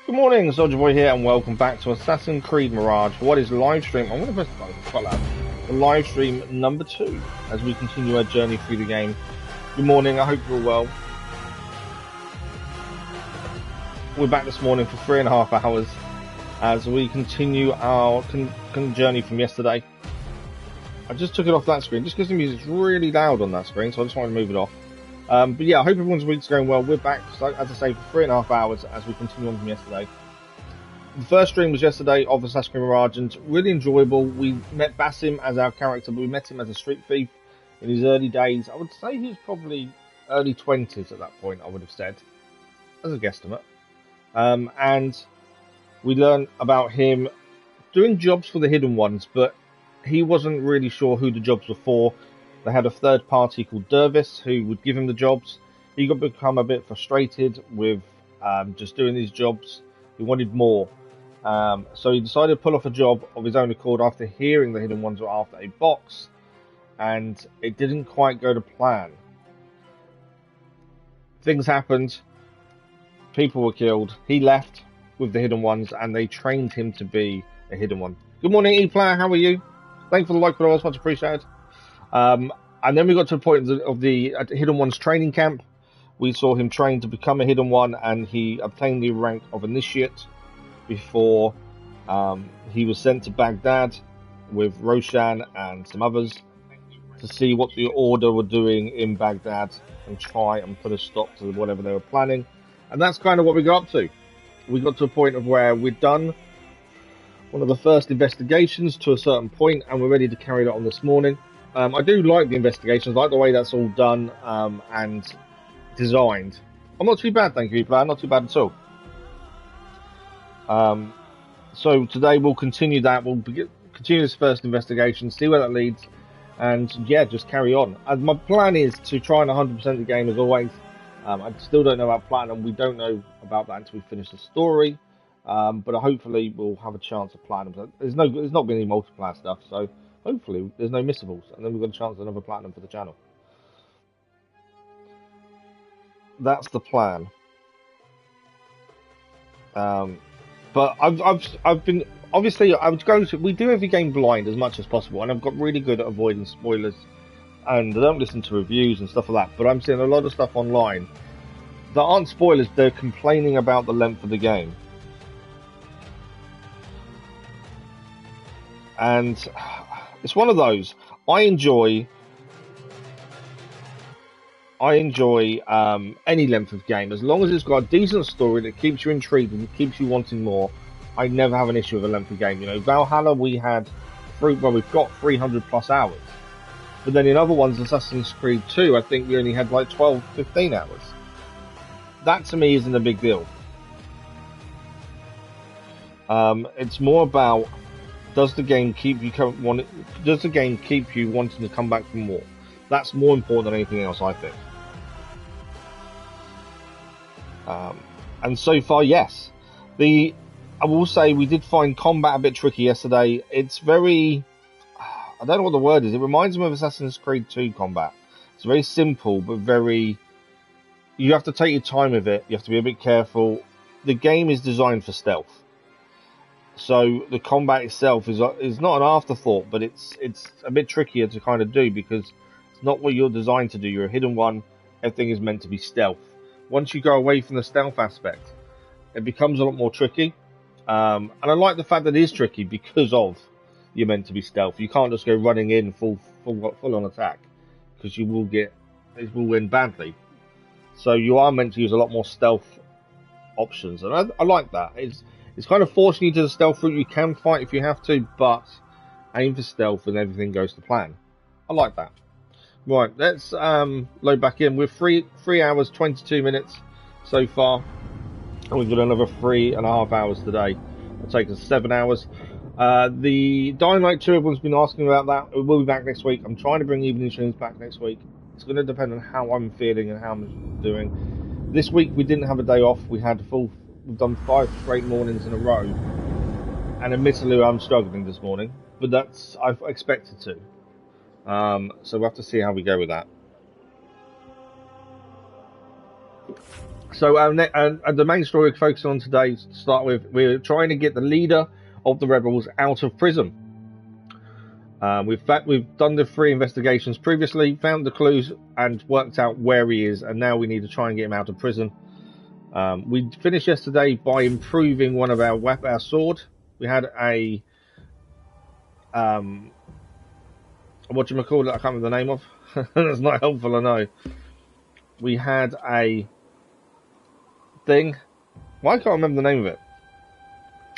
Good morning, Soldier Boy here, and welcome back to Assassin's Creed Mirage. What is live stream? I'm going to press the button, quite loud. The live stream number 2 as we continue our journey through the game. Good morning, I hope you're well. We're back this morning for 3.5 hours as we continue our journey from yesterday. I just took it off that screen just because the music's really loud on that screen, so I just wanted to move it off. But yeah, I hope everyone's week's going well. We're back, as I say, for 3.5 hours as we continue on from yesterday. The first stream was yesterday of Assassin's Creed Mirage, and really enjoyable. We met Basim as our character, but we met him as a street thief in his early days. I would say he was probably early 20s at that point, I would have said, as a guesstimate. And we learned about him doing jobs for the Hidden Ones, but he wasn't really sure who the jobs were for. They had a third party called Dervis who would give him the jobs. He got become a bit frustrated with just doing these jobs. He wanted more. So he decided to pull off a job of his own accord after hearing the Hidden Ones were after a box. And it didn't quite go to plan. Things happened. People were killed. He left with the Hidden Ones and they trained him to be a Hidden One. Good morning, E-Player. How are you? Thanks for the like, followers. Much appreciated. And then we got to the point of the Hidden One's training camp. We saw him train to become a Hidden One, and he obtained the rank of Initiate before he was sent to Baghdad with Roshan and some others to see what the Order were doing in Baghdad and try and put a stop to whatever they were planning. And that's kind of what we got up to. We got to a point of where we'd done one of the first investigations to a certain point, and we're ready to carry that on this morning. I do like the investigations, like the way that's all done and designed. I'm not too bad, thank you, Plan. Not too bad at all. So today we'll continue that. We'll continue this first investigation, see where that leads, and yeah, just carry on. My plan is to try and 100% the game as always. I still don't know about Platinum. We don't know about that until we finish the story. But hopefully we'll have a chance of Platinum. There's not been any multiplayer stuff, so hopefully there's no missables, and then we've got a chance at another Platinum for the channel. That's the plan. But I've been obviously I was going to. We do every game blind as much as possible, and I've got really good at avoiding spoilers, and I don't listen to reviews and stuff like that. But I'm seeing a lot of stuff online that aren't spoilers. They're complaining about the length of the game, and it's one of those. I enjoy any length of game as long as it's got a decent story that keeps you intrigued and keeps you wanting more. I never have an issue with a length of game. You know, Valhalla we've got 300 plus hours, but then in other ones, Assassin's Creed 2, I think we only had like 12, 15 hours. That to me isn't a big deal. It's more about, does the game keep you wanting to come back for more? That's more important than anything else, I think. And so far, yes. I will say we did find combat a bit tricky yesterday. It's very, I don't know what the word is. It reminds me of Assassin's Creed 2 combat. It's very simple, but you have to take your time with it. You have to be a bit careful. The game is designed for stealth. So the combat itself is not an afterthought, but it's a bit trickier to kind of do because it's not what you're designed to do. You're a Hidden One. Everything is meant to be stealth. Once you go away from the stealth aspect, it becomes a lot more tricky. And I like the fact that it is tricky because of you're meant to be stealth. You can't just go running in full on attack because it will end badly. So you are meant to use a lot more stealth options, and I like that. It's kind of forcing you to the stealth route. You can fight if you have to, but aim for stealth and everything goes to plan. I like that. Right, let's load back in. We're 3 hours, 22 minutes so far. And we've got another 3.5 hours today. It'll take us 7 hours. The Dying Light 2, everyone's been asking about that. We'll be back next week. I'm trying to bring evening streams back next week. It's going to depend on how I'm feeling and how I'm doing. This week we didn't have a day off. We've done 5 straight mornings in a row, and admittedly I'm struggling this morning, but I've expected to. So we'll have to see how we go with that. So the main story we're focusing on today, to start with, we're trying to get the leader of the rebels out of prison. We've done the 3 investigations previously, found the clues and worked out where he is, and now we need to try and get him out of prison. We finished yesterday by improving one of our sword. We had a whatchamacallit, I can't remember the name of. That's not helpful, I know. We had a thing. Why can't I remember the name of it?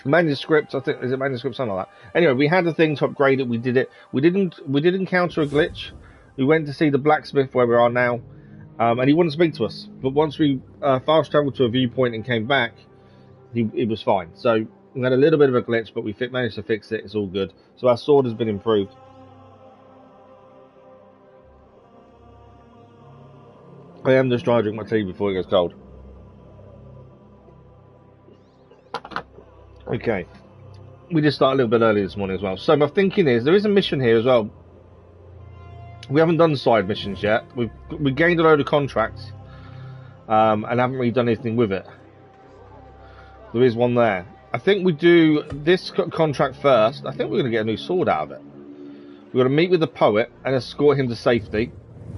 Manuscript, I think. Is it manuscript? Something like that. Anyway, we had a thing to upgrade it. We did it. We didn't encounter a glitch. We went to see the blacksmith where we are now, and he wouldn't speak to us. But once we fast traveled to a viewpoint and came back, it was fine. So we had a little bit of a glitch, but we managed to fix it. It's all good. So our sword has been improved. I am just trying to drink my tea before it gets cold. Okay, we did start a little bit early this morning as well. So my thinking is, there is a mission here as well. We haven't done side missions yet. We gained a load of contracts, and haven't really done anything with it. There is one there. I think we do this contract first. I think we're going to get a new sword out of it. We're going to meet with the poet and escort him to safety.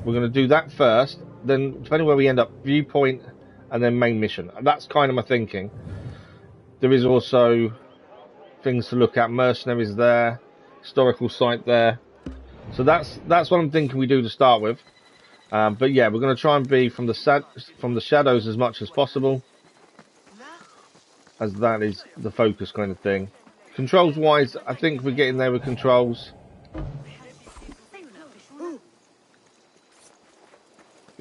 We're going to do that first. Then, depending where we end up, viewpoint, and then main mission. That's kind of my thinking. There is also things to look at. Mercenaries there, historical site there. So that's what I'm thinking we do to start with. But yeah, we're going to try and be from the shadows as much as possible, as that is the focus kind of thing. Controls wise, I think we're getting there with controls.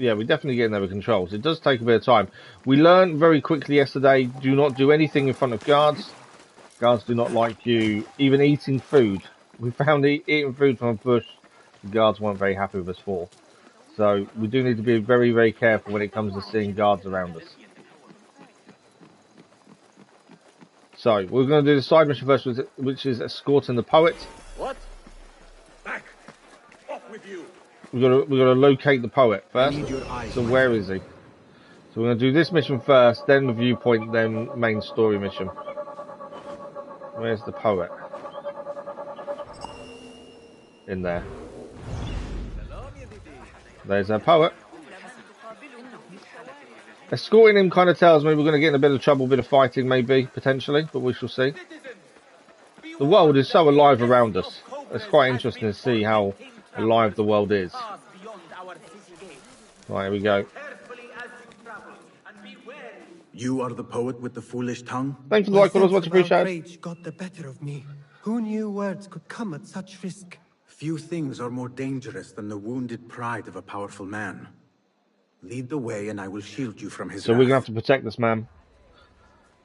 Yeah, we're definitely getting there with controls. It does take a bit of time. We learned very quickly yesterday, do not do anything in front of guards. Guards do not like you even eating food. We found eating food from a bush, the guards weren't very happy with us for. So we do need to be very, very careful when it comes to seeing guards around us. So we're going to do the side mission first, which is escorting the poet. What? Back! Off with you! We've got to locate the poet first. So where is he? So we're going to do this mission first, then the viewpoint, then main story mission. Where's the poet? In there. There's our poet. Escorting him kind of tells me we're going to get in a bit of trouble, a bit of fighting maybe, potentially, but we shall see. The world is so alive around us. It's quite interesting to see how alive the world is. Right, here we go. You are the poet with the foolish tongue? Thanks for the like, much appreciated. Rage got the better of me. Who knew words could come at such risk? Few things are more dangerous than the wounded pride of a powerful man. Lead the way and I will shield you from his So wrath. we're going to have to protect this man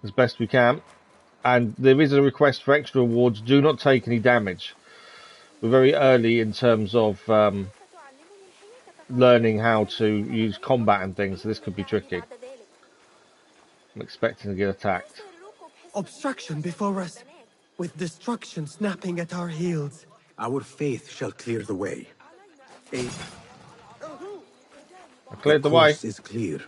as best we can. And there is a request for extra rewards. Do not take any damage. We're very early in terms of learning how to use combat and things, so this could be tricky. I'm expecting to get attacked. Obstruction before us, with destruction snapping at our heels. Our faith shall clear the way. I cleared the way. Is clear.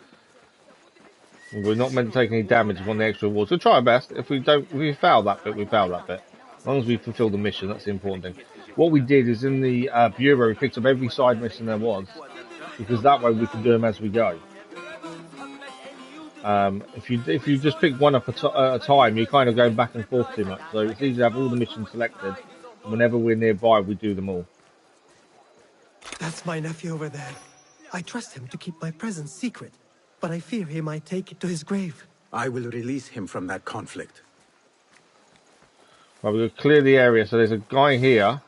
We're not meant to take any damage on the extra rewards. We'll try our best. If we fail that bit, we fail that bit. As long as we fulfill the mission, that's the important thing. What we did is in the bureau, we picked up every side mission there was, because that way we can do them as we go. If you just pick one up at a time, you're kind of going back and forth too much. So it's easy to have all the missions selected. And whenever we're nearby, we do them all. That's my nephew over there. I trust him to keep my presence secret, but I fear he might take it to his grave. I will release him from that conflict. Right, we're going to clear the area. So there's a guy here.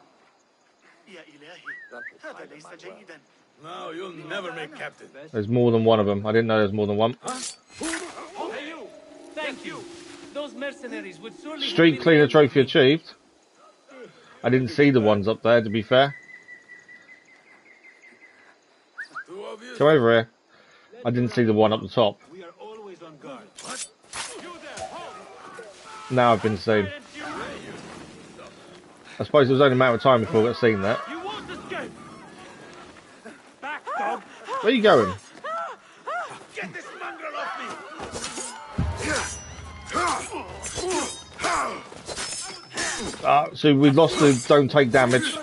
No, you'll never make captain. There's more than one of them. I didn't know there's more than one. Thank you. Those mercenaries would surely Street cleaner trophy achieved. I didn't see the ones up there, to be fair. Come over here. I didn't see the one up the top. We are always on guard. Now I've been seen. I suppose it was only a matter of time before I got seen that. You won't escape. Back, dog. Where are you going? Get this man! mongrel off me! So we lost the don't take damage.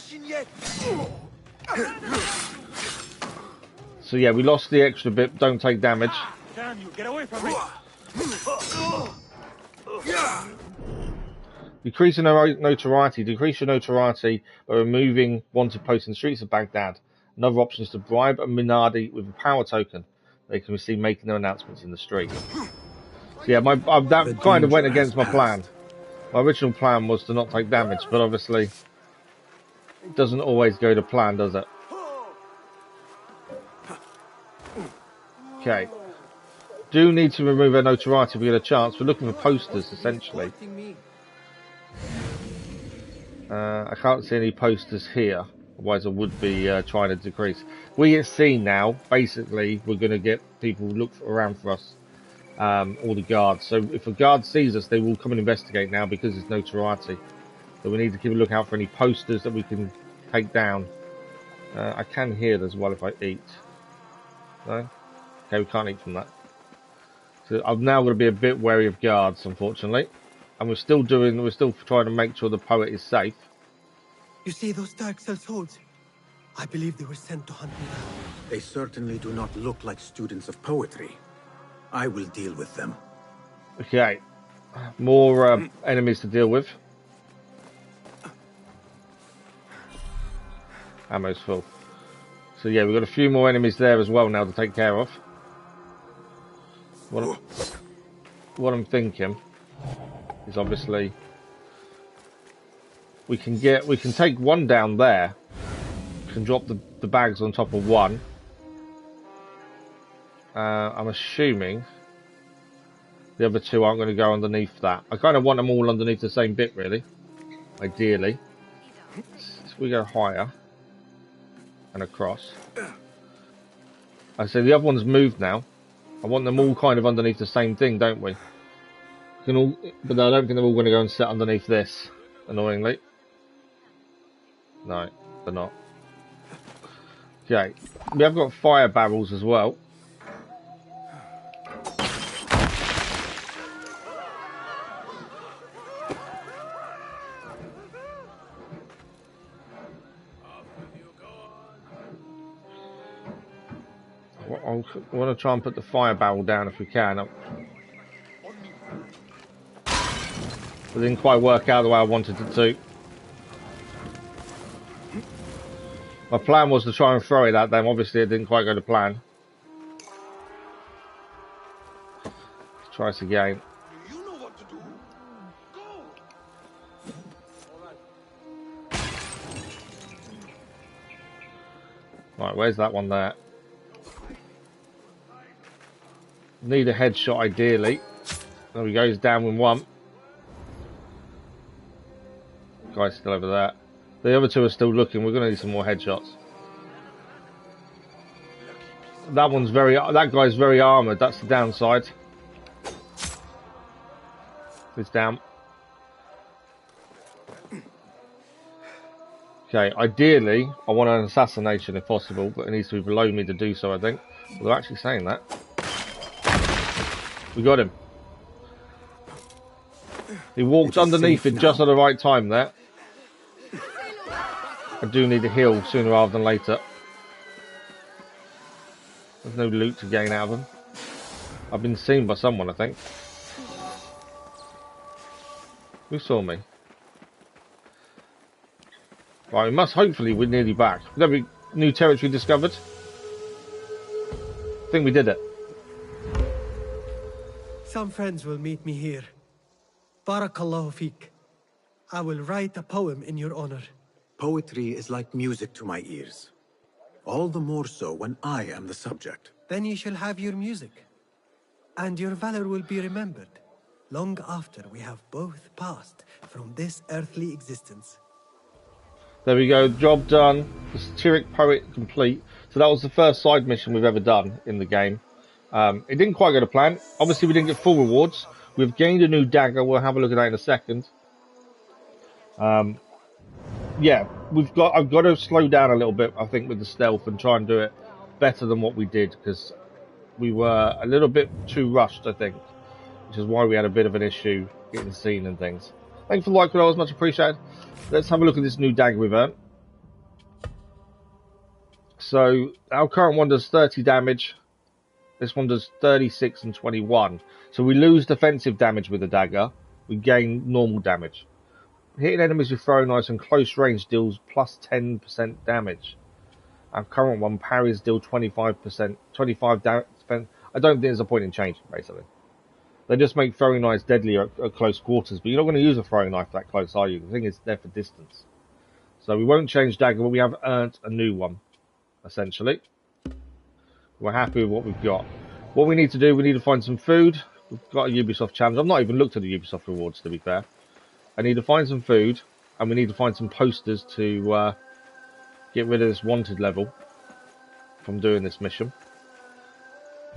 So yeah, we lost the extra bit, don't take damage. Damn you, get away from me! Decrease your notoriety. Decrease your notoriety by removing wanted posts in the streets of Baghdad. Another option is to bribe a Minardi with a power token. They can receive making their announcements in the street. So yeah, that kind of went against my plan. My original plan was to not take damage, but obviously it doesn't always go to plan, does it? Okay. Do need to remove our notoriety if we get a chance. We're looking for posters, essentially. I can't see any posters here. Otherwise I would be trying to decrease. We get seen now. Basically, we're going to get people look around for us. All the guards. So if a guard sees us, they will come and investigate now because it's notoriety. So we need to keep a lookout for any posters that we can take down. I can hear as well if I eat. No? Okay, we can't eat from that. So I'm now going to be a bit wary of guards, unfortunately. And we're still trying to make sure the poet is safe. You see those dark cell souls? I believe they were sent to hunt me down. They certainly do not look like students of poetry. I will deal with them. Okay. More enemies to deal with. Ammo's full. So yeah, we've got a few more enemies there as well now to take care of. What I'm thinking is obviously we can take one down there. We can drop the bags on top of one. I'm assuming the other two aren't going to go underneath that. I kind of want them all underneath the same bit, really. Ideally. So we go higher and across. I say the other one's moved now. I want them all kind of underneath the same thing, don't we? But I don't think they're all going to go and sit underneath this, annoyingly. No, they're not. Okay, we have got fire barrels as well. I want to try and put the fire barrel down if we can. It didn't quite work out the way I wanted it to. My plan was to try and throw it at them. Obviously, it didn't quite go to plan. Let's try this again. You know what to do. Go! Right, where's that one there? Need a headshot ideally. There he goes, down with one. Guy's still over there. The other two are still looking. We're going to need some more headshots. That guy's very armoured. That's the downside. He's down. Okay, ideally, I want an assassination if possible, but it needs to be below me to do so, I think. Well, they're actually saying that. We got him. He walked underneath it just at the right time there. I do need a heal sooner rather than later. There's no loot to gain out of him. I've been seen by someone, I think. Who saw me? Right, we must hopefully we're nearly back. There be new territory discovered. I think we did it. Some friends will meet me here. Barakallahu feek. I will write a poem in your honor. Poetry is like music to my ears. All the more so when I am the subject. Then you shall have your music. And your valor will be remembered, long after we have both passed from this earthly existence. There we go, job done. The satiric poet complete. So that was the first side mission we've ever done in the game. It didn't quite go to plan. Obviously, we didn't get full rewards. We've gained a new dagger. We'll have a look at that in a second. Yeah, I've got to slow down a little bit, I think, with the stealth and try and do it better than what we did, because we were a little bit too rushed, I think, which is why we had a bit of an issue getting seen and things. Thanks for the like, that was much appreciated. Let's have a look at this new dagger we've earned. So our current one does 30 damage. This one does 36 and 21. So we lose defensive damage with the dagger. We gain normal damage. Hitting enemies with throwing knives and close range deals plus 10% damage. Our current one parries deal 25%, 25 damage. I don't think there's a point in changing, basically. They just make throwing knives deadlier at close quarters, but you're not going to use a throwing knife that close, are you? The thing is, they're for distance. So we won't change dagger, but we have earned a new one, essentially. We're happy with what we've got. What we need to do, we need to find some food. We've got a Ubisoft challenge. I've not even looked at the Ubisoft rewards, to be fair. I need to find some food, and we need to find some posters to get rid of this wanted level from doing this mission.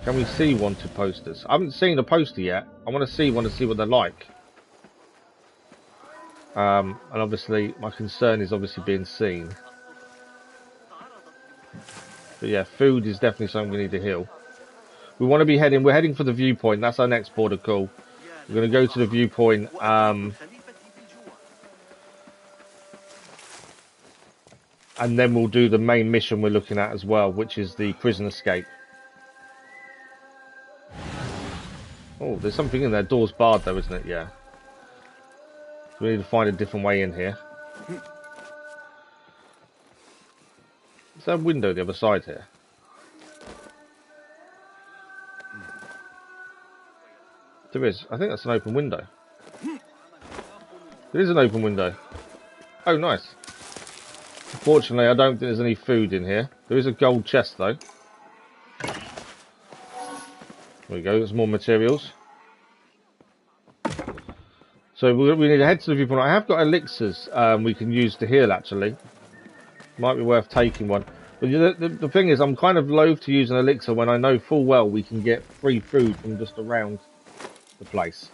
Can we see wanted posters? I haven't seen a poster yet. I want to see one to see what they're like. And obviously, my concern is obviously being seen. But yeah, food is definitely something we need to heal. We want to be heading, we're heading for the viewpoint. That's our next port of call. We're going to go to the viewpoint. And then we'll do the main mission we're looking at as well, which is the prison escape. Oh, there's something in there. Door's barred though, isn't it? Yeah. We need to find a different way in here. Is there a window the other side here? There is. I think that's an open window. It is an open window. Oh, nice. Unfortunately, I don't think there's any food in here. There is a gold chest, though. There we go. There's more materials. So we need to head to the viewpoint. I have got elixirs we can use to heal, actually. Might be worth taking one. But the thing is, I'm kind of loath to use an elixir when I know full well we can get free food from just around the place.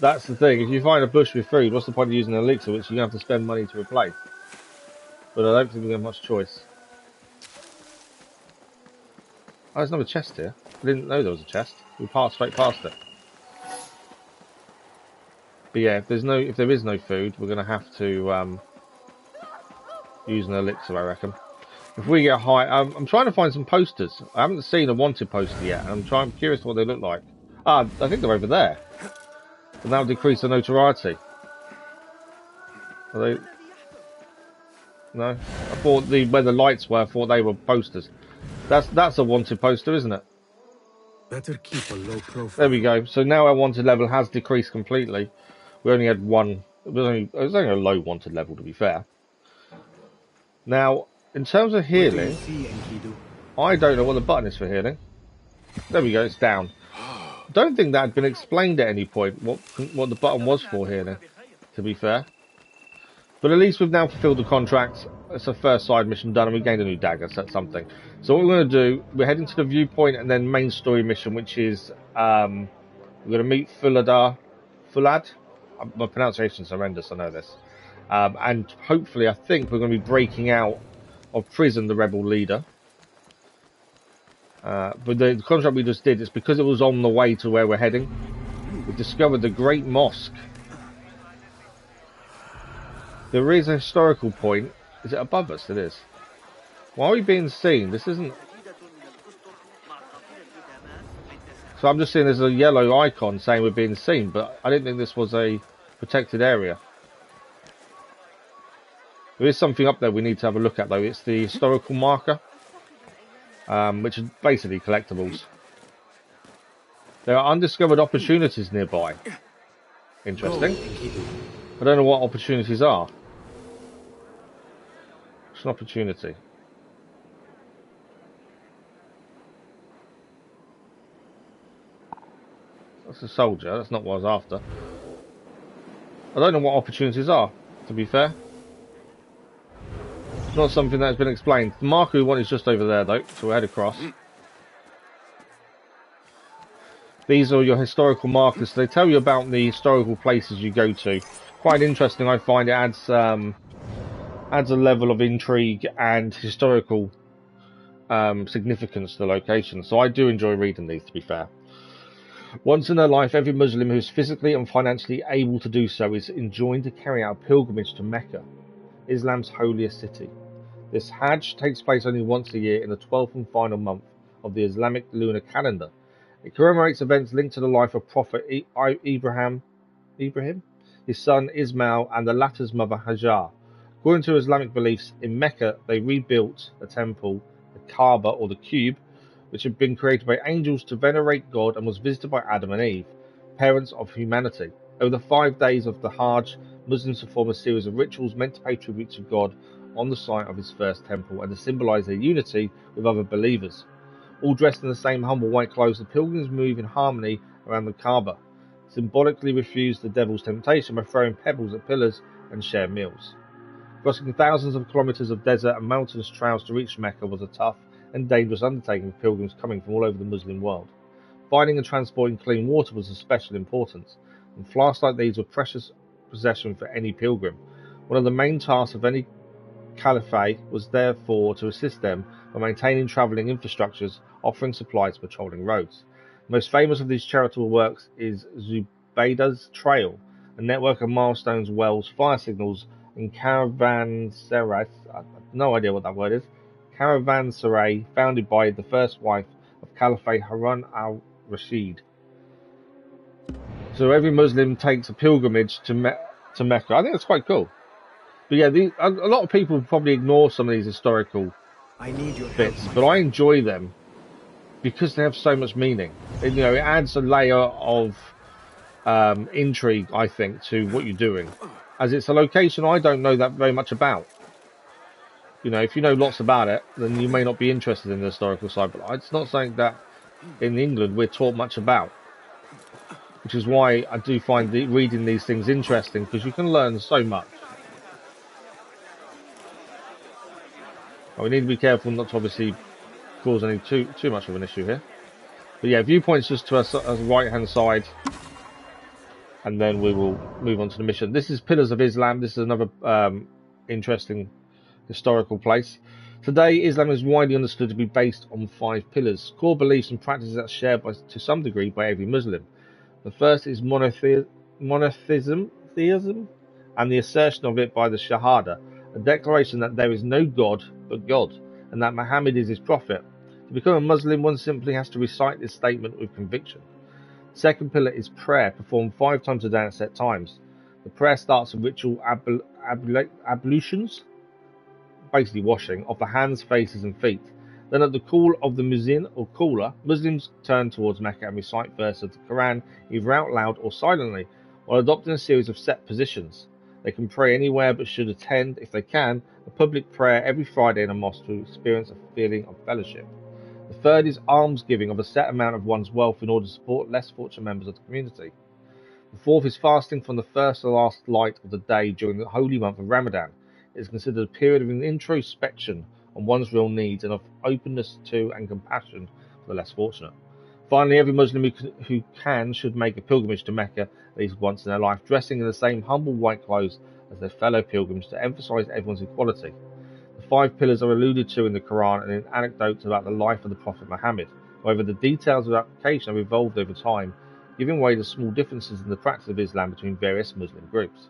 That's the thing. If you find a bush with food, what's the point of using an elixir, which you have to spend money to replace? But I don't think we have much choice. Oh, there's another chest here. I didn't know there was a chest. We passed straight past it. But yeah, if there is no food, we're going to have to use an elixir, I reckon. If we get high, I'm trying to find some posters. I haven't seen a wanted poster yet, and I'm curious what they look like. Ah, I think they're over there. And that'll decrease the notoriety. Are they? No, I thought where the lights were, I thought they were posters. That's a wanted poster, isn't it? Better keep a low profile. There we go. So now our wanted level has decreased completely. We only had one. It was only a low wanted level, to be fair. Now, in terms of healing, I don't know what the button is for healing. There we go. It's down. Don't think that had been explained at any point what the button was for healing, to be fair. But at least we've now fulfilled the contract. It's a first side mission done, and we gained a new dagger, so that's something. So what we're going to do, we're heading to the viewpoint and then main story mission, which is we're going to meet Fulad. My pronunciation's horrendous, I know this. And hopefully, I think we're going to be breaking out of prison, the rebel leader. But the contract we just did, it's because it was on the way to where we're heading. We discovered the Great Mosque. There is a historical point. Is it above us? It is. Why are we being seen? This isn't... So I'm just seeing there's a yellow icon saying we're being seen, but I didn't think this was a protected area. There is something up there we need to have a look at, though. It's the historical marker, which is basically collectibles. There are undiscovered opportunities nearby. Interesting. I don't know what opportunities are. It's an opportunity. That's a soldier. That's not what I was after. I don't know what opportunities are, to be fair. It's not something that's been explained. The marker we want is just over there, though, so we'll head across. These are your historical markers. They tell you about the historical places you go to. Quite interesting, I find. It adds a level of intrigue and historical significance to the location. So I do enjoy reading these, to be fair. Once in their life, every Muslim who is physically and financially able to do so is enjoined to carry out a pilgrimage to Mecca, Islam's holiest city. This Hajj takes place only once a year in the 12th and final month of the Islamic lunar calendar. It commemorates events linked to the life of Prophet Ibrahim, his son Ismail, and the latter's mother Hajar. According to Islamic beliefs, in Mecca they rebuilt the temple, the Kaaba or the Cube, which had been created by angels to venerate God and was visited by Adam and Eve, parents of humanity. Over the 5 days of the Hajj, Muslims perform a series of rituals meant to pay tribute to God on the site of his first temple and to symbolize their unity with other believers. All dressed in the same humble white clothes, the pilgrims move in harmony around the Kaaba, symbolically refuse the devil's temptation by throwing pebbles at pillars and share meals. Crossing thousands of kilometers of desert and mountainous trails to reach Mecca was a tough and dangerous undertaking for pilgrims coming from all over the Muslim world. Finding and transporting clean water was of special importance, and flasks like these were precious possession for any pilgrim. One of the main tasks of any caliphate was therefore to assist them by maintaining travelling infrastructures, offering supplies, patrolling roads. The most famous of these charitable works is Zubaydah's Trail, a network of milestones, wells, fire signals, and caravanserais. I have no idea what that word is. Caravanserai, founded by the first wife of Caliphate Harun al-Rashid. So every Muslim takes a pilgrimage to Mecca. I think that's quite cool. But yeah, a lot of people probably ignore some of these historical bits, but I enjoy them because they have so much meaning. It adds a layer of intrigue, I think, to what you're doing, as it's a location I don't know that very much about. If you know lots about it, then you may not be interested in the historical side, but it's not something that in England we're taught much about, which is why I do find reading these things interesting, because you can learn so much. We need to be careful not to obviously cause any too much of an issue here. But yeah, viewpoints just to our right hand side, and then we will move on to the mission. This is Pillars of Islam. This is another interesting historical place. Today, Islam is widely understood to be based on 5 pillars, core beliefs and practices that are shared to some degree by every Muslim. The first is monotheism, and the assertion of it by the Shahada, a declaration that there is no God but God, and that Muhammad is his prophet. To become a Muslim, one simply has to recite this statement with conviction. The second pillar is prayer, performed 5 times a day at set times. The prayer starts with ritual ablutions, basically washing, of the hands, faces and feet. Then at the call of the muezzin or caller, Muslims turn towards Mecca and recite verses of the Quran either out loud or silently, while adopting a series of set positions. They can pray anywhere but should attend, if they can, a public prayer every Friday in a mosque to experience a feeling of fellowship. The third is almsgiving of a set amount of one's wealth in order to support less fortunate members of the community. The fourth is fasting from the first to last light of the day during the holy month of Ramadan. It is considered a period of introspection on one's real needs and of openness to and compassion for the less fortunate. Finally, every Muslim who can should make a pilgrimage to Mecca at least once in their life, dressing in the same humble white clothes as their fellow pilgrims to emphasize everyone's equality. The 5 pillars are alluded to in the Quran and in anecdotes about the life of the Prophet Muhammad. However, the details of application have evolved over time, giving way to small differences in the practice of Islam between various Muslim groups.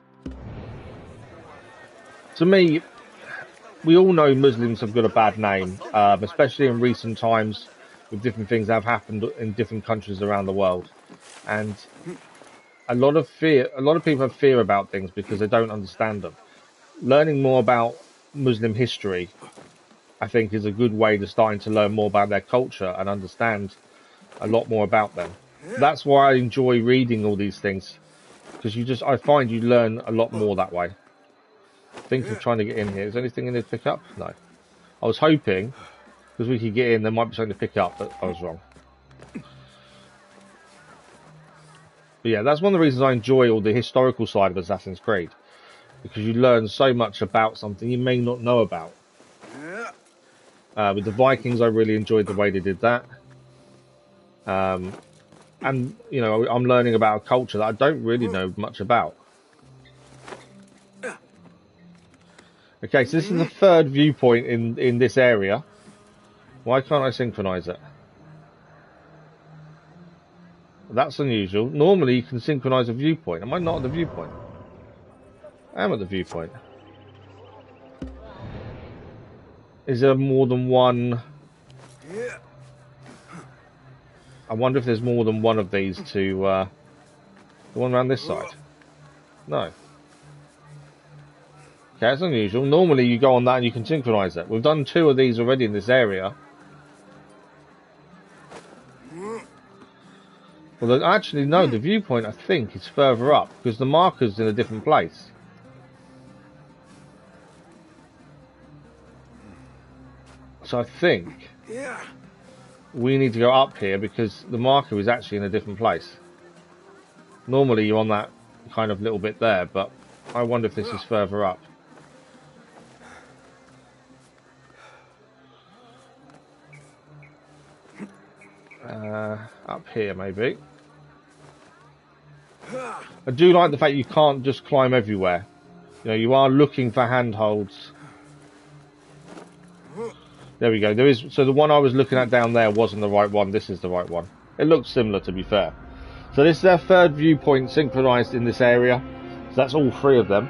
To me, we all know Muslims have got a bad name, especially in recent times with different things that have happened in different countries around the world. And a lot of people have fear about things because they don't understand them. Learning more about Muslim history, I think, is a good way to starting to learn more about their culture and understand a lot more about them. That's why I enjoy reading all these things, because I find you learn a lot more that way. I think I'm trying to get in here. Is there anything in there to pick up? No. I was hoping, because we could get in, there might be something to pick up, but I was wrong. But yeah, that's one of the reasons I enjoy all the historical side of Assassin's Creed, because you learn so much about something you may not know about. With the Vikings, I really enjoyed the way they did that. And, I'm learning about a culture that I don't really know much about. Okay, so this is the third viewpoint in this area. Why can't I synchronize it? That's unusual. Normally you can synchronize a viewpoint. Am I not at the viewpoint? I am at the viewpoint. Is there more than one? I wonder if there's more than one of these to the one around this side. No. Okay, that's unusual. Normally you go on that and you can synchronize it. We've done 2 of these already in this area. Well, actually, no, the viewpoint, I think, is further up, because the marker's in a different place. So I think we need to go up here, because the marker is actually in a different place. Normally, you're on that kind of little bit there, but I wonder if this is further up. Up here, maybe. I do like the fact you can't just climb everywhere. You know, you are looking for handholds. There we go. There is. So the one I was looking at down there wasn't the right one. This is the right one. It looks similar, to be fair. So this is our 3rd viewpoint synchronized in this area. So that's all 3 of them.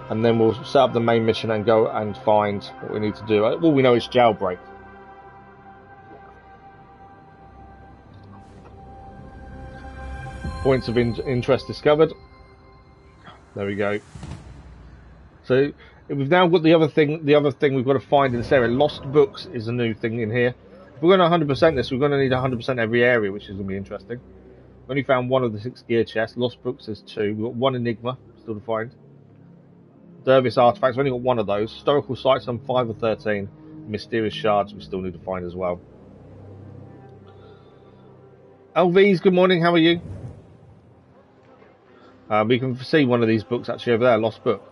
And then we'll set up the main mission and go and find what we need to do. All we know is jailbreak. Points of interest discovered. There we go. So we've now got the other thing. The other thing we've got to find in this area. Lost books is a new thing in here. If we're going to 100% this, we're going to need 100% every area, which is going to be interesting. We only found 1 of the 6 gear chests. Lost books is 2. We've got 1 enigma still to find. Dervis artifacts. We've only got 1 of those. Historical sites on 5 of 13. Mysterious shards we still need to find as well. LVs, good morning. How are you? We can see 1 of these books actually over there, lost book.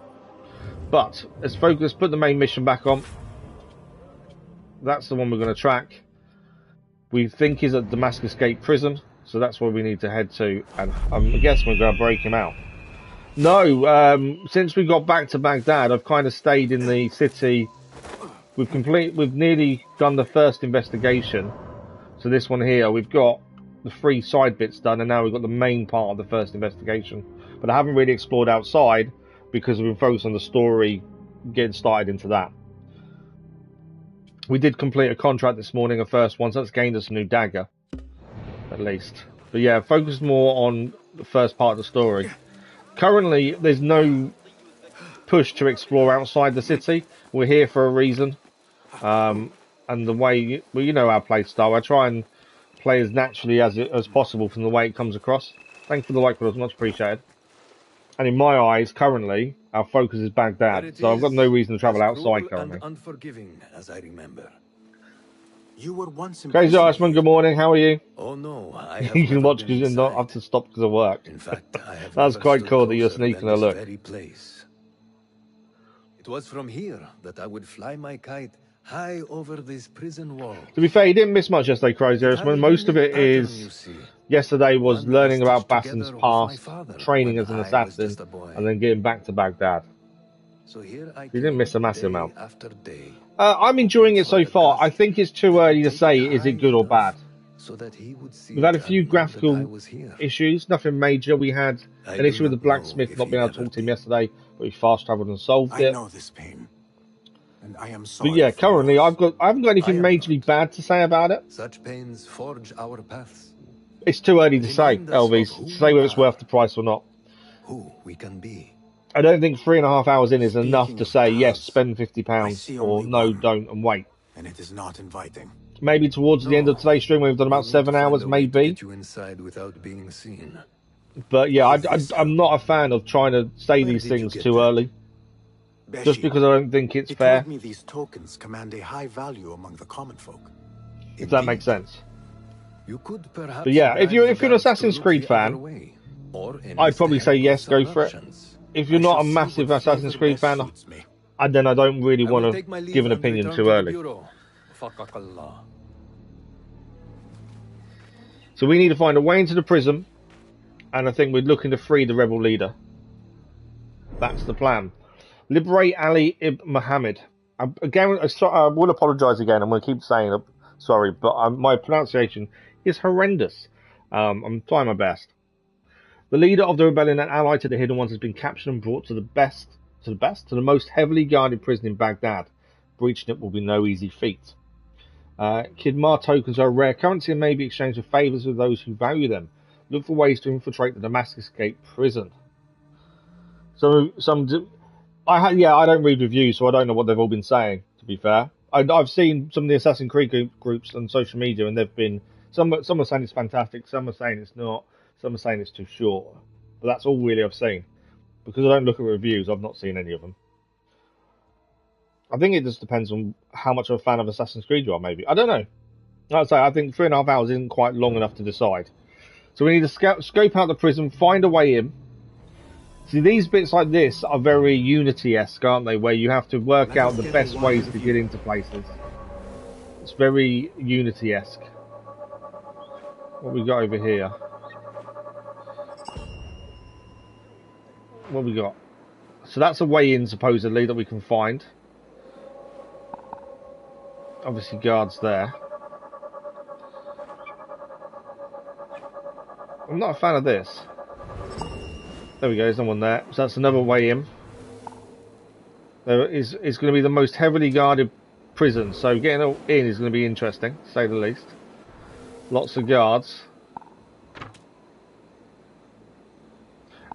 But let's focus, put the main mission back on. That's the one we're going to track. We think is at Damascus Gate Prison, so that's where we need to head to. And I guess we're going to break him out. No, since we got back to Baghdad, I've kind of stayed in the city. We've nearly done the first investigation. So this one here, we've got the 3 side bits done, and now we've got the main part of the first investigation. But I haven't really explored outside because we've been focused on the story, getting started into that. We did complete a contract this morning, a first one, so that's gained us a new dagger, at least. But yeah, focus more on the first part of the story. Currently, there's no push to explore outside the city. We're here for a reason. And the way, well, you know our play style. I try and play as naturally as possible from the way it comes across. Thanks for the like, but much appreciated. And in my eyes, currently, our focus is Baghdad, so I've got no reason to travel outside currently. Unforgiving, as I remember. You were once Crazy Irishman, good morning, how are you? Oh no, I have You can never watch been because you don't have inside. to stop because of work. In fact, I have That's never quite stood cool that you're closer than sneaking a this look. very place. It was from here that I would fly my kite high over this prison wall. To be fair, you didn't miss much yesterday, Crazy Irishman. Most of it is... Yesterday was learning about Basim's past, training as an assassin, and then getting back to Baghdad. So here I You didn't miss a massive amount. After day, I'm enjoying it so far. I think it's too early to say is it good or bad. so that he would see We've had a and few know that I graphical was here. issues, nothing major. We had an issue with the blacksmith not being able to talk to him yesterday, but we fast travelled and solved I it. know this pain, and I am sorry. But yeah, for currently yours. I haven't got anything majorly bad to say about it. Such pains forge our paths. It's too early to say, Remind us of Elvis, who to say whether it's we are. worth the price or not. Who we can be. I don't think 3.5 hours in is enough Speaking to of say yes, paths, spend I £50, see or only no, one. don't, and wait. And it is not inviting. Maybe towards the end of today's stream, we've done about We need 7 to find hours, a way to maybe. get you inside without being seen. But yeah, This I'm not a fan of trying to say Where these did you things get too that? early, just Beshi, because I don't think it's he fair, told me these tokens command a high value among the common folk. if that makes sense. You could perhaps But yeah, if bribe you're the an guards to Assassin's look Creed the fan, other way, or I'd probably say enlist yes, the help go of for it. Russians. If you're I not shall a see massive what Assassin's flavor Creed best fan, suits me. then I don't really I will want take my to leave give an and opinion return too to the early. bureau. Fakakallah. So we need to find a way into the prison, and I think we're looking to free the rebel leader. That's the plan. Liberate Ali ibn Muhammad. Again, I will apologise again. I'm going to keep saying sorry, but my pronunciation is horrendous. I'm trying my best. The leader of the rebellion and ally to the Hidden Ones has been captured and brought to the most heavily guarded prison in Baghdad. Breaching it will be no easy feat. Kidmar tokens are a rare currency and may be exchanged for favours with those who value them. Look for ways to infiltrate the Damascus Gate prison. So I don't read reviews, so I don't know what they've all been saying. To be fair, I've seen some of the Assassin's Creed groups on social media, and they've been some are saying it's fantastic, some are saying it's not, some are saying it's too short. But that's all really I've seen. Because I don't look at reviews, I've not seen any of them. I think it just depends on how much of a fan of Assassin's Creed you are, maybe. I don't know. Like I say, I think 3.5 hours isn't quite long enough to decide. So we need to scope out the prison, find a way in. See, these bits like this are very Unity-esque, aren't they? Where you have to work out the best ways to get into places. It's very Unity-esque. What we got over here? What we got? So that's a way in, supposedly, that we can find. Obviously, guards there. I'm not a fan of this. There we go, there's no one there. So that's another way in. It's going to be the most heavily guarded prison, so getting in is going to be interesting, to say the least. Lots of guards.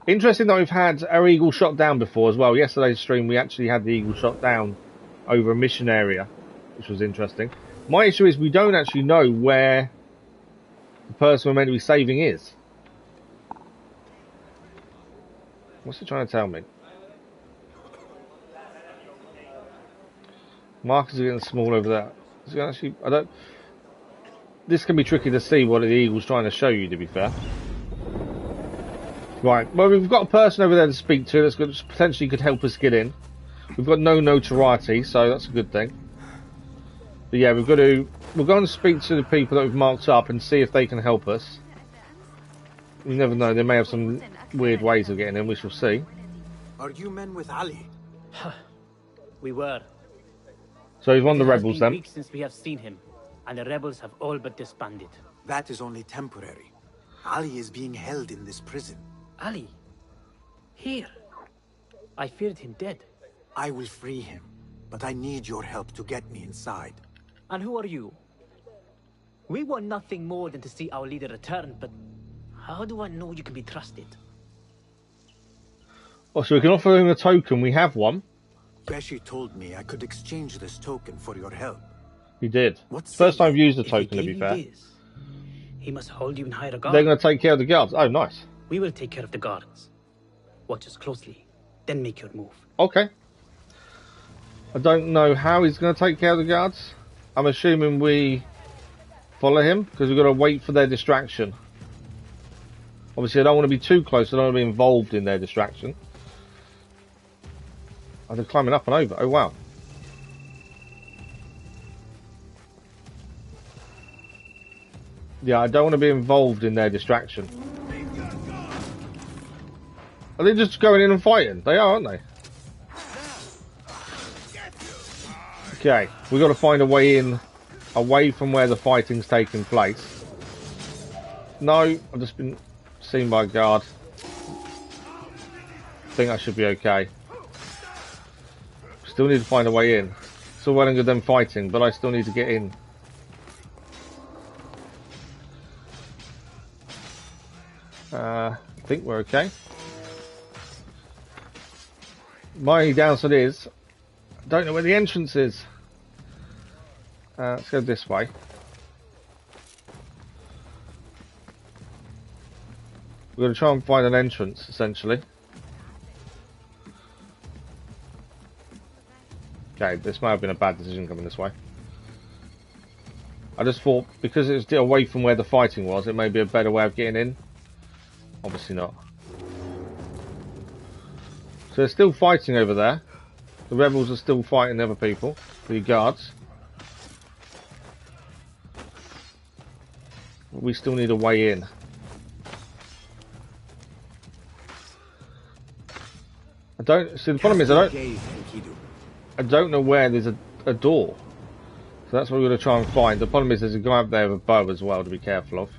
Interesting that we've had our Eagle shot down before as well. Yesterday's stream we actually had the Eagle shot down over a mission area, which was interesting. My issue is we don't actually know where the person we're meant to be saving is. What's it trying to tell me? Markers are getting small over there. Is it actually? I don't. This can be tricky to see what the Eagle's trying to show you, to be fair. Right. Well, we've got a person over there to speak to that's potentially could help us get in. We've got no notoriety, so that's a good thing. But yeah, we'll go and speak to the people that we've marked up and see if they can help us. You never know, they may have some weird ways of getting in, we shall see. Are you men with Ali? We were. So he's one of the rebels then. It has been weeks since we have seen him, and the rebels have all but disbanded. That is only temporary. Ali is being held in this prison. Ali? Here? I feared him dead. I will free him, but I need your help to get me inside. And who are you? We want nothing more than to see our leader return, but how do I know you can be trusted? Oh, so we can offer him a token. We have one. Beshi told me I could exchange this token for your help. He did. What's First time I've used a If token, to he be gave fair. you this, he must hold you in high regard. They're going to take care of the guards. Oh, nice. We will take care of the guards. Watch us closely, then make your move. Okay. I don't know how he's going to take care of the guards. I'm assuming we follow him, because we've got to wait for their distraction. Obviously, I don't want to be too close. I don't want to be involved in their distraction. Oh, they're climbing up and over. Oh, wow. Yeah, I don't want to be involved in their distraction. Are they just going in and fighting? They are, aren't they? Okay, we've got to find a way in, away from where the fighting's taking place. No, I've just been seen by a guard. I think I should be okay. Still need to find a way in. It's all well and good them fighting, but I still need to get in. I think we're okay. My downside is, I don't know where the entrance is. Let's go this way. We're going to try and find an entrance, essentially. Okay, this might have been a bad decision coming this way. I just thought, because it was away from where the fighting was, it may be a better way of getting in. Obviously not. So they're still fighting over there. The rebels are still fighting the other people, the guards. We still need a way in. I don't see. The problem is I I don't know where there's a door. So that's what we're going to try and find. The problem is there's a guy up there with a bow as well to be careful of.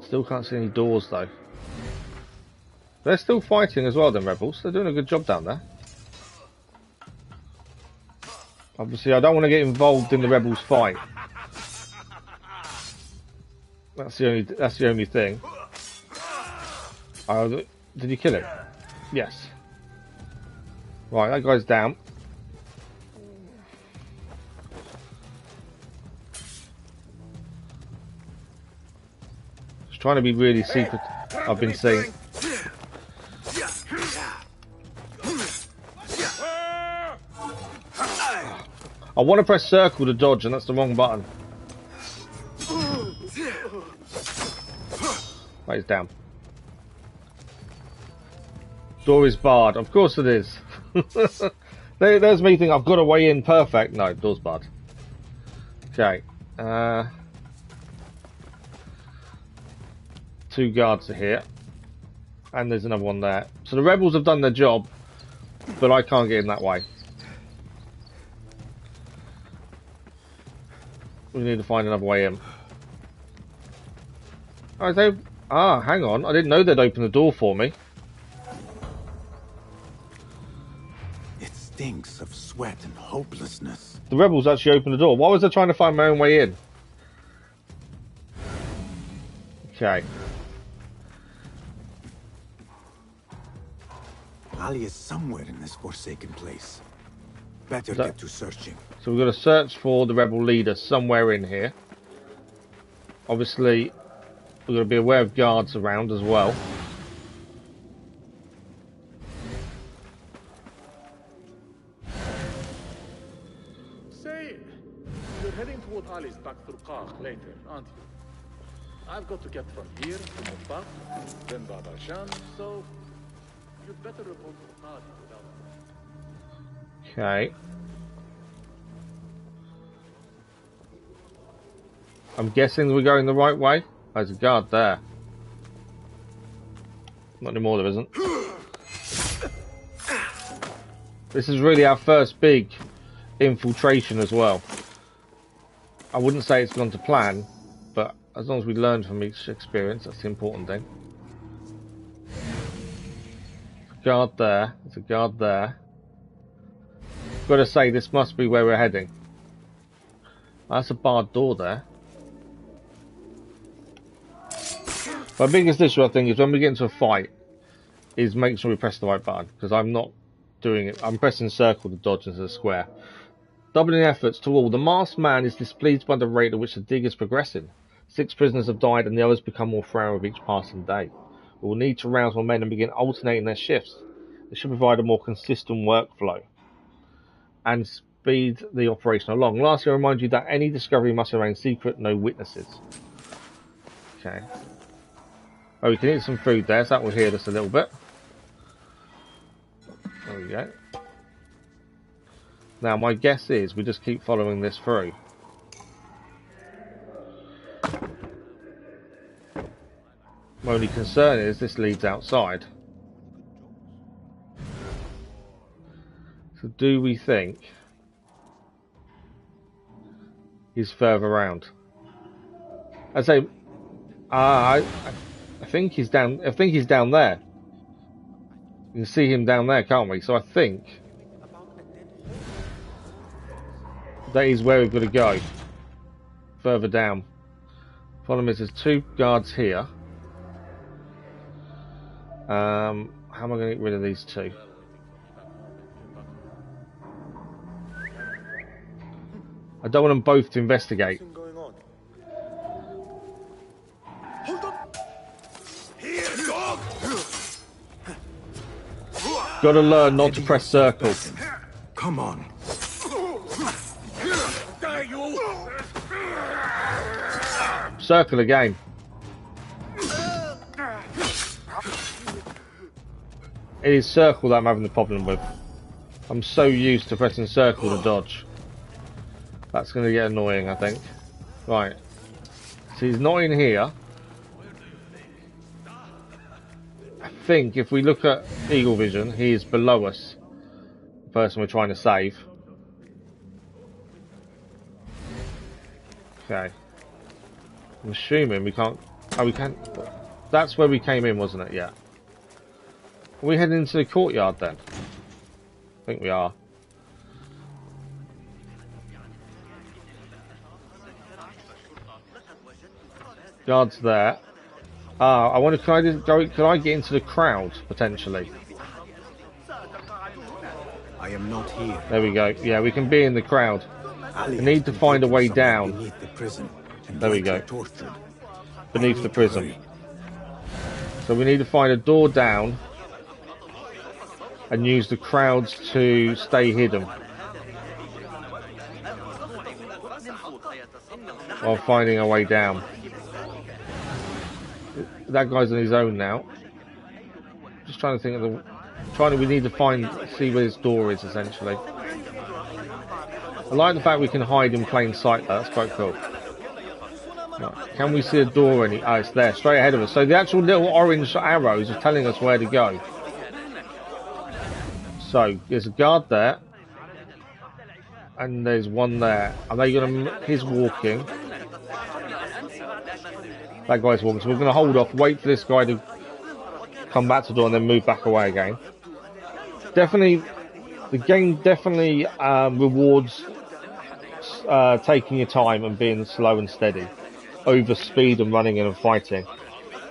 Still can't see any doors though. They're still fighting as well, them rebels. They're doing a good job down there. Obviously, I don't want to get involved in the rebels' fight. That's the only thing. Did you kill him? Yes. Right, that guy's down. Just trying to be really secret. I've been seeing. I want to press circle to dodge, and that's the wrong button. Right, he's down. Door is barred. Of course it is. There's me thinking I've got a way in. Perfect. No, door's barred. Okay. 2 guards are here. And there's another one there. So the rebels have done their job, but I can't get in that way. We need to find another way in. Hang on. I didn't know they'd open the door for me. It stinks of sweat and hopelessness. The rebels actually opened the door. Why was I trying to find my own way in? Okay. Ali is somewhere in this forsaken place. Better get to searching. So we've got to search for the rebel leader somewhere in here. Obviously, we've got to be aware of guards around as well. Say, you're heading toward Ali's back through Qaq later, aren't you? I've got to get from here to Mufaq, then Bab al-Sham, so you'd better report to Ali without... Okay. I'm guessing we're going the right way. There's a guard there. Not anymore, there isn't. This is really our first big infiltration as well. I wouldn't say it's gone to plan, but as long as we learn from each experience, that's the important thing. Guard there. There's a guard there. Gotta say, this must be where we're heading. That's a barred door there. My biggest issue, I think, is when we get into a fight, is making sure we press the right button, because I'm not doing it. I'm pressing circle to dodge into the square. Doubling efforts to all. The masked man is displeased by the rate at which the dig is progressing. 6 prisoners have died and the others become more frail with each passing day. We will need to rouse more men and begin alternating their shifts. This should provide a more consistent workflow and speed the operation along. Lastly, I remind you that any discovery must remain secret, no witnesses. Okay. Oh, we can eat some food there, so that will heal us a little bit. There we go. Now, my guess is we just keep following this through. My only concern is this leads outside. So do we think he's further around? I say, I think he's down. I think he's down there. You can see him down there, can't we? So I think that is where we've got to go. Further down. Problem is, there's 2 guards here. How am I going to get rid of these 2? I don't want them both to investigate. Got to learn not to press circle. Come on. Circle again. It is circle that I'm having the problem with. I'm so used to pressing circle to dodge. That's going to get annoying, I think. Right. So he's not in here. I think if we look at Eagle Vision, he is below us, the person we're trying to save. Okay. I'm assuming we can't... Oh, we can... That's where we came in, wasn't it? Yeah. Are we heading into the courtyard then? I think we are. Guards there. I wonder, can I get into the crowd, potentially? I am not here. There we go. Yeah, we can be in the crowd. We need to find a way down. Beneath the prison and There we go. tortured. Beneath the prison. So we need to find a door down and use the crowds to stay hidden while finding our way down. That guy's on his own now. Just trying to think of the... we need to see where this door is, essentially. I like the fact we can hide in plain sight, though. That's quite cool. Right. Can we see a door? Oh, it's there, straight ahead of us. So the actual little orange arrows are telling us where to go. So, there's a guard there. And there's one there. Are they going to... He's walking. That guy's walking. So we're going to hold off, wait for this guy to come back to the door and then move back away again. Definitely... The game definitely rewards taking your time and being slow and steady over speed and running in and fighting.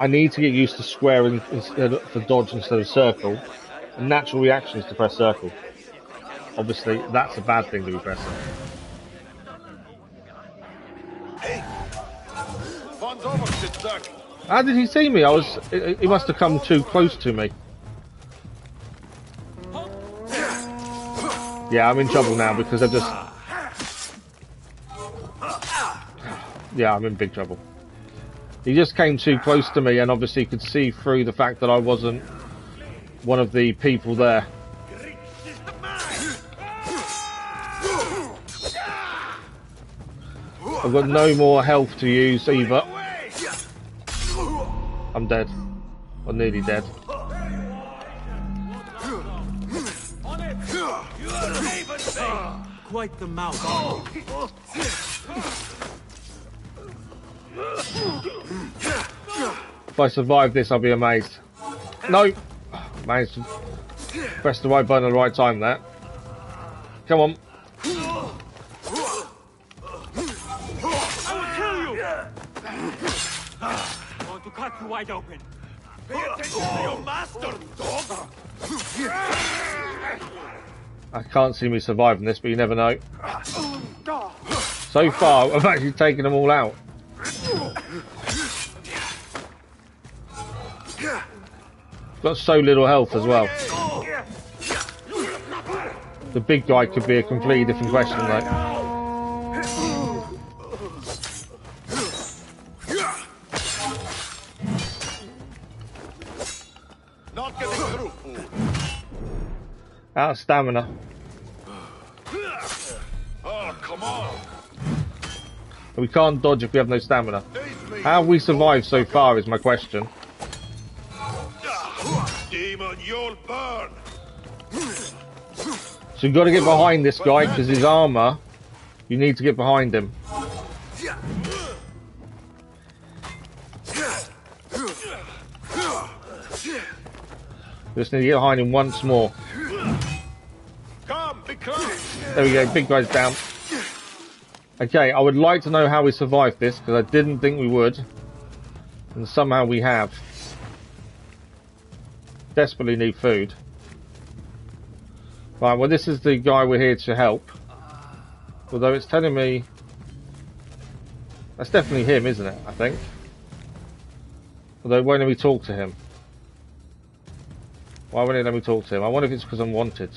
I need to get used to squaring for dodge instead of circle. And natural reaction is to press circle. Obviously, that's a bad thing to be pressing. How did he see me? He must have come too close to me. Yeah, I'm in trouble now because I just... Yeah, I'm in big trouble. He just came too close to me and obviously could see through the fact that I wasn't one of the people there. I've got no more health to use either. I'm dead. I'm nearly dead. Quite the mouth. If I survive this, I'll be amazed. No! Managed to press the right button at the right time there. Come on. To cut you wide open. Pay attention to your master, dog. I can't see me surviving this, but you never know. So far, I've actually taken them all out. Got so little health as well. The big guy could be a completely different question, though. Out of stamina. Oh, come on. We can't dodge if we have no stamina. How have we survived so far is my question. Demon, you'll burn. So you've got to get behind this guy because his armor, you need to get behind him. Just need to get behind him once more. Come, be close. There we go, big guy's down. Okay, I would like to know how we survived this, because I didn't think we would. And somehow we have. Desperately need food. Right, well this is the guy we're here to help. Although it's telling me... That's definitely him, isn't it, I think? Although it won't let me talk to him. Why won't it let me talk to him? I wonder if it's because I'm wanted.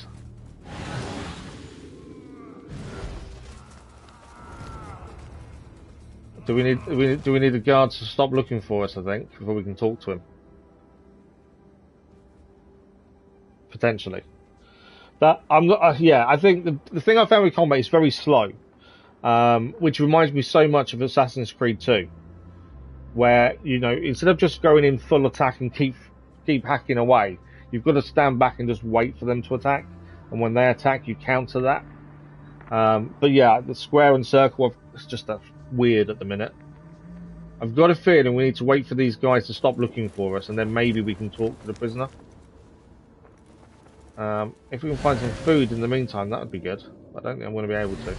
Do we need the guards to stop looking for us, I think, before we can talk to him? Potentially. That I'm not. Yeah, I think the thing I found with combat is very slow, which reminds me so much of Assassin's Creed 2, where instead of just going in full attack and keep keep hacking away. You've got to stand back and just wait for them to attack. And when they attack, you counter that. But yeah, the square and circle, it's just weird at the minute. I've got a feeling we need to wait for these guys to stop looking for us, and then maybe we can talk to the prisoner. If we can find some food in the meantime, that would be good. I don't think I'm going to be able to.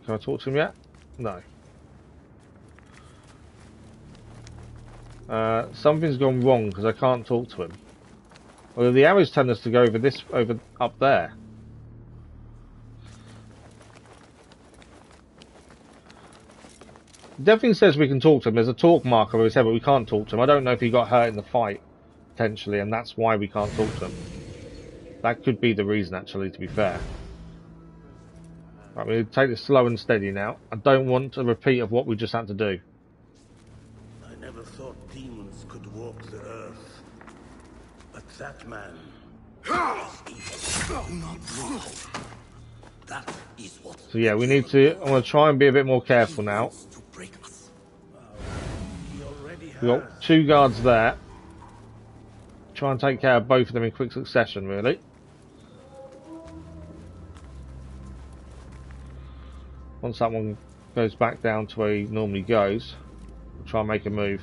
Can I talk to him yet? No. Something's gone wrong because I can't talk to him. Well, the arrows tell us to go over up there. Definitely says we can talk to him. There's a talk marker over his head, but we can't talk to him. I don't know if he got hurt in the fight, potentially, and that's why we can't talk to him. That could be the reason, actually, to be fair. Right, we'll take this slow and steady now. I don't want a repeat of what we just had to do. I never thought demons could walk the earth. But that man is evil. Not wrong. That is what. So yeah, we need to. I'm going to try and be a bit more careful now. We've got 2 guards there. Try and take care of both of them in quick succession, really. Once that one goes back down to where he normally goes, we'll try and make a move.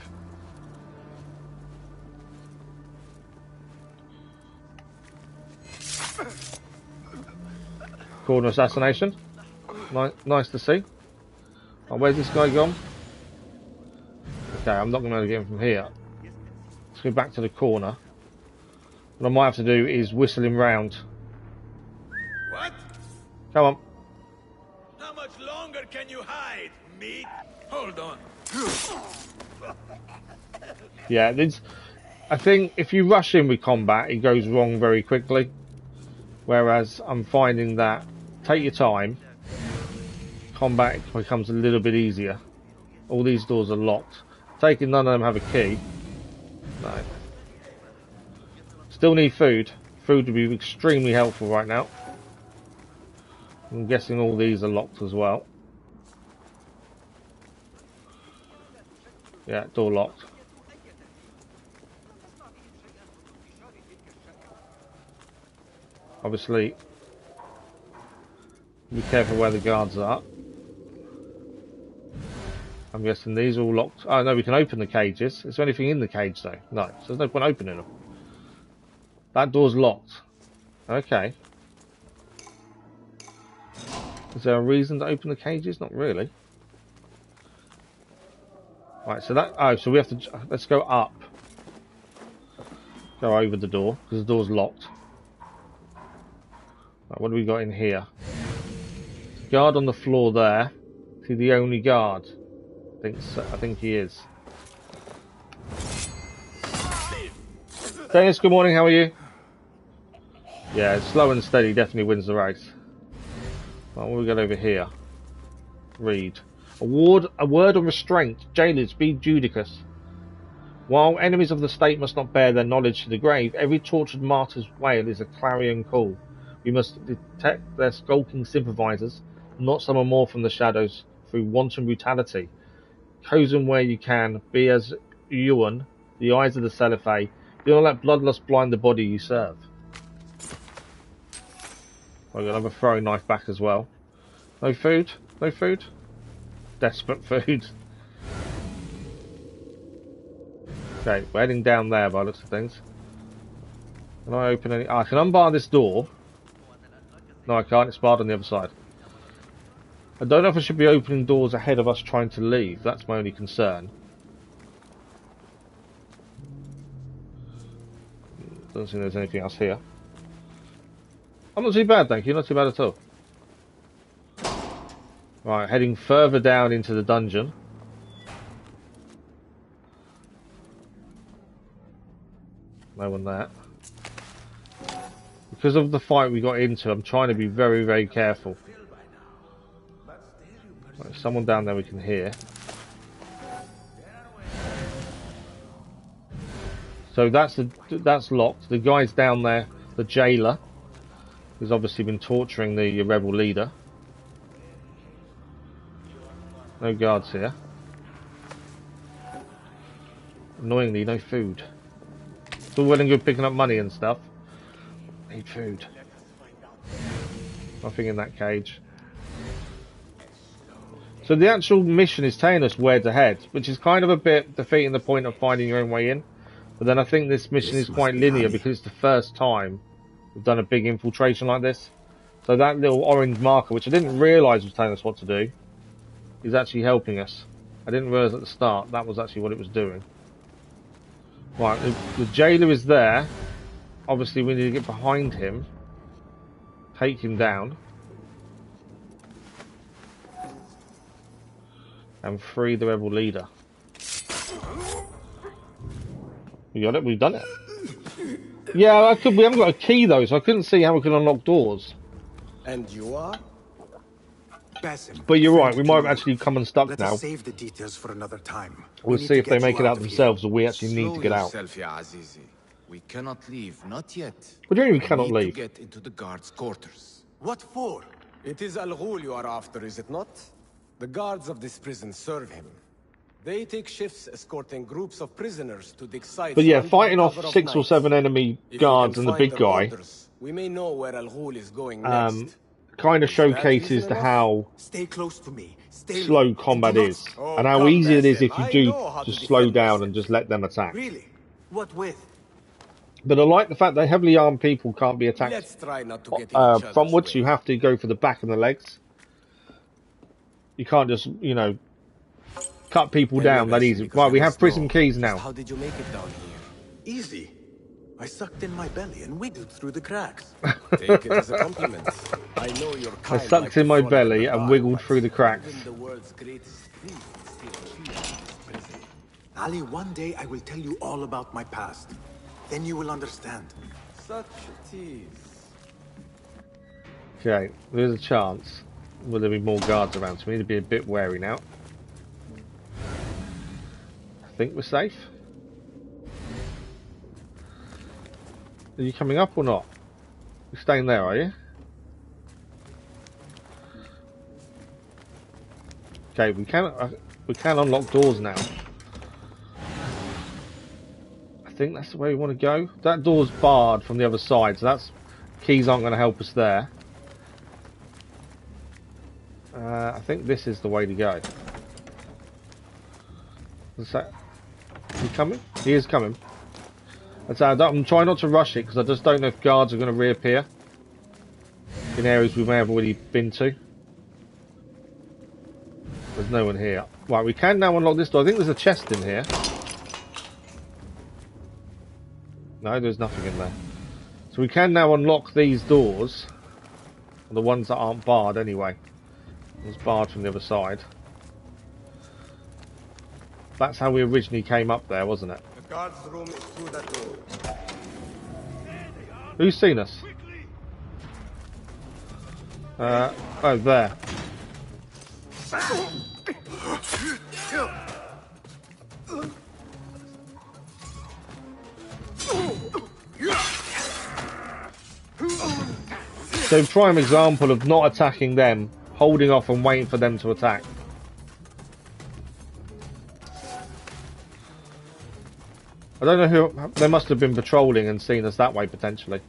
Corner assassination. Nice to see. Oh, where's this guy gone? Okay, I'm not going to be able to get him from here. Let's go back to the corner. What I might have to do is whistle him round. What? Come on. How much longer can you hide, meat? Hold on. Yeah, I think if you rush in with combat, it goes wrong very quickly. Whereas I'm finding that take your time, combat becomes a little bit easier. All these doors are locked. Taking none of them have a key. No. Still need food. Food would be extremely helpful right now. I'm guessing all these are locked as well. Yeah, door locked. Obviously, be careful where the guards are. I'm guessing these are all locked. Oh no, we can open the cages. Is there anything in the cage though? No, so there's no point opening them. That door's locked. Okay. Is there a reason to open the cages? Not really. Right, so that... Oh, so we have to... Let's go up. Go over the door, because the door's locked. Right, what do we got in here? Guard on the floor there. Is he the only guard? I think he is. Dennis, good morning, how are you? Yeah, slow and steady definitely wins the race. Right, what have we got over here? Read. A word of restraint. Jailers, be judicious. While enemies of the state must not bear their knowledge to the grave, every tortured martyr's wail is a clarion call. We must detect their skulking sympathizers, not summon more from the shadows through wanton brutality. Cozen where you can, be as Ewan, the eyes of the Celiphae. Do not let bloodlust blind the body you serve. I've got another throwing knife back as well. No food? No food? Desperate food. Okay, we're heading down there by the looks of things. Can I open any... I can unbar this door. No, I can't. It's barred on the other side. I don't know if I should be opening doors ahead of us trying to leave. That's my only concern. Doesn't seem there's anything else here. I'm not too bad, thank you. Not too bad at all. Right, heading further down into the dungeon. No one there. Because of the fight we got into, I'm trying to be very, very careful. Right, there's someone down there we can hear. So that's locked. The guy's down there, the jailer, who's obviously been torturing the rebel leader. No guards here. Annoyingly, no food. It's all well and good picking up money and stuff. Need food. Nothing in that cage. So the actual mission is telling us where to head, which is kind of a bit defeating the point of finding your own way in. But then I think this mission is quite linear because it's the first time we've done a big infiltration like this. So that little orange marker, which I didn't realise was telling us what to do, is actually helping us. I didn't realise at the start that was actually what it was doing. Right, the jailer is there. Obviously we need to get behind him, take him down, and free the rebel leader. We got it, we've done it. Yeah, we haven't got a key though, so I couldn't see how we can unlock doors. And you are? Basim, but you're right, we might have actually come unstuck Let now. us save the details for another time. We'll see if they make it out themselves or we actually need to get out. We cannot leave, not yet. What do you mean we cannot leave? To get into the guards' quarters. What for? It is Al-Ghul you are after, is it not? The guards of this prison serve him. They take shifts escorting groups of prisoners to dig sites. But yeah, fighting off 6 or 7 enemy guards and the big guy, we may know where Al-Ghul is going next. kind of showcases how Stay close to me. slow combat is, and how easy it is if you do just slow down and just let them attack. Really? What with? But I like the fact that heavily armed people can't be attacked Let's try not to get in each other's frontwards. way. You have to go for the back and the legs. You can't just, you know, cut people down that easy. Right, we have prison keys now. How did you make it down here? Easy. I sucked in my belly and wiggled through the cracks. Take it as a compliment. I know you're I kind. sucked in my belly and wiggled through the cracks. Even the world's greatest priest still chews in this prison. Ali, one day I will tell you all about my past. Then you will understand. Such a tease. Okay, there's a chance. Will there be more guards around? So we need to be a bit wary now. I think we're safe. Are you coming up or not? You're staying there, are you? Okay, we can unlock doors now. I think that's the way we want to go. That door's barred from the other side, so that's keys aren't going to help us there. I think this is the way to go. Is that? Is he coming? He is coming. I'm trying not to rush it because I just don't know if guards are going to reappear in areas we may have already been to. There's no one here. Right, we can now unlock this door. I think there's a chest in here. No, there's nothing in there. So we can now unlock these doors. The ones that aren't barred anyway. It was barred from the other side. That's how we originally came up there, wasn't it? The guard's room is through that door. Who's seen us? Oh, there. So prime example of not attacking them, holding off and waiting for them to attack. I don't know who, they must have been patrolling and seen us that way potentially.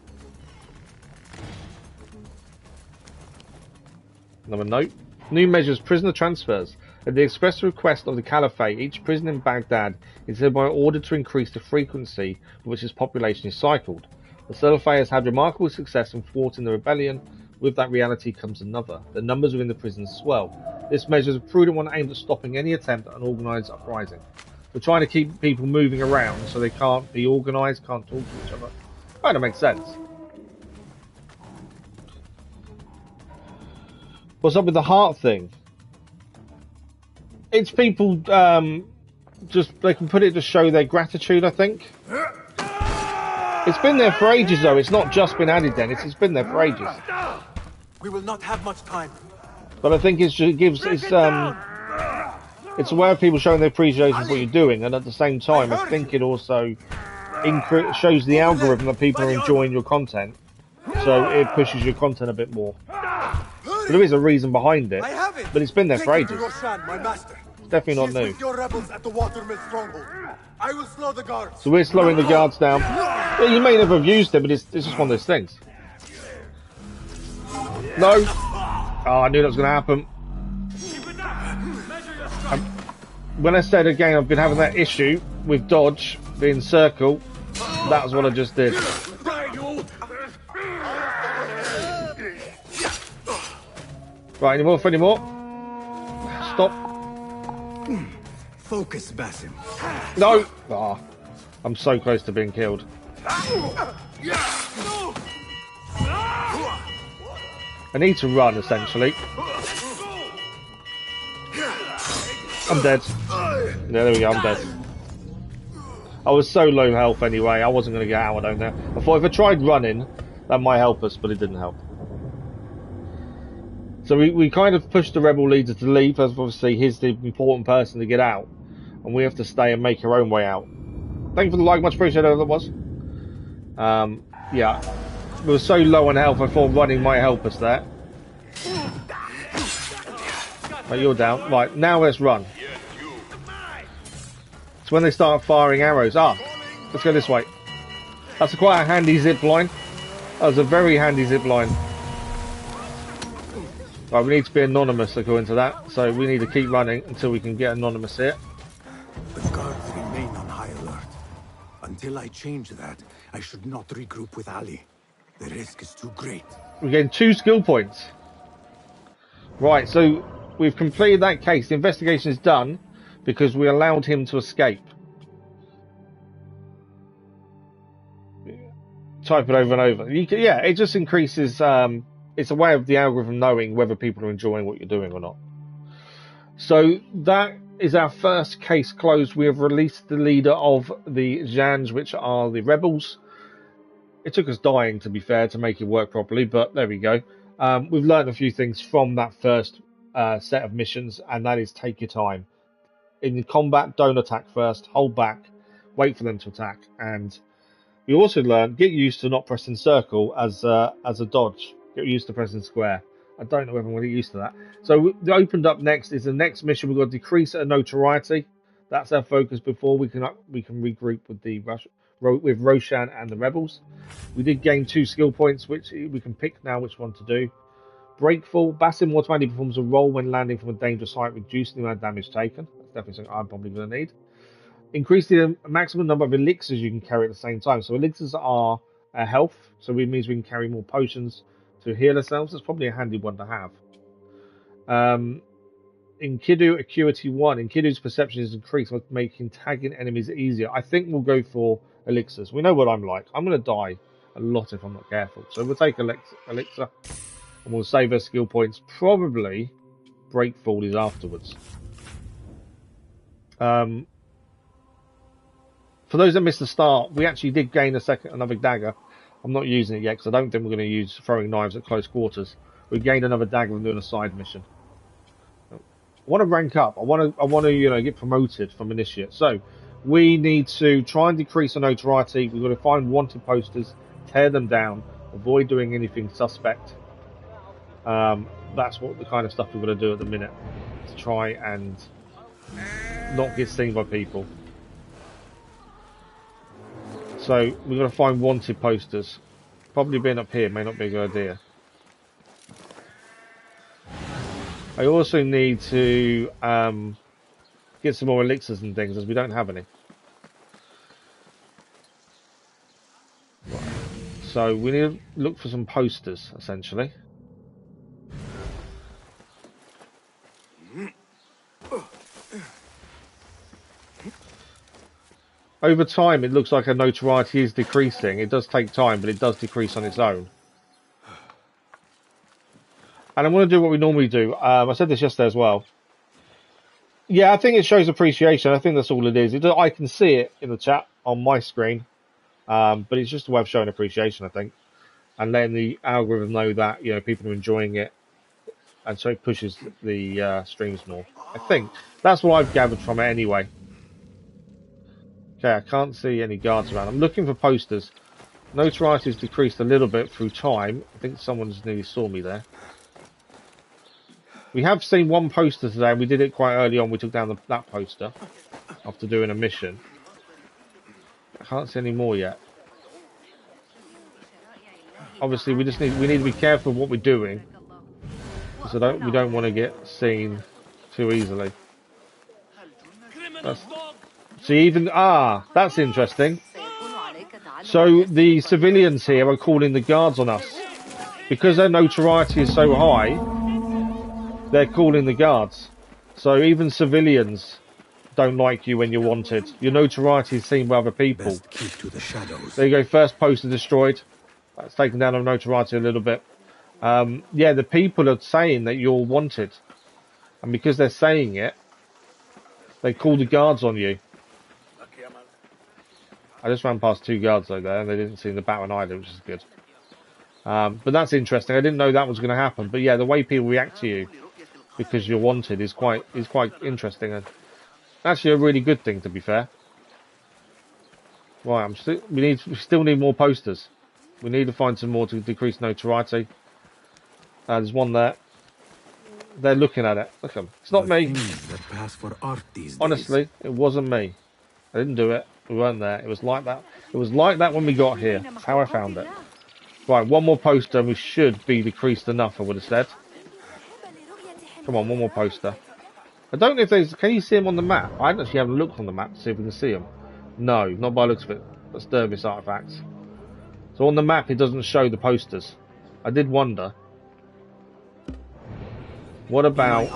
Another note. New measures, prisoner transfers. At the express request of the Caliphate, each prison in Baghdad is hereby ordered to increase the frequency with which its population is cycled. The Caliphate has had remarkable success in thwarting the rebellion. With that reality comes another. The numbers within the prisons swell. This measure is a prudent one aimed at stopping any attempt at an organised uprising. We're trying to keep people moving around so they can't be organised, can't talk to each other. Kind of makes sense. What's up with the heart thing? It's people, just, they can put it to show their gratitude, I think. It's been there for ages though, it's not just been added then, it's been there for ages. We will not have much time. But I think it gives, it's a way of people showing their appreciation for what you're doing, and at the same time, I think it also shows the algorithm that people are enjoying your content, so it pushes your content a bit more. So there is a reason behind it, but it's been there for ages. My master. definitely not new. With your rebels at the Watermill stronghold. I will slow the guards. So we're slowing the guards down. Yeah, you may never have used it, but it's just one of those things. No. Oh, I knew that was going to happen. When I said again, I've been having that issue with dodge being circle. That's what I just did. Right, any more? Stop. Focus, Basim. No! Oh, I'm so close to being killed. I need to run, essentially. I'm dead. Yeah, there we go, I'm dead. I was so low health anyway, I wasn't going to get out, I don't know. I thought if I tried running, that might help us, but it didn't help. So we kind of pushed the rebel leader to leave, as obviously he's the important person to get out. And we have to stay and make our own way out. Thank you for the like, much appreciated, whoever that was. Yeah. We were so low on health, I thought running might help us there. Right, you're down. Right, now let's run. It's when they start firing arrows. Let's go this way. That's quite a handy zip line. That was a very handy zip line. Right, we need to be anonymous according to that, so we need to keep running until we can get anonymous here. The guards remain on high alert. Until I change that, I should not regroup with Ali. The risk is too great. We're getting 2 skill points. Right, so we've completed that case. The investigation is done because we allowed him to escape. Type it over and over. Yeah, it just increases... it's a way of the algorithm knowing whether people are enjoying what you're doing or not. So that is our first case closed. We have released the leader of the Janj, which are the rebels. It took us dying, to be fair, to make it work properly, but there we go. We've learned a few things from that first set of missions, and that is take your time. In combat, don't attack first, hold back, wait for them to attack, and we also learned get used to not pressing circle as a dodge. Get used to pressing square. I don't know if I'm going to get used to that. So the opened up next is the next mission. We've got to decrease our notoriety. That's our focus before we can regroup with Roshan and the rebels. We did gain 2 skill points, which we can pick now which one to do. Breakfall. Basim automatically performs a roll when landing from a dangerous height, reducing the amount of damage taken. That's definitely something I'm probably going to need. Increase the maximum number of elixirs you can carry at the same time. So elixirs are health, so it means we can carry more potions to heal ourselves. That's probably a handy one to have. In Kiddu, Acuity 1. In Kiddu's perception is increased, making tagging enemies easier. I think we'll go for elixirs. We know what I'm like. I'm going to die a lot if I'm not careful. So we'll take elixir, and we'll save our skill points. Probably Breakfall is afterwards. For those that missed the start, we actually did gain another dagger. I'm not using it yet because I don't think we're going to use throwing knives at close quarters. We gained another dagger from doing a side mission. I want to rank up. I want to get promoted from initiate. So we need to try and decrease our notoriety. We've got to find wanted posters, tear them down, avoid doing anything suspect. That's what the kind of stuff we're going to do at the minute to try and not get seen by people. So we've got to find wanted posters. Probably being up here may not be a good idea. I also need to get some more elixirs and things, as we don't have any. Right. So we need to look for some posters, essentially. Over time, it looks like our notoriety is decreasing. It does take time, but it does decrease on its own. And I'm going to do what we normally do. I said this yesterday as well. Yeah, I think it shows appreciation. I think that's all it is. I can see it in the chat on my screen, but it's just a way of showing appreciation, I think, and letting the algorithm know that people are enjoying it, and so it pushes the streams more. I think that's what I've gathered from it anyway. Okay, I can't see any guards around. I'm looking for posters. Notoriety has decreased a little bit through time. I think someone just nearly saw me there. We have seen one poster today, and we did it quite early on. We took down that poster after doing a mission. I can't see any more yet. Obviously, we need to be careful of what we're doing, because we don't want to get seen too easily. That's interesting. So the civilians here are calling the guards on us because their notoriety is so high. They're calling the guards. So even civilians don't like you when you're wanted. Your notoriety is seen by other people. Best keep to the shadows. There you go. First poster destroyed. That's taken down our notoriety a little bit. Yeah, the people are saying that you're wanted, and because they're saying it, they call the guards on you. I just ran past 2 guards though there, and they didn't see the Batman either, which is good. But that's interesting. I didn't know that was going to happen. But yeah, the way people react to you because you're wanted is quite interesting, and actually a really good thing, to be fair. Right, we still need more posters. We need to find some more to decrease notoriety. There's one there. They're looking at it. Look at them. It's not me. That pass for art these days. Honestly, it wasn't me. I didn't do it. We weren't there. It was like that. It was like that when we got here. That's how I found it. Right, one more poster and we should be decreased enough, I would have said. Come on, one more poster. I don't know if there's... Can you see them on the map? I actually haven't looked on the map to see if we can see them. No, not by the looks of it. That's Dervis artifacts. So on the map it doesn't show the posters. I did wonder. What about...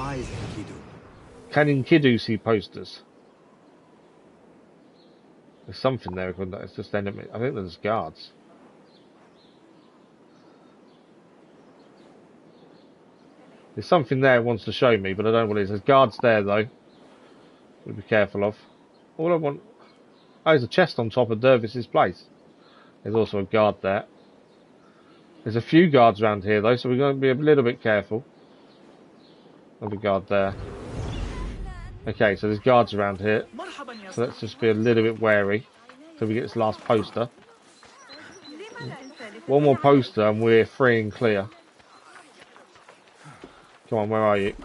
Can Enkidu see posters? There's something there. It's just enemy. I think there's guards. There's something there it wants to show me, but I don't know what it is. There's guards there, though. We'll be careful of. All I want... Oh, there's a chest on top of Dervis's place. There's also a guard there. There's a few guards around here, though, so we're going to be a little bit careful. Another guard there. Okay, so there's guards around here. So let's just be a little bit wary till we get this last poster. One more poster and we're free and clear. Come on, where are you?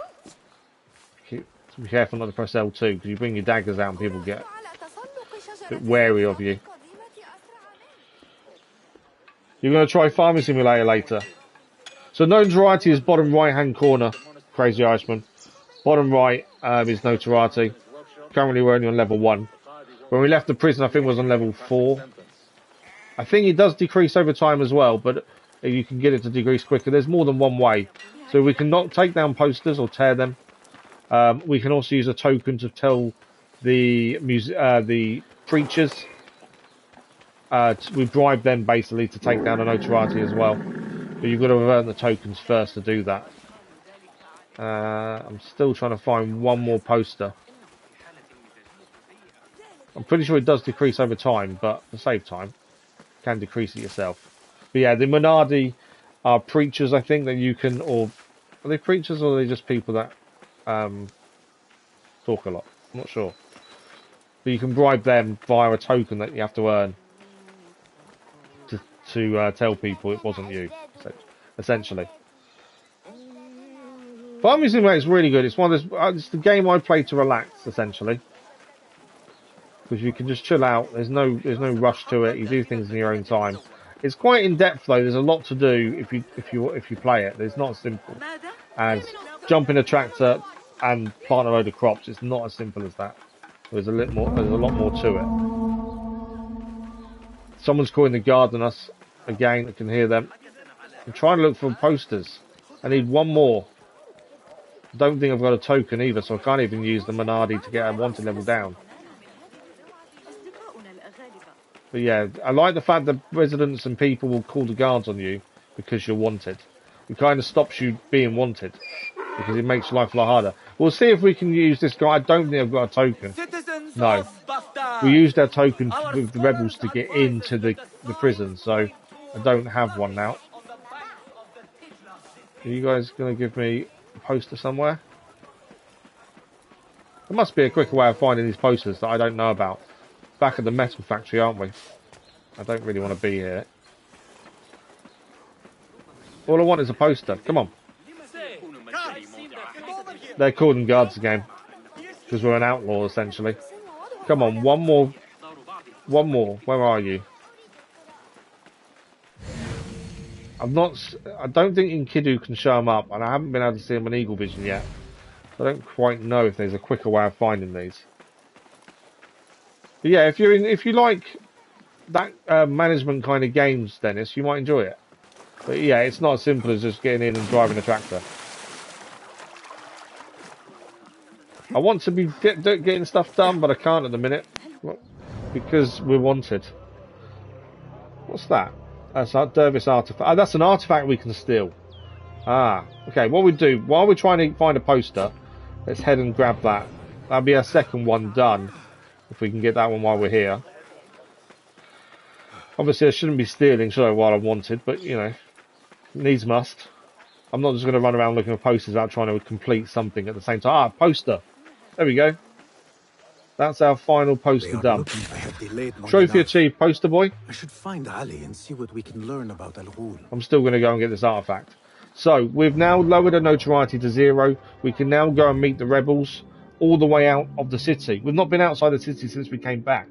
Be careful not to press L2 because you bring your daggers out and people get a bit wary of you. You're going to try Farming Simulator later. So notoriety is bottom right hand corner, Crazy Irishman. Bottom right is notoriety. Currently we're only on level 1. When we left the prison I think it was on level 4. I think it does decrease over time as well, but you can get it to decrease quicker. There's more than one way. So we can not take down posters or tear them. We can also use a token to tell the preachers. We bribe them basically to take down a notoriety as well. But you've got to earn the tokens first to do that. I'm still trying to find one more poster. I'm pretty sure it does decrease over time, but to save time, you can decrease it yourself. But yeah, the Monardi are preachers, I think, that you can, or are they preachers or are they just people that talk a lot? I'm not sure. But you can bribe them via a token that you have to earn to tell people it wasn't you, essentially. Farming Simulator is really good. It's one of those, it's the game I play to relax, essentially, because you can just chill out. There's no rush to it. You do things in your own time. It's quite in depth though. There's a lot to do if you play it. It's not as simple as jump in a tractor and plant a load of crops. It's not as simple as that. There's a lot more to it. Someone's calling the guard on us again. I can hear them. I'm trying to look for posters. I need one more. Don't think I've got a token either, so I can't even use the Monardi to get a wanted level down. But yeah, I like the fact that residents and people will call the guards on you because you're wanted. It kind of stops you being wanted because it makes life a lot harder. We'll see if we can use this guy. I don't think I've got a token. No. We used our token with the rebels to get into the prison, so I don't have one now. Are you guys going to give me a poster somewhere? There must be a quicker way of finding these posters that I don't know about. Back at the metal factory, aren't we? I don't really want to be here. All I want is a poster. Come on. They're called them guards again because we're an outlaw essentially. Come on, one more. One more. Where are you? I don't think Enkidu can show them up, and I haven't been able to see them on Eagle Vision yet. I don't quite know if there's a quicker way of finding these. But yeah, if you like that management kind of games, Dennis, you might enjoy it. But yeah, it's not as simple as just getting in and driving a tractor. I want to be getting stuff done, but I can't at the minute because we're wanted. What's that? That's our Dervis artifact. Oh, that's an artifact we can steal. Ah, okay. What we do while we're trying to find a poster, let's head and grab that. That'll be our second one done if we can get that one while we're here. Obviously, I shouldn't be stealing, should I, while I'm wanted, but you know, needs must. I'm not just going to run around looking for posters without trying to complete something at the same time. Ah, poster. There we go. That's our final poster done. Trophy achieved, poster boy. I should find Ali and see what we can learn about Al-Ghul. I'm still going to go and get this artifact. So, we've now lowered our notoriety to 0. We can now go and meet the rebels all the way out of the city. We've not been outside the city since we came back.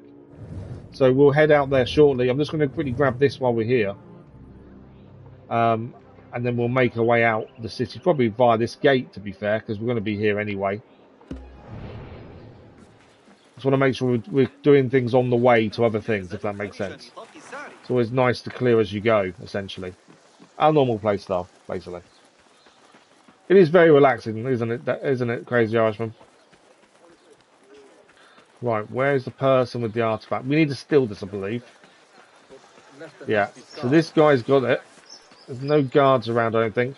So, we'll head out there shortly. I'm just going to quickly grab this while we're here. And then we'll make our way out the city, probably via this gate, to be fair, because we're going to be here anyway. Just want to make sure we're doing things on the way to other things, if that makes sense. It's always nice to clear as you go, essentially. Our normal playstyle, basically. It is very relaxing, isn't it? Isn't it, Crazy Irishman? Right, where's the person with the artifact? We need to steal this, I believe. Yeah, so this guy's got it. There's no guards around, I don't think.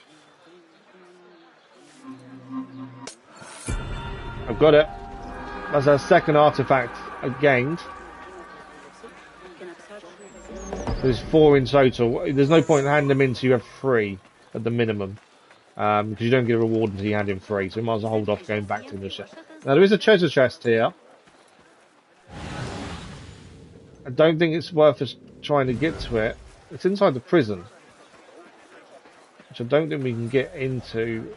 I've got it. That's our second artifact I gained. There's 4 in total. There's no point in handing them in until you have 3 at the minimum. Because you don't get a reward until you hand in 3. So we might as well hold off going back to the chest. Now there is a treasure chest here. I don't think it's worth us trying to get to it. It's inside the prison, which I don't think we can get into.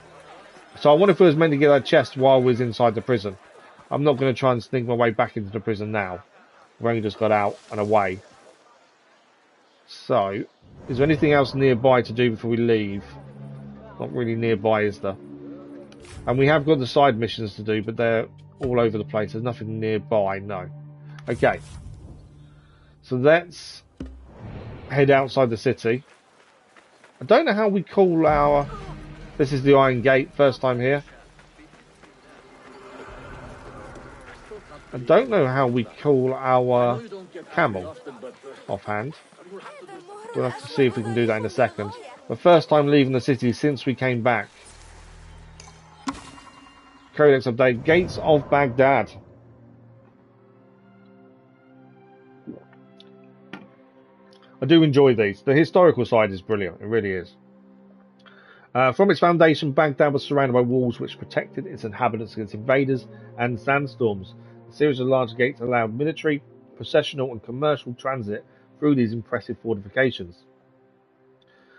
So I wonder if it was meant to get that chest while we was inside the prison. I'm not going to try and sneak my way back into the prison now. We've only just got out and away. So, is there anything else nearby to do before we leave? Not really nearby, is there? And we have got the side missions to do, but they're all over the place. There's nothing nearby, no. Okay. So let's head outside the city. I don't know how we call our... This is the Iron Gate, first time here. I don't know how we call our camel offhand. We'll have to see if we can do that in a second. The first time leaving the city since we came back. Codex update. Gates of Baghdad. I do enjoy these. The historical side is brilliant. It really is. From its foundation, Baghdad was surrounded by walls which protected its inhabitants against invaders and sandstorms. A series of large gates allowed military, processional and commercial transit through these impressive fortifications.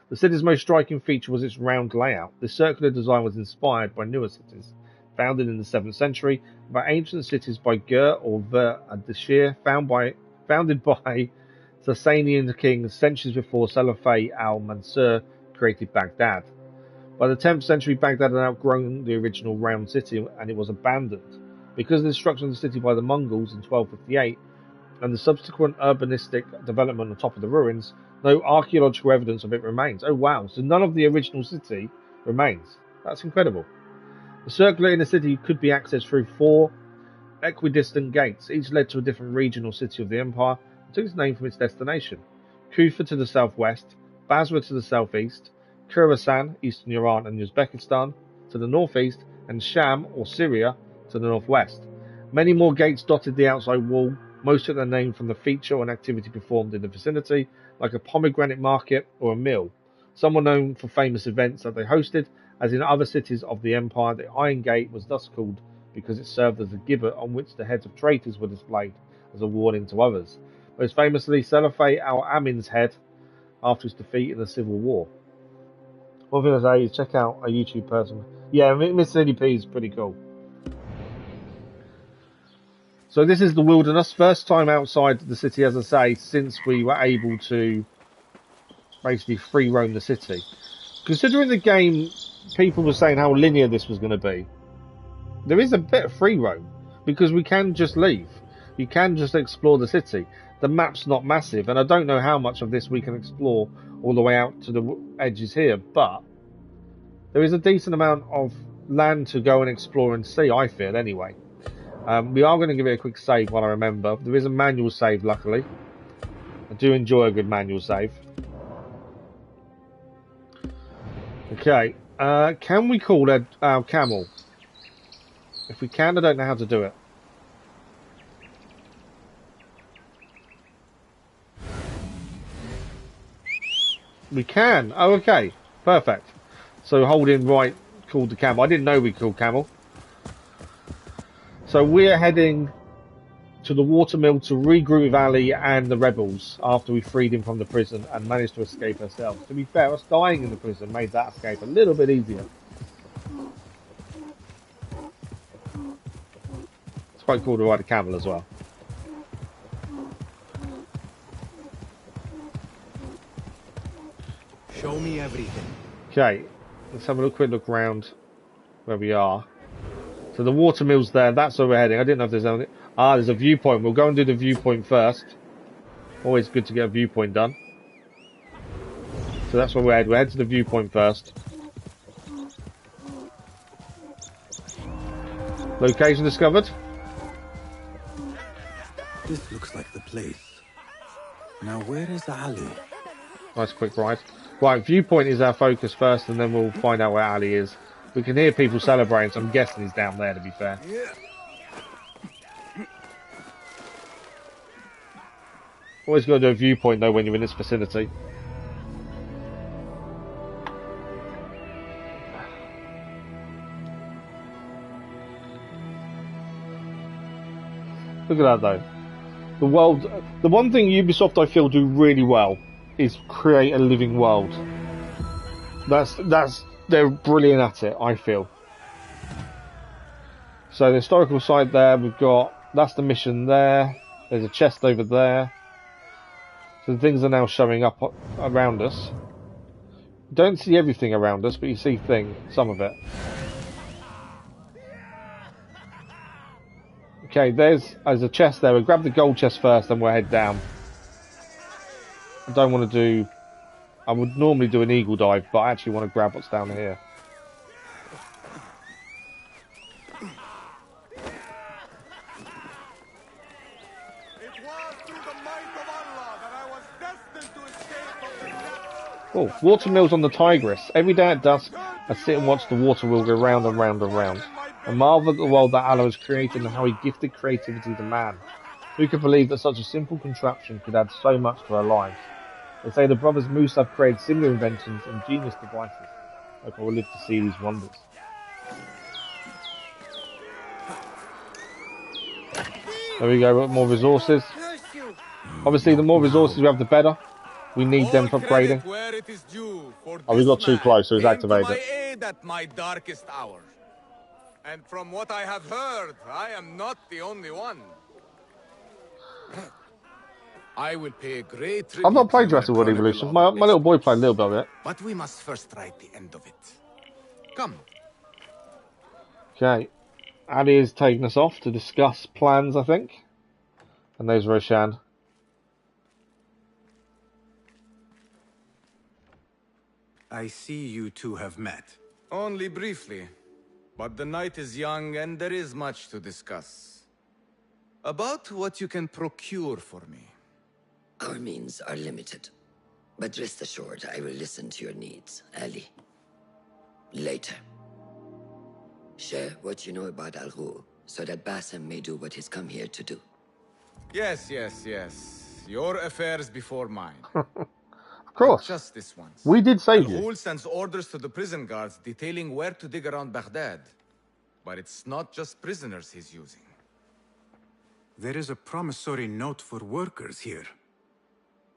The city's most striking feature was its round layout. This circular design was inspired by newer cities, founded in the 7th century, by ancient cities by Gur or Ver ad-Dashir, founded by Sasanian kings centuries before Salafeh al-Mansur created Baghdad. By the 10th century, Baghdad had outgrown the original round city and it was abandoned. Because of the destruction of the city by the Mongols in 1258 and the subsequent urbanistic development on top of the ruins, no archaeological evidence of it remains. Oh wow, so none of the original city remains. That's incredible. The circular inner city could be accessed through 4 equidistant gates. Each led to a different region or city of the empire and took its name from its destination. Kufa to the southwest, Basra to the southeast, Khorasan, eastern Iran and Uzbekistan, to the northeast, and Sham or Syria to the northwest. Many more gates dotted the outside wall. Most took their name from the feature or an activity performed in the vicinity, like a pomegranate market or a mill. Some were known for famous events that they hosted, as in other cities of the empire. The Iron Gate was thus called because it served as a gibbet on which the heads of traitors were displayed as a warning to others. Most famously, Salafeh al-Amin's head after his defeat in the Civil War. One thing I say is check out a YouTube person Yeah, Miss CDP is pretty cool. So this is the wilderness. First time outside the city, as I say, since we were able to basically free roam the city. Considering the game, people were saying how linear this was going to be. There is a bit of free roam because we can just leave. You can just explore the city. The map's not massive, and I don't know how much of this we can explore all the way out to the edges here, but there is a decent amount of land to go and explore and see, I feel, anyway. We are going to give it a quick save while I remember. There is a manual save, luckily. I do enjoy a good manual save. Okay, can we call our camel? If we can, I don't know how to do it. We can. Oh, okay. Perfect. So holding right called the camel. I didn't know we called camel. So we're heading to the watermill to regroup with Ali and the rebels after we freed him from the prison and managed to escape ourselves. To be fair, us dying in the prison made that escape a little bit easier. It's quite cool to ride a camel as well. Show me everything. Okay, let's have a quick look around where we are. So the watermill's there, that's where we're heading. I didn't know if there's anything. Ah, there's a viewpoint. We'll go and do the viewpoint first. Always good to get a viewpoint done. So that's where we're heading. We'll head to the viewpoint first. Location discovered. This looks like the place. Now where is Ali? Nice quick ride. Right, viewpoint is our focus first, and then we'll find out where Ali is. We can hear people celebrating, so I'm guessing he's down there, to be fair. Always got to do a viewpoint, though, when you're in this vicinity. Look at that, though. The world... The one thing Ubisoft, I feel, do really well is create a living world. They're brilliant at it, I feel. So the historical site there, we've got... That's the mission there. There's a chest over there. So the things are now showing up around us. Don't see everything around us, but you see some of it. Okay, there's a chest there. We'll grab the gold chest first, then we'll head down. I don't want to do... I would normally do an eagle dive, but I actually want to grab what's down here. Oh, watermills on the Tigris. Every day at dusk, I sit and watch the water wheel go round and round and round. I marvel at the world that Allah has created and how he gifted creativity to man. Who could believe that such a simple contraption could add so much to our lives? They say the brothers Moose have created similar inventions and genius devices. I hope I will live to see these wonders. There we go, more resources. Obviously, the more resources we have, the better. We need them for upgrading. Oh, we got too close, so he's activated it. At my darkest hour. And from what I have heard, I am not the only one. I will pay a great tribute. I've not played Jurassic World Evolution. My little boy played a little bit of it. But we must first write the end of it. Come. Okay. Ali is taking us off to discuss plans, I think. And there's Roshan. I see you two have met. Only briefly. But the night is young and there is much to discuss. About what you can procure for me. Our means are limited. But rest assured, I will listen to your needs, Ali. Later. Share what you know about Al-Ghul, so that Basim may do what he's come here to do. Yes. Your affairs before mine. Of course. Just this once. We did save you. Al-Ghul sends orders to the prison guards detailing where to dig around Baghdad. But it's not just prisoners he's using. There is a promissory note for workers here.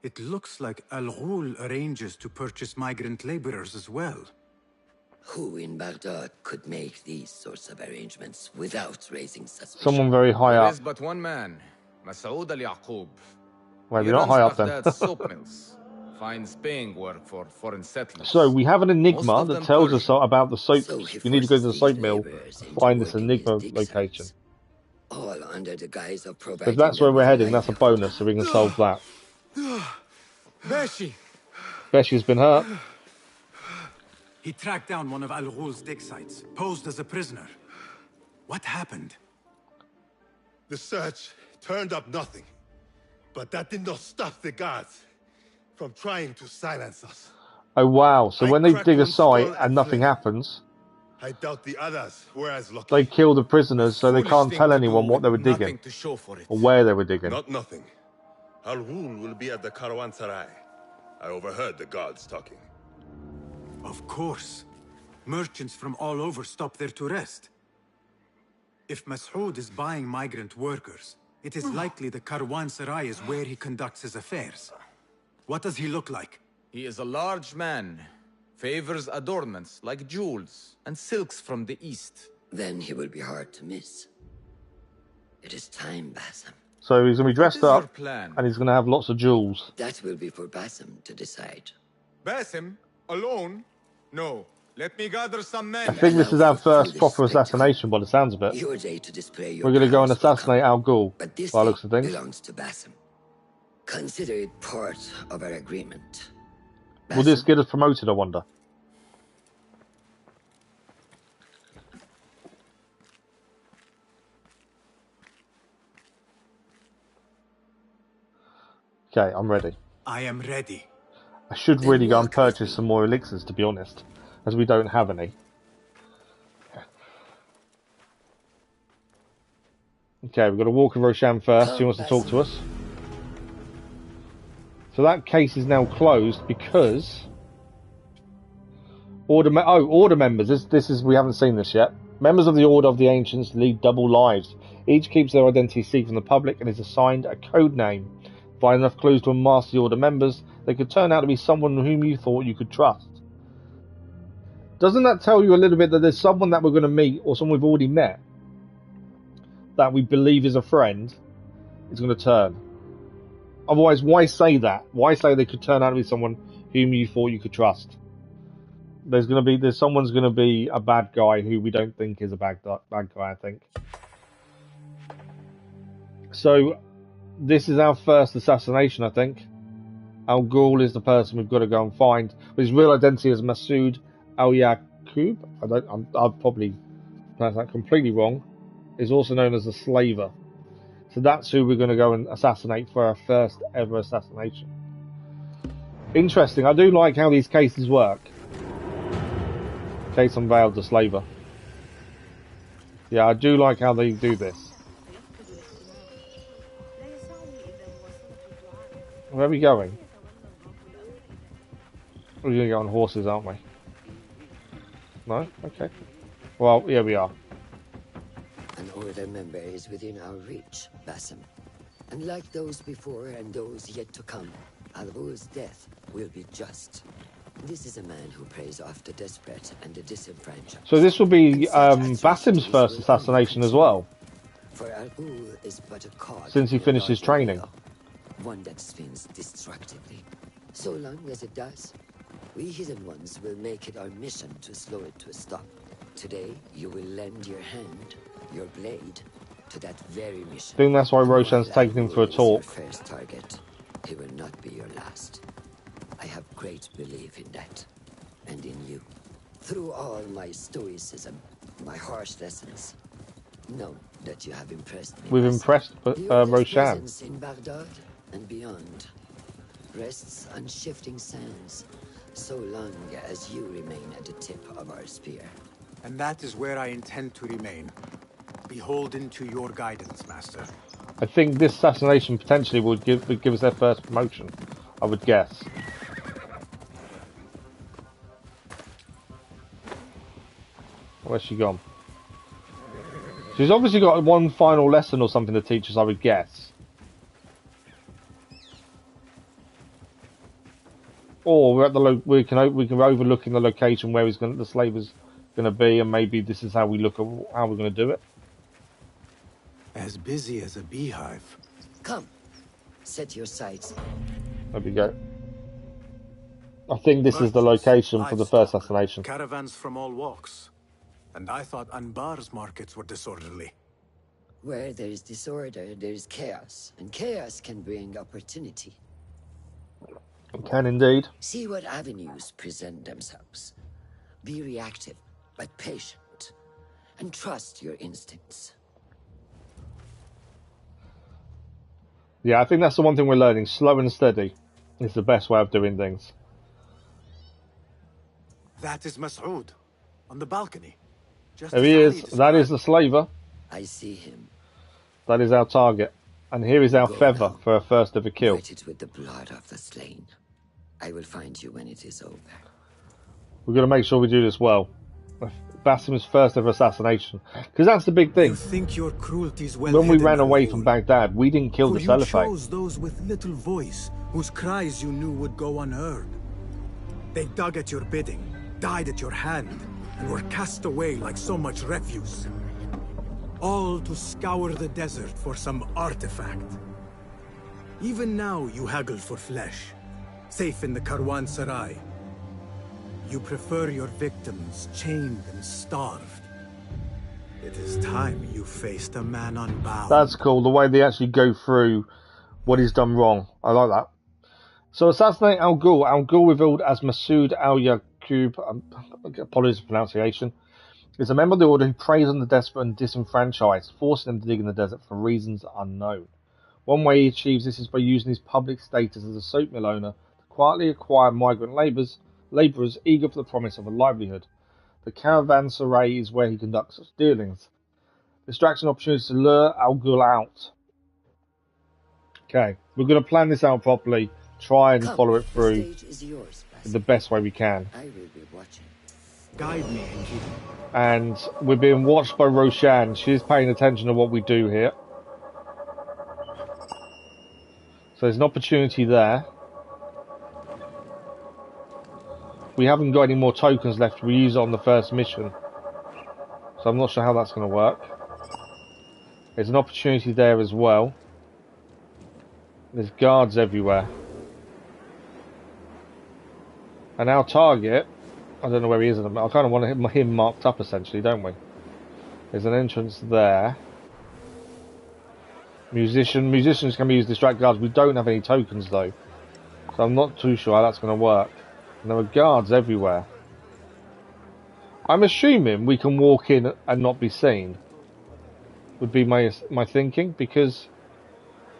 It looks like Al-Ghul arranges to purchase migrant laborers as well. Who in Baghdad could make these sorts of arrangements without raising suspicion? Someone very high There up. is but one man, Masoud al-Yaqub. Well, He we're not runs high up then. Baghdad's soap mills, finds paying work for foreign settlers. So we have an Most enigma of that them tells us Persian. about the soap. So he We need to go to the forces soap these mill laborers to into find this working his enigma dig location. sites, all under the guise of Because providing that's where them we're with heading. That's a bonus, so we can solve that. Bashi! Beshi's been hurt. He tracked down one of Al-Ghul's dig sites, posed as a prisoner. What happened? The search turned up nothing. But that did not stop the guards from trying to silence us. Oh wow, so when they cracked dig a one site skull and nothing fled. happens, I doubt the others were as lucky. they kill the prisoners so they Foolish can't thing tell to anyone do what they were with nothing digging. to show for it. Or where they were digging. Not nothing. Al-Ghul will be at the Caravan Sarai. I overheard the guards talking. Of course. Merchants from all over stop there to rest. If Masoud is buying migrant workers, it is likely the Caravanserai is where he conducts his affairs. What does he look like? He is a large man, favors adornments like jewels and silks from the east. Then he will be hard to miss. It is time, Basim. So he's going to be dressed What is your up plan? and he's going to have lots of jewels. That will be for Basim to decide. Basim? Alone? No. Let me gather some men. I think this is our first proper assassination by the sounds of it. Your day to display your We're going to go and powers will assassinate come. Al-Ghul, But this by the day looks of things. belongs to Basim. Consider it part of our agreement. Will this get us promoted, I wonder? Okay, I'm ready. I am ready. I should really go and purchase some more elixirs, to be honest, as we don't have any. Okay, we've got to walk with Roshan first. He wants to talk to us. So that case is now closed because order members. This is we haven't seen this yet. Members of the Order of the Ancients lead double lives. Each keeps their identity secret from the public and is assigned a code name. Find enough clues to unmask the Order members, they could turn out to be someone whom you thought you could trust. Doesn't that tell you a little bit that there's someone that we're going to meet, or someone we've already met, that we believe is a friend, is going to turn? Otherwise, why say that? Why say they could turn out to be someone whom you thought you could trust? There's someone's going to be a bad guy who we don't think is a bad guy, I think. So, this is our first assassination, I think. Al-Ghul is the person we've got to go and find. His real identity is Masoud Al-Yaqub. I've probably pronounced that completely wrong. Is also known as a slaver. So that's who we're going to go and assassinate for our first ever assassination. Interesting. I do like how these cases work. Case unveiled, the slaver. Yeah, I do like how they do this. Where are we going? We're going to go on horses, aren't we? No? Okay. Well, here we are. An Order member is within our reach, Basim. And like those before and those yet to come, Al-Ghul's death will be just. This is a man who preys off the desperate and the disenfranchised. So this will be Basim's first assassination as well. For Al-Ghul is but a cog since he finished his training. wheel, one that spins destructively. So long as it does, we hidden ones will make it our mission to slow it to a stop. Today, you will lend your hand, your blade, to that very mission. I think that's why Roshan's taking him for a talk. Your first target. He will not be your last. I have great belief in that, and in you. Through all my stoicism, my harsh lessons, know that you have impressed me. We've impressed Roshan. Presence in Baghdad and beyond rests on shifting sands, so long as you remain at the tip of our spear. And that is where I intend to remain. Beholden to your guidance, Master. I think this assassination potentially would give us their first promotion, I would guess. Where's she gone? She's obviously got one final lesson or something to teach us, I would guess. or we're at the we can overlook in the location where the slaver's going to be, and maybe this is how we look at how we're going to do it. As busy as a beehive. Come, set your sights. There we go. I think this is the location for the first assassination. Caravans from all walks. And I thought Anbar's markets were disorderly. Where there is disorder, there is chaos. And chaos can bring opportunity. It can indeed. See what avenues present themselves. Be reactive, but patient. And trust your instincts. Yeah, I think that's the one thing we're learning. Slow and steady is the best way of doing things. That is Mas'ud, on the balcony. Just There he is. That is the slaver. I see him. That is our target. And here is our feather for our first ever kill. Wetted with the blood of the slain. I will find you when it is over. We're going to make sure we do this well. Basim's first ever assassination. Because that's the big thing. You think your cruelties well when we ran away from Baghdad, we didn't kill the Caliphate. You chose those with little voice, whose cries you knew would go unheard. They dug at your bidding, died at your hand, and were cast away like so much refuse. All to scour the desert for some artifact. Even now you haggle for flesh, safe in the Caravan Sarai. You prefer your victims chained and starved. It is time you faced a man unbound. That's cool, the way they actually go through what he's done wrong. I like that. So, assassinate Al-Ghul. Al-Ghul, revealed as Masood Al-Yaqub, apologies for pronunciation, is a member of the Order who preys on the desperate and disenfranchised, forcing them to dig in the desert for reasons unknown. One way he achieves this is by using his public status as a soap mill owner to quietly acquire migrant labourers eager for the promise of a livelihood. The Caravan Sarai is where he conducts such dealings. Distraction opportunities to lure Al-Ghul out. Okay, we're going to plan this out properly, try and follow it through the best way we can. I will be watching. Guide me, and we're being watched by Roshan. She's paying attention to what we do here. So there's an opportunity there. We haven't got any more tokens left. We use it on the first mission. So I'm not sure how that's going to work. There's an opportunity there as well. There's guards everywhere. And our target, I don't know where he is, I kind of want him marked up essentially, don't we? There's an entrance there. Musicians can be used to distract guards. We don't have any tokens though. So I'm not too sure how that's going to work. And there are guards everywhere. I'm assuming we can walk in and not be seen. Would be my thinking, because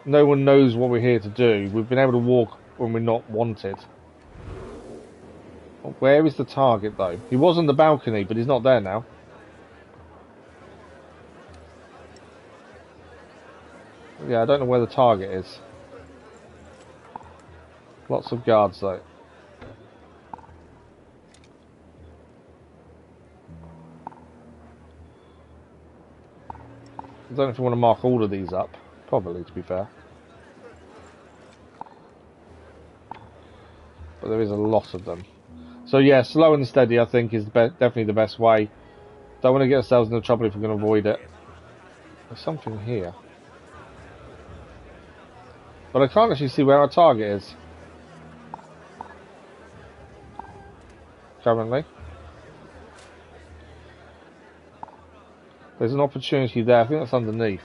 no one knows what we're here to do. We've been able to walk when we're not wanted. Where is the target though? He was on the balcony, but he's not there now. Yeah, I don't know where the target is. Lots of guards though. I don't know if you want to mark all of these up. Probably, to be fair. But there is a lot of them. So yeah, slow and steady I think is definitely the best way. Don't want to get ourselves into trouble if we're going to avoid it. There's something here. But I can't actually see where our target is. Currently. There's an opportunity there. I think that's underneath.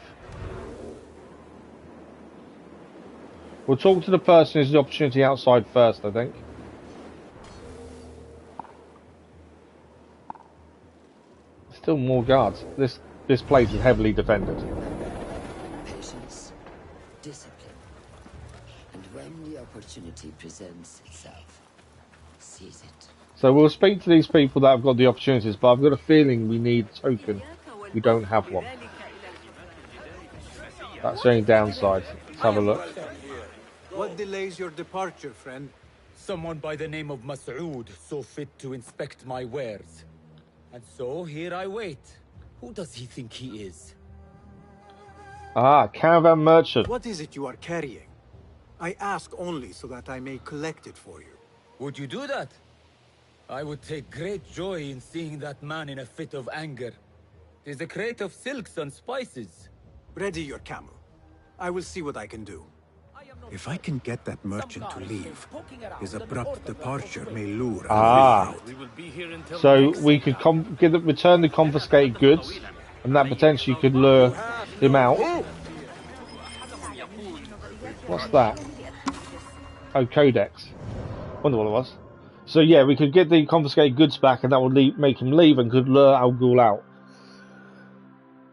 We'll talk to the person who's the opportunity outside first, I think. Still more guards. This place is heavily defended. Patience, discipline, and when the opportunity presents itself, seize it. So we'll speak to these people that have got the opportunities, but I've got a feeling we need a token. We don't have one. That's the only downside. Let's have a look. What delays your departure, friend? Someone by the name of Mas'ud saw fit to inspect my wares. And so here I wait. Who does he think he is? Ah, Caravan Merchant. What is it you are carrying? I ask only so that I may collect it for you. Would you do that? I would take great joy in seeing that man in a fit of anger. There's a crate of silks and spices. Ready your camel. I will see what I can do. If I can get that merchant to leave, his abrupt departure may lure Ah. out. So we could return the confiscated goods, and that potentially could lure him out. What's that? Oh, Codex. Wonder what it was. So yeah, we could get the confiscated goods back, and that would make him leave and could lure Al-Ghul out.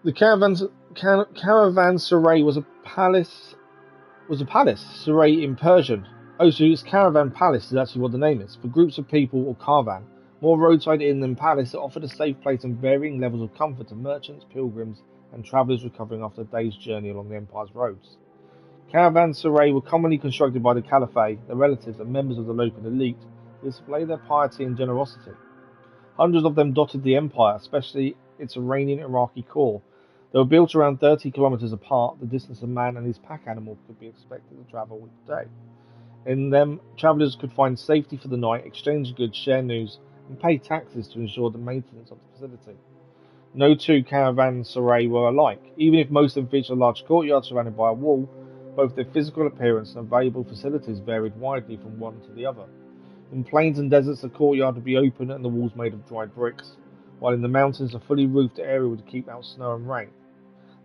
The Caravanserai was a palace. Serai in Persian. Oh, so it's Caravan Palace is actually what the name is. For groups of people or caravan. More roadside inn than palace, it offered a safe place and varying levels of comfort to merchants, pilgrims, and travellers recovering after a day's journey along the Empire's roads. Caravanserai were commonly constructed by the Caliphate, their relatives, and members of the local elite to display their piety and generosity. Hundreds of them dotted the Empire, especially its Iranian-Iraqi core. They were built around 30 kilometers apart, the distance a man and his pack animal could be expected to travel each day. In them, travellers could find safety for the night, exchange goods, share news, and pay taxes to ensure the maintenance of the facility. No two caravanserai were alike. Even if most of them featured a large courtyard surrounded by a wall, both their physical appearance and available facilities varied widely from one to the other. In plains and deserts, the courtyard would be open and the walls made of dried bricks, while in the mountains, a fully roofed area would keep out snow and rain.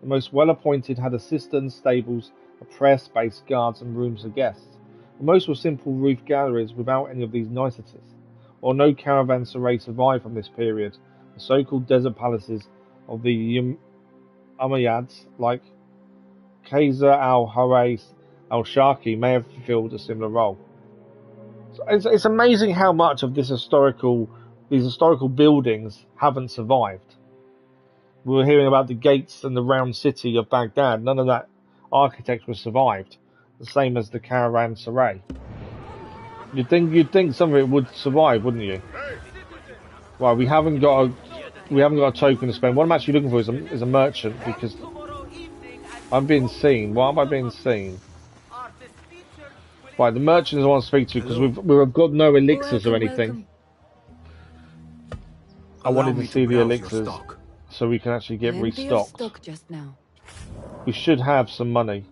The most well-appointed had a cistern, stables, a prayer space, guards, and rooms for guests. The most were simple roofed galleries without any of these niceties. While no caravanserai survived from this period, the so-called desert palaces of the Umayyads, like Qasr al-Harais al-Shaki, may have fulfilled a similar role. So it's amazing how much of these historical buildings haven't survived. We were hearing about the gates and the round city of Baghdad. None of that architecture survived. The same as the Caravanserai. You'd think some of it would survive, wouldn't you? Well, we haven't got a token to spend. What I'm actually looking for is a merchant, because I'm being seen. Why am I being seen? Right, the merchant is the one to speak to, because we've got no elixirs or anything. I wanted to see the elixirs, so we can actually get restocked. Just now. We should have some money.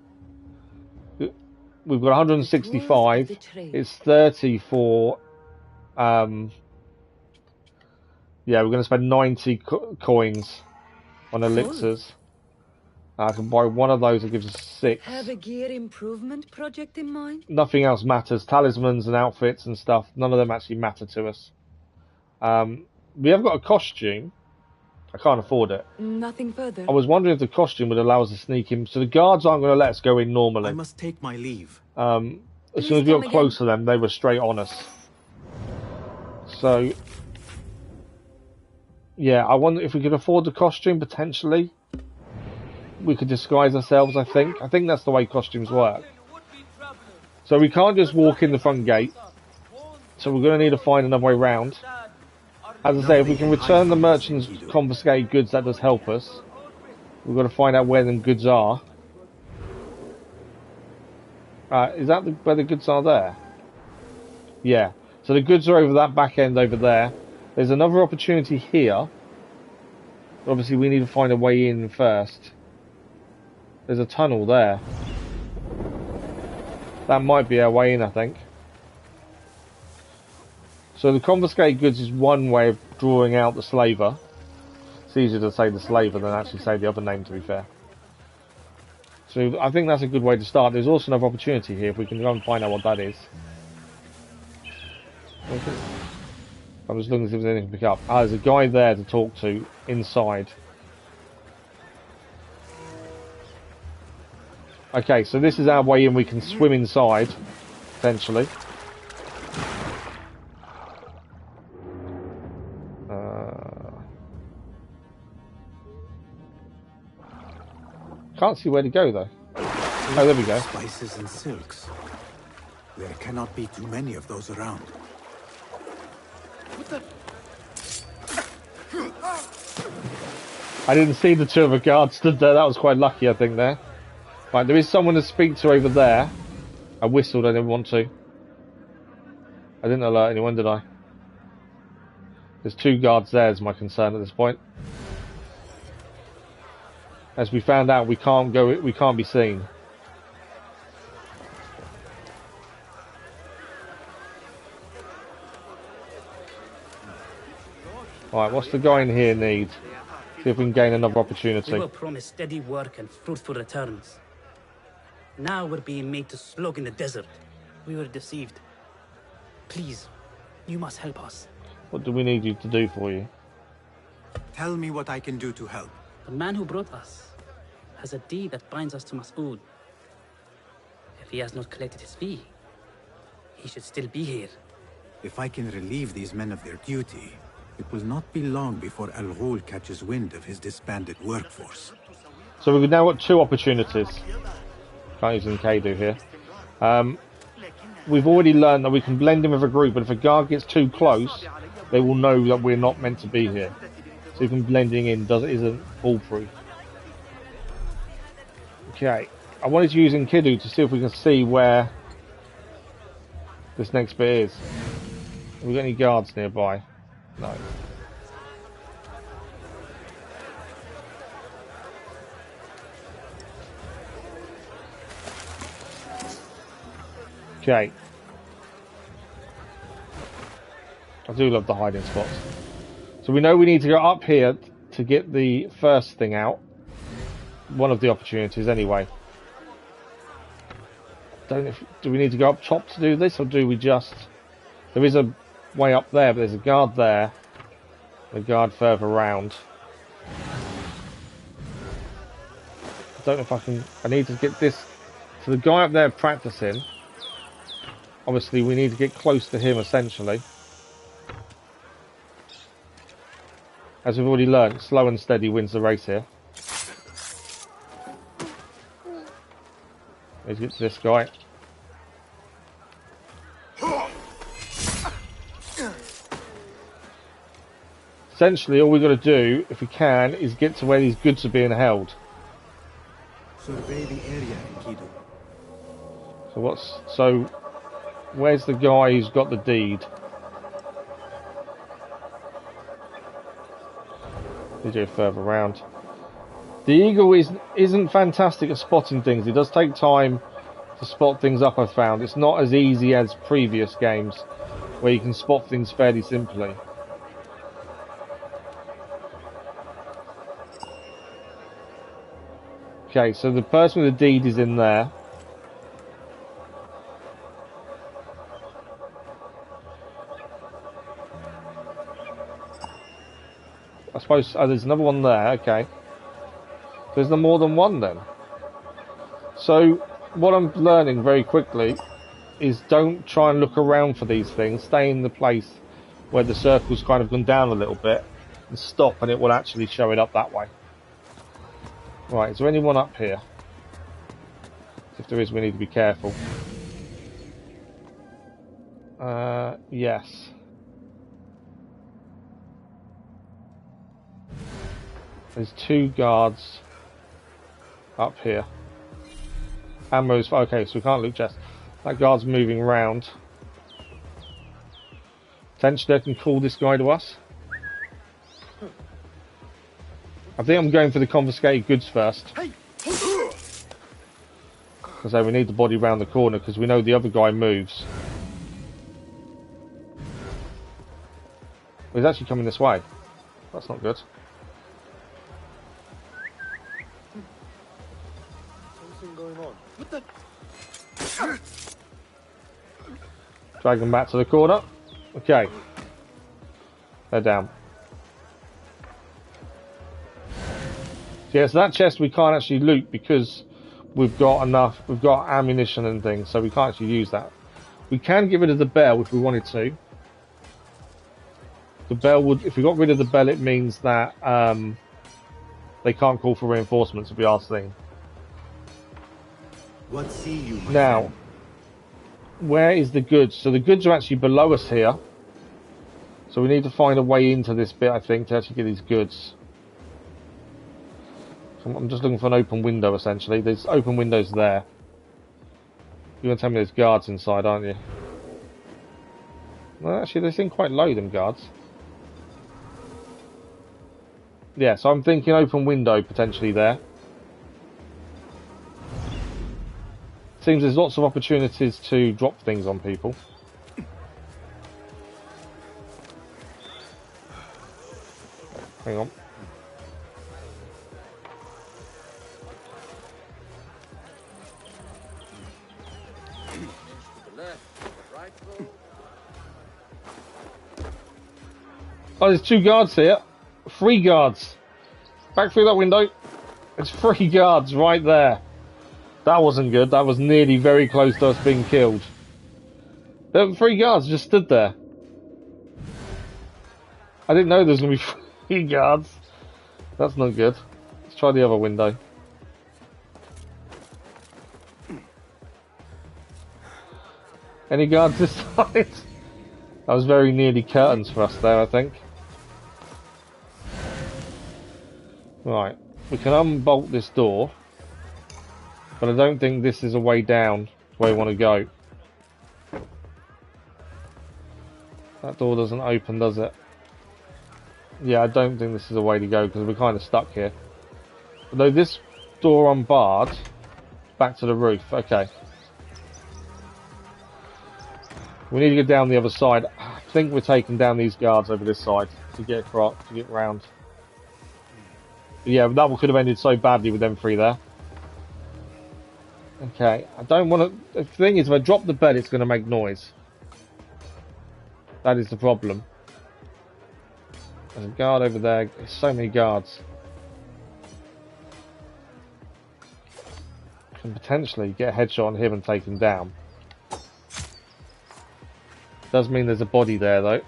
We've got 165. It's 30 for. Yeah, we're going to spend 90 coins on elixirs. I can buy one of those. It gives us 6. Have a gear improvement project in mind? Nothing else matters. Talismans and outfits and stuff. None of them actually matter to us. We have got a costume. I can't afford it. Nothing further. I was wondering if the costume would allow us to sneak in. So the guards aren't going to let us go in normally. I must take my leave. As soon as we got close to them, they were straight on us. So, yeah, I wonder if we could afford the costume, potentially. We could disguise ourselves, I think. I think that's the way costumes work. So we can't just walk in the front gate. So we're going to need to find another way round. As I say, if we can return the merchant's confiscated goods, that does help us. We've got to find out where them goods are. Is that where the goods are there? Yeah. So the goods are over that back end over there. There's another opportunity here. Obviously, we need to find a way in first. There's a tunnel there. That might be our way in, I think. So the confiscated goods is one way of drawing out the slaver. It's easier to say the slaver than actually say the other name, to be fair. So I think that's a good way to start. There's also another opportunity here if we can go and find out what that is. Okay. I'm just looking to see if there's anything to pick up. There's a guy there to talk to inside. Okay, so this is our way in. We can swim inside, potentially. Can't see where to go though. Oh, there we go. Spices and silks. There cannot be too many of those around. What the? I didn't see the two of the guards stood there. That was quite lucky, I think, there. Right, there is someone to speak to over there. I whistled, I didn't want to. I didn't alert anyone, did I? There's 2 guards there is my concern at this point. As we found out, we can't be seen. Alright, what's the guy in here need? See if we can gain another opportunity. We were promised steady work and fruitful returns. Now we're being made to slog in the desert. We were deceived. Please, you must help us. What do we need you to do for you? Tell me what I can do to help. The man who brought us has a deed that binds us to Mas'ud. If he has not collected his fee, he should still be here. If I can relieve these men of their duty, it will not be long before Al-Ghul catches wind of his disbanded workforce. So we've now got 2 opportunities. Can't use an Kadu here. We've already learned that we can blend in with a group, but if a guard gets too close, they will know that we're not meant to be here. So even blending in isn't foolproof. Okay, I wanted to use Enkidu to see if we can see where this next bit is. Have we got any guards nearby? No. Okay. I do love the hiding spots. So we know we need to go up here to get the first thing out. One of the opportunities anyway. Do we need to go up top to do this, or do we just... There is a way up there, but there's a guard there. A guard further around. I don't know if I can... I need to get this... So the guy up there practicing... Obviously we need to get close to him essentially. As we've already learned, slow and steady wins the race here. Let's get to this guy. Essentially all we've got to do, if we can, is get to where these goods are being held. Survey the area, Enkidu. So where's the guy who's got the deed? They do further around. The eagle isn't fantastic at spotting things. It does take time to spot things up, I've found. It's not as easy as previous games where you can spot things fairly simply. Okay, so the person with the deed is in there. I suppose, oh, there's another one there, okay. There's no more than one then. So, what I'm learning very quickly is don't try and look around for these things. Stay in the place where the circle's kind of gone down a little bit and stop, and it will actually show it up that way. Right, is there anyone up here? If there is, we need to be careful. Yes. There's 2 guards up here. Ammo's... Okay, so we can't loot chests. That guard's moving around. Potentially I can call this guy to us. I think I'm going for the confiscated goods first. Because we need the body round the corner, because we know the other guy moves. He's actually coming this way. That's not good. Drag them back to the corner. Okay. They're down. Yeah, so that chest we can't actually loot because we've got ammunition and things, so we can't actually use that. We can get rid of the bell if we wanted to. The bell would, if we got rid of the bell, it means that they can't call for reinforcements would be our thing. What see you, my now, friend? Where is the goods? So the goods are actually below us here. So we need to find a way into this bit, I think, to actually get these goods. So I'm just looking for an open window, essentially. There's open windows there. You're going to tell me there's guards inside, aren't you? Well, actually, they seem quite low, them guards. Yeah, so I'm thinking open window potentially there. Seems there's lots of opportunities to drop things on people. Hang on. Oh, there's 2 guards here. 3 guards. Back through that window. There's 3 guards right there. That wasn't good. That was nearly very close to us being killed. There were 3 guards just stood there. I didn't know there was going to be 3 guards. That's not good. Let's try the other window. Any guards this side? That was very nearly curtains for us there, I think. Right, we can unbolt this door, but I don't think this is a way down where we want to go. That door doesn't open, does it? Yeah, I don't think this is a way to go because we're kind of stuck here. Although this door unbarred, back to the roof. Okay. We need to get down the other side. I think we're taking down these guards over this side to get across, to get round. Yeah, that one could have ended so badly with them 3 there. Okay, I don't want to... The thing is, if I drop the bed, it's going to make noise. That is the problem. There's a guard over there. There's so many guards. Can potentially get a headshot on him and take him down. Does mean there's a body there, though.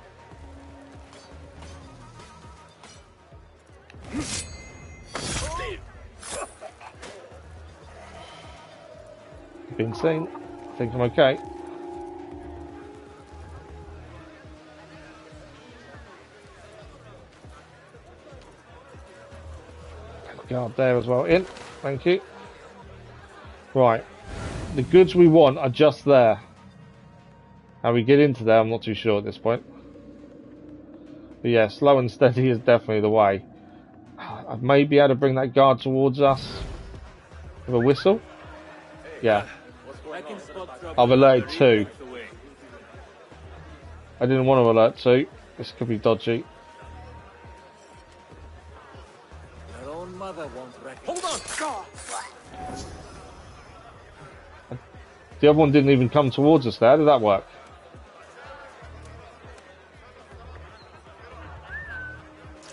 Been seen. I think I'm okay. Guard there as well. In. Thank you. Right. The goods we want are just there. How we get into there, I'm not too sure at this point. But yeah, slow and steady is definitely the way. I may be able to bring that guard towards us with a whistle. Yeah. I've alerted 2. I didn't want to alert 2. This could be dodgy. Hold on! The other one didn't even come towards us there. How did that work?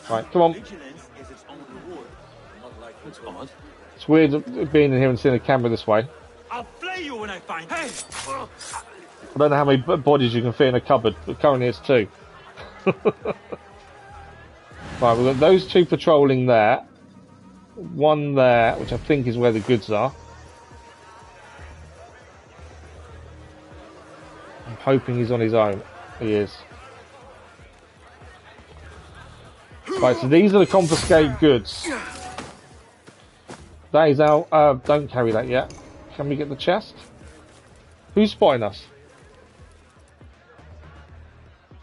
Right, come on. It's weird being in here and seeing a camera this way. I'll flay you when I find you. I don't know how many bodies you can fit in a cupboard, but currently it's 2. Right, we've got those 2 patrolling there. 1 there, which I think is where the goods are. I'm hoping he's on his own. He is. Right, so these are the confiscated goods. That is out. Don't carry that yet. Can we get the chest? Who's spotting us?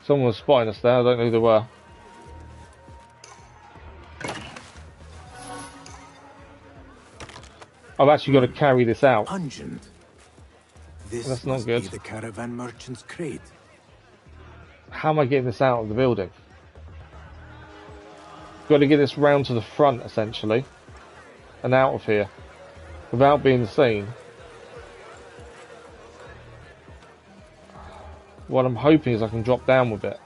Someone was spotting us there. I don't know who they were. I've actually got to carry this out. Pungent. This That's not must good. Be the caravan merchant's crate. How am I getting this out of the building? Got to get this round to the front, essentially, and out of here without being seen. What I'm hoping is I can drop down with it.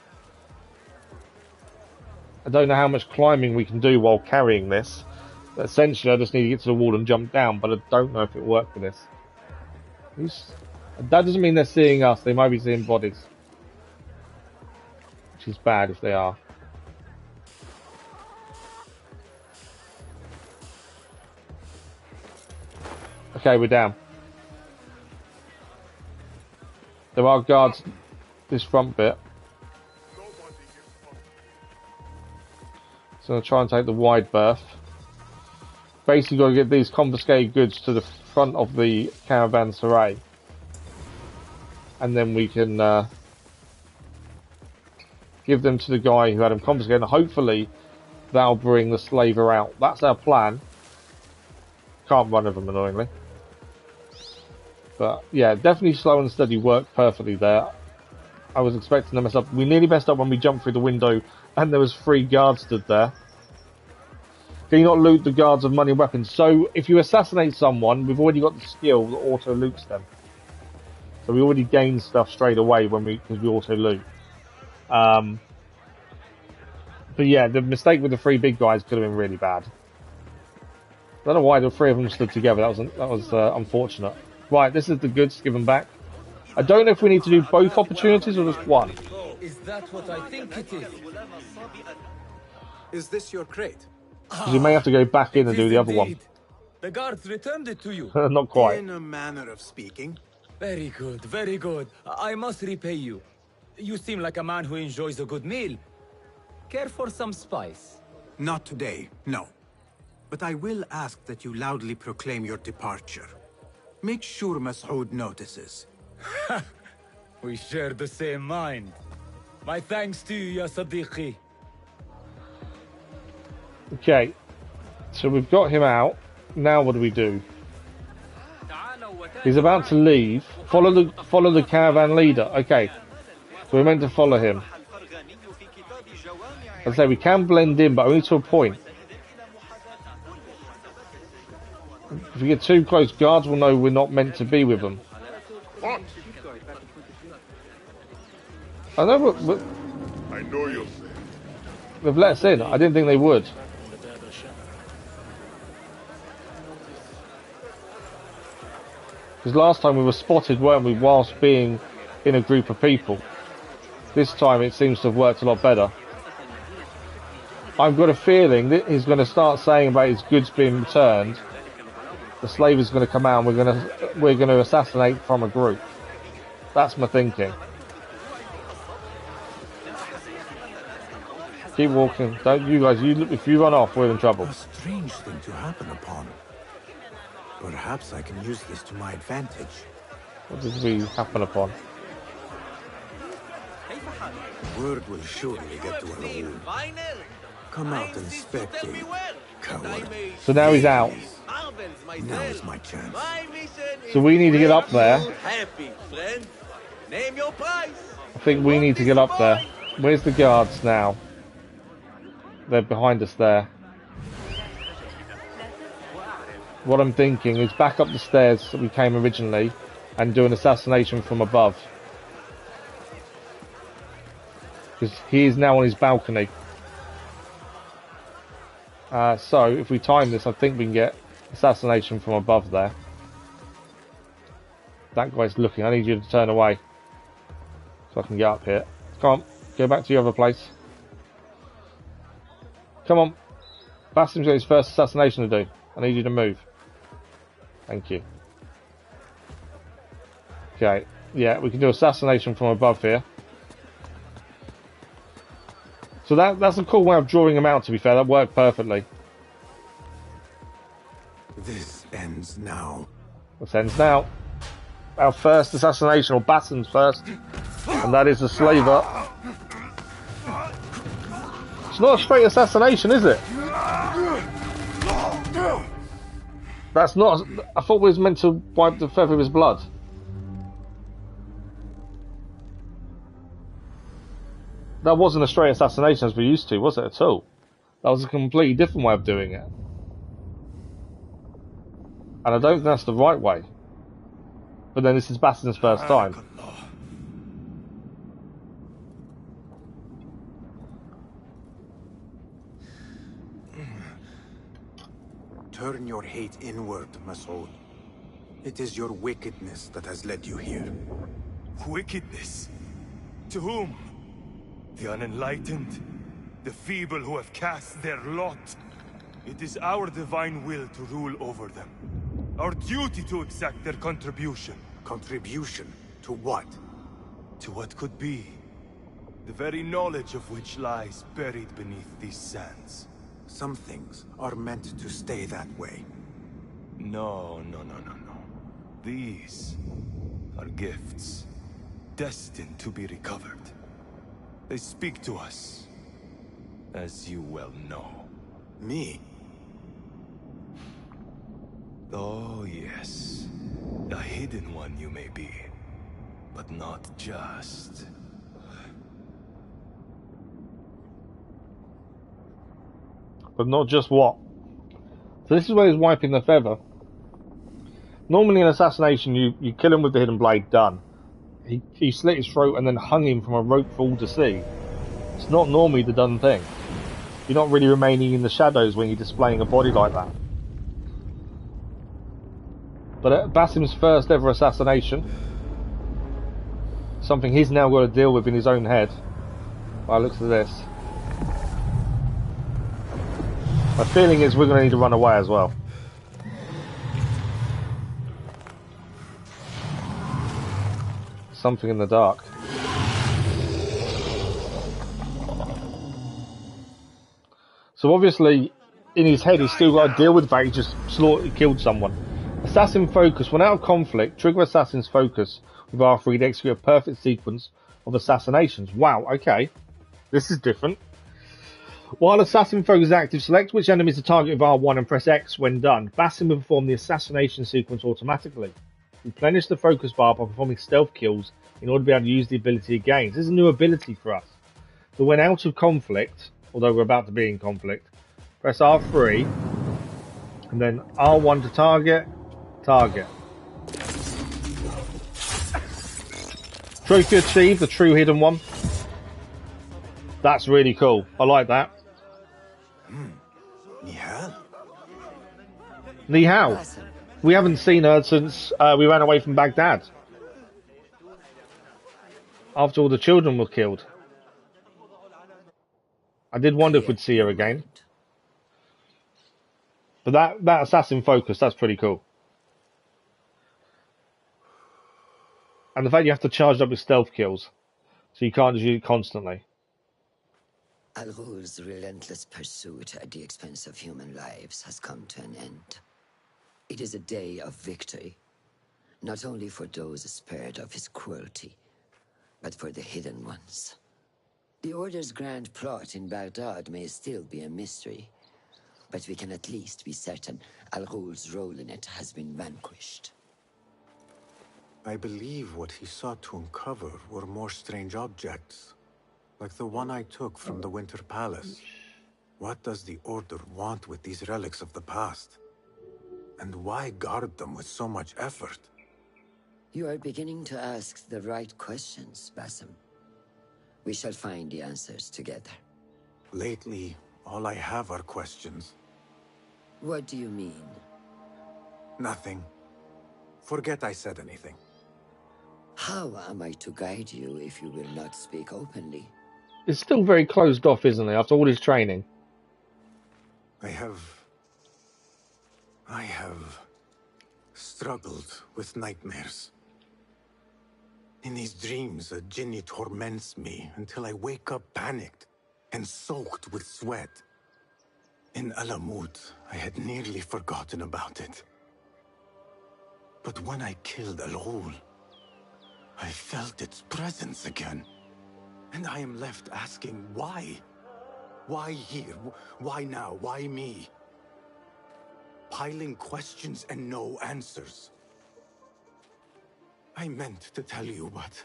I don't know how much climbing we can do while carrying this. But essentially, I just need to get to the wall and jump down, but I don't know if it worked for this. That doesn't mean they're seeing us. They might be seeing bodies. Which is bad if they are. Okay, we're down. There are guards this front bit. So I'll try and take the wide berth. Basically got to get these confiscated goods to the front of the caravanserai. And then we can give them to the guy who had him confiscated, and hopefully that'll bring the slaver out. That's our plan. Can't run with them, annoyingly. But yeah, definitely slow and steady worked perfectly there. I was expecting to mess up. We nearly messed up when we jumped through the window and there was 3 guards stood there. Can you not loot the guards of money and weapons? So if you assassinate someone, we've already got the skill that auto loots them. So we already gain stuff straight away because we auto loot. But yeah, the mistake with the 3 big guys could have been really bad. I don't know why the 3 of them stood together. That was unfortunate. Right, this is the goods given back. I don't know if we need to do both opportunities or just one. Is that what I think it is? Is this your crate? Because we may have to go back in and do the other one. The guards returned it to you. Not quite. In a manner of speaking. Very good, very good. I must repay you. You seem like a man who enjoys a good meal. Care for some spice? Not today, no. But I will ask that you loudly proclaim your departure. Make sure Mas'ud notices. We share the same mind. My thanks to you, ya Sadiqi. Okay, so we've got him out. Now what do we do? He's about to leave. Follow the caravan leader. Okay, so we're meant to follow him. As I say, we can blend in, but only to a point. If we get too close, guards will know we're not meant to be with them. I know, but I know you're they've let us in. I didn't think they would. Because last time we were spotted, weren't we, whilst being in a group of people. This time it seems to have worked a lot better. I've got a feeling that he's going to start saying about his goods being returned. The slave is going to come out and we're going to assassinate from a group. That's my thinking. Keep walking. Don't you guys, if you run off, we're in trouble. A strange thing to happen upon. Perhaps I can use this to my advantage. What did we happen upon? Word will surely get to Al-Ghul. Come out and spectate, coward. So now he's out. Now is my chance. So we need to get up there. I think we need to get up there. Where's the guards now? They're behind us there. What I'm thinking is back up the stairs that we came originally and do an assassination from above. Because he is now on his balcony. So if we time this, I think we can get assassination from above there. That guy's looking. I need you to turn away so I can get up here. Come on, go back to your other place. Come on. Basim's got his first assassination to do. I need you to move. Thank you. Okay, yeah, we can do assassination from above here. So that's a cool way of drawing him out, to be fair. That worked perfectly. This ends now. This ends now. Our first assassination, or Basim's first. And that is the slaver. It's not a straight assassination, is it? That's not... I thought we was meant to wipe the feather of his blood. That wasn't a straight assassination as we used to, was it at all? That was a completely different way of doing it. And I don't think that's the right way. But then this is Basim's first time. Turn your hate inward, Mas'ud. It is your wickedness that has led you here. Wickedness? To whom? The unenlightened? The feeble who have cast their lot? It is our divine will to rule over them. Our duty to exact their contribution. Contribution? To what? To what could be. The very knowledge of which lies buried beneath these sands. Some things are meant to stay that way. No. These are gifts, destined to be recovered. They speak to us, as you well know. Me? Oh, yes. A hidden one you may be, but not just. But not just what? So this is where he's wiping the feather. Normally in Assassination, you kill him with the hidden blade, done. He slit his throat and then hung him from a rope for all to see. It's not normally the done thing. You're not really remaining in the shadows when you're displaying a body like that. But at Basim's first ever assassination, something he's now got to deal with in his own head. By the looks of this. My feeling is we're going to need to run away as well. Something in the dark. So obviously, in his head, he's still got to deal with the fact he just killed someone. Assassin focus. When out of conflict, trigger assassin's focus with R3 to execute a perfect sequence of assassinations. Wow, okay. This is different. While assassin focus is active, select which enemy is the target with R1 and press X when done. Basim will perform the assassination sequence automatically. Replenish the focus bar by performing stealth kills in order to be able to use the ability again. This is a new ability for us. So when out of conflict, although we're about to be in conflict, press R3 and then R1 to target. Trophy achieved, the true hidden one. That's really cool. I like that. Ni hao. We haven't seen her since we ran away from Baghdad. After all the children were killed. I did wonder if we'd see her again. But that assassin focus, that's pretty cool. And the fact you have to charge up with stealth kills. So you can't just use it constantly. Al-Ghul's relentless pursuit at the expense of human lives has come to an end. It is a day of victory, not only for those spared of his cruelty, but for the hidden ones. The Order's grand plot in Baghdad may still be a mystery, but we can at least be certain Al-Ghul's role in it has been vanquished. I believe what he sought to uncover were more strange objects, like the one I took from the Winter Palace. What does the Order want with these relics of the past? And why guard them with so much effort? You are beginning to ask the right questions, Basim. We shall find the answers together. Lately, all I have are questions. What do you mean? Nothing. Forget I said anything. How am I to guide you if you will not speak openly? It's still very closed off, isn't it, after all his training? I have struggled with nightmares. In these dreams, a jinni torments me until I wake up panicked and soaked with sweat. In Alamut, I had nearly forgotten about it. But when I killed Al-Ghul, I felt its presence again. And I am left asking why? Why here? Why now? Why me? Piling questions and no answers. I meant to tell you, but...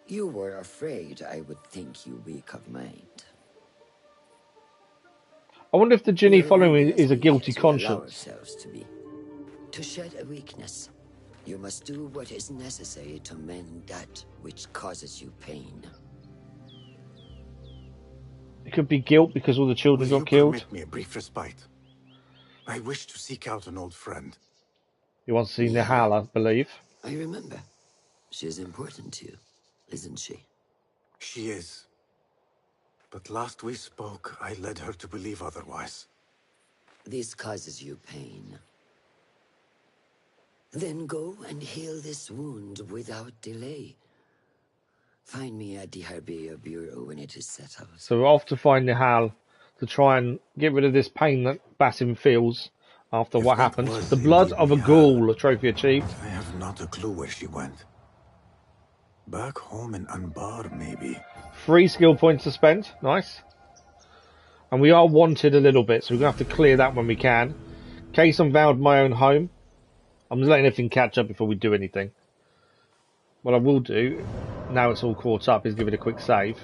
You were afraid I would think you weak of mind. I wonder if the jinni following is a guilty conscience. To shed a weakness, you must do what is necessary to mend that which causes you pain. It could be guilt because all the children got killed. Permit me a brief respite. I wish to seek out an old friend. You want to see Nihal, I believe. I remember. She is important to you, isn't she? She is. But last we spoke, I led her to believe otherwise. This causes you pain. Then go and heal this wound without delay. Find me at the Harbiya Bureau when it is settled. So we're off to find Nihal to try and get rid of this pain that Basim feels after what happened. The blood of a Ghoul, a trophy achieved. I have not a clue where she went. Back home in Anbar, maybe. 3 skill points to spend. Nice. And we are wanted a little bit, so we're going to have to clear that when we can. Case unveiled my own home. I'm just letting everything catch up before we do anything. What I will do, now it's all caught up, is give it a quick save.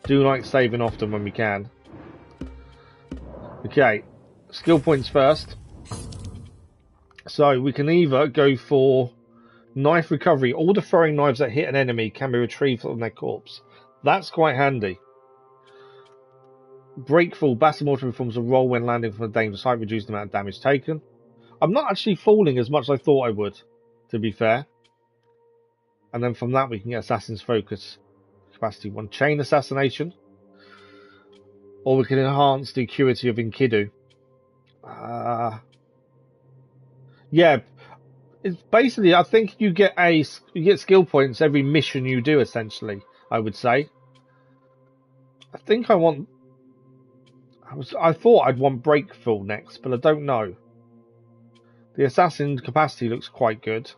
Do like saving often when we can. Okay, skill points first. So we can either go for knife recovery. All the throwing knives that hit an enemy can be retrieved from their corpse. That's quite handy. Breakfall. Basim auto performs a roll when landing from a dangerous height, reducing the amount of damage taken. I'm not actually falling as much as I thought I would, to be fair. And then from that we can get Assassin's Focus. Capacity 1. Chain Assassination. Or we can enhance the acuity of Enkidu. Yeah, it's basically, I think you get skill points every mission you do, essentially, I would say. I think I thought I'd want Breakful next, but I don't know. The Assassin capacity looks quite good.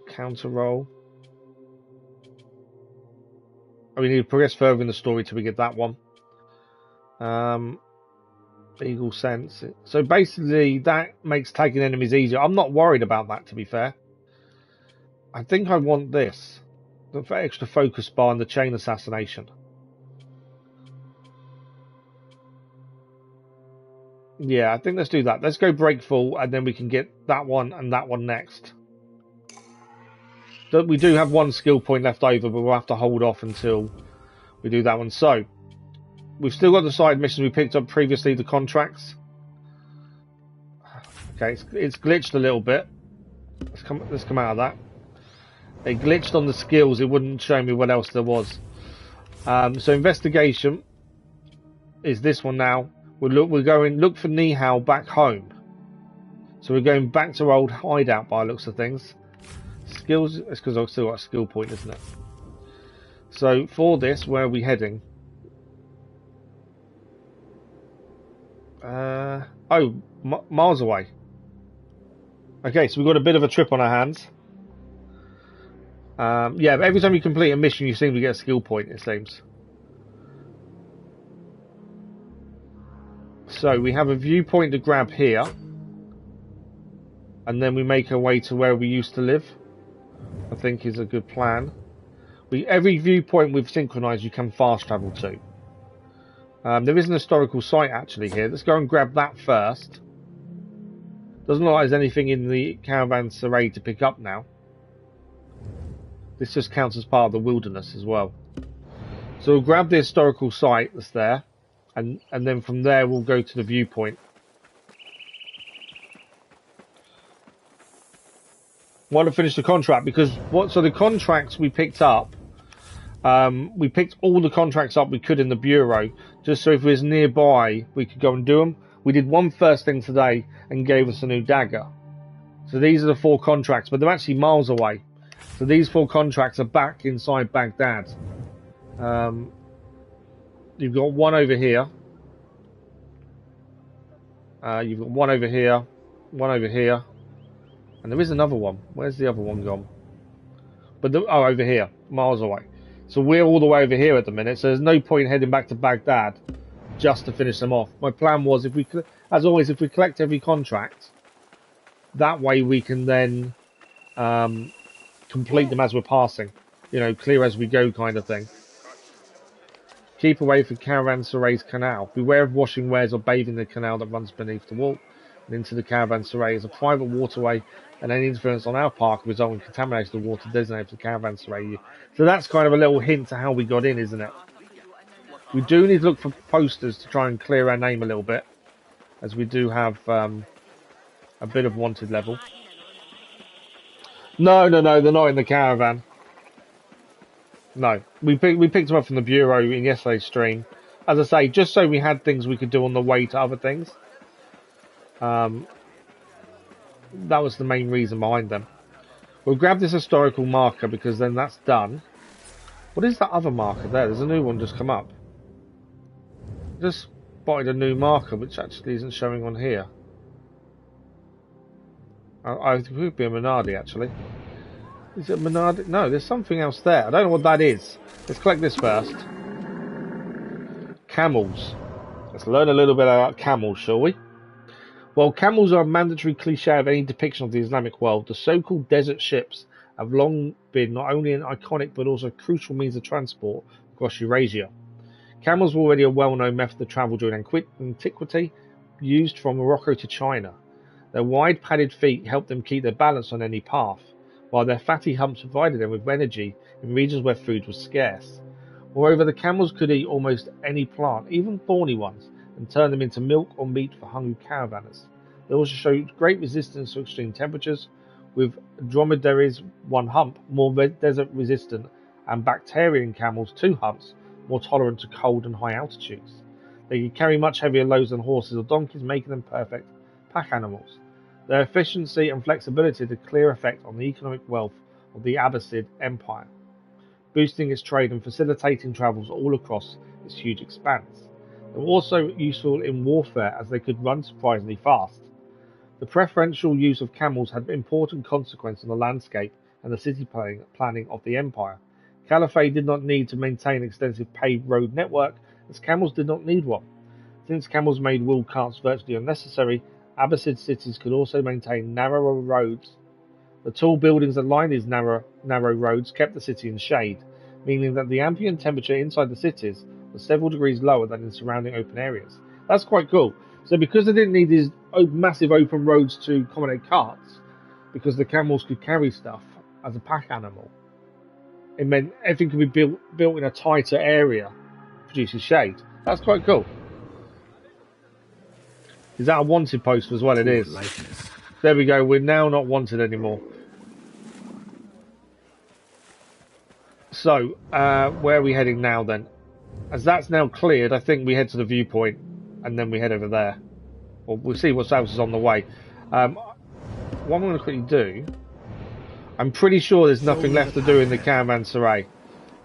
Counter roll. Oh, we need to progress further in the story till we get that one. Eagle sense. So basically that makes tagging enemies easier. I'm not worried about that, to be fair. I think I want this. The extra focus bar and the chain assassination. Yeah, I think let's do that. Let's go Breakful and then we can get that one and that one next. We do have 1 skill point left over, but we'll have to hold off until we do that one. So we've still got the side missions we picked up previously, the contracts. Okay, it's glitched a little bit. Let's come out of that. It glitched on the skills. It wouldn't show me what else there was. So investigation is this one now. We're going look for Nihal back home. So we're going back to our old hideout by the looks of things. Skills. It's because I've still got a skill point, isn't it? So for this, where are we heading? Miles away. Okay, so we've got a bit of a trip on our hands. Yeah, but every time you complete a mission, you seem to get a skill point, it seems. So we have a viewpoint to grab here. And then we make our way to where we used to live. I think is a good plan. Every viewpoint we've synchronized, you can fast travel to. There is an historical site actually here. Let's go and grab that first. Doesn't look like there's anything in the caravanserai to pick up now. This just counts as part of the wilderness as well. So we'll grab the historical site that's there, and then from there we'll go to the viewpoint. Want to finish the contract because so the contracts we picked up. We picked all the contracts up we could in the bureau, just so if it was nearby, we could go and do them. We did one first thing today and gave us a new dagger. So these are the 4 contracts, but they're actually miles away. So these 4 contracts are back inside Baghdad. You've got one over here. You've got one over here, one over here, and there is another one. Where's the other one gone? But over here, miles away. So we're all the way over here at the minute, so there's no point heading back to Baghdad just to finish them off. My plan was, as always, if we collect every contract, that way we can then complete them as we're passing. You know, clear as we go kind of thing. Keep away from Caravanserai's canal. Beware of washing wares or bathing the canal that runs beneath the wall and into the Caravanserai is a private waterway, and any interference on our park will result in contamination of the water designated for the Caravanserai. So that's kind of a little hint to how we got in, isn't it? We do need to look for posters to try and clear our name a little bit, as we do have a bit of wanted level. No, they're not in the caravan. No, we picked them up from the bureau in yesterday's stream. As I say, just so we had things we could do on the way to other things. That was the main reason behind them. We'll grab this historical marker because then that's done. What is that other marker there? There's a new one just come up. Just spotted a new marker which actually isn't showing on here. I think it could be a Minardi, actually. Is it a Minardi? No, there's something else there. I don't know what that is. Let's collect this first. Camels. Let's learn a little bit about camels, shall we? While camels are a mandatory cliché of any depiction of the Islamic world, the so-called desert ships have long been not only an iconic but also a crucial means of transport across Eurasia. Camels were already a well-known method of travel during antiquity, used from Morocco to China. Their wide padded feet helped them keep their balance on any path, while their fatty humps provided them with energy in regions where food was scarce. Moreover, the camels could eat almost any plant, even thorny ones, and turn them into milk or meat for hungry caravanners. They also showed great resistance to extreme temperatures, with dromedaries, one hump, more desert resistant, and bacterian camels, two humps, more tolerant to cold and high altitudes. They could carry much heavier loads than horses or donkeys, making them perfect pack animals. Their efficiency and flexibility had a clear effect on the economic wealth of the Abbasid Empire, boosting its trade and facilitating travels all across its huge expanse. They were also useful in warfare as they could run surprisingly fast. The preferential use of camels had important consequences on the landscape and the city planning of the empire. Caliphate did not need to maintain an extensive paved road network, as camels did not need one. Since camels made wheeled carts virtually unnecessary, Abbasid cities could also maintain narrower roads. The tall buildings that lined these narrow roads kept the city in shade, meaning that the ambient temperature inside the cities was several degrees lower than in surrounding open areas. That's quite cool. So because they didn't need these massive open roads to accommodate carts, because the camels could carry stuff as a pack animal, it meant everything could be built in a tighter area, producing shade. That's quite cool. Is that a wanted poster as well? It is. There we go. We're now not wanted anymore. So, where are we heading now then? As that's now cleared, I think we head to the viewpoint and then we head over there. Well, we'll see what else is on the way. What I'm going to quickly do, I'm pretty sure there's nothing left to do in the Caravanserai,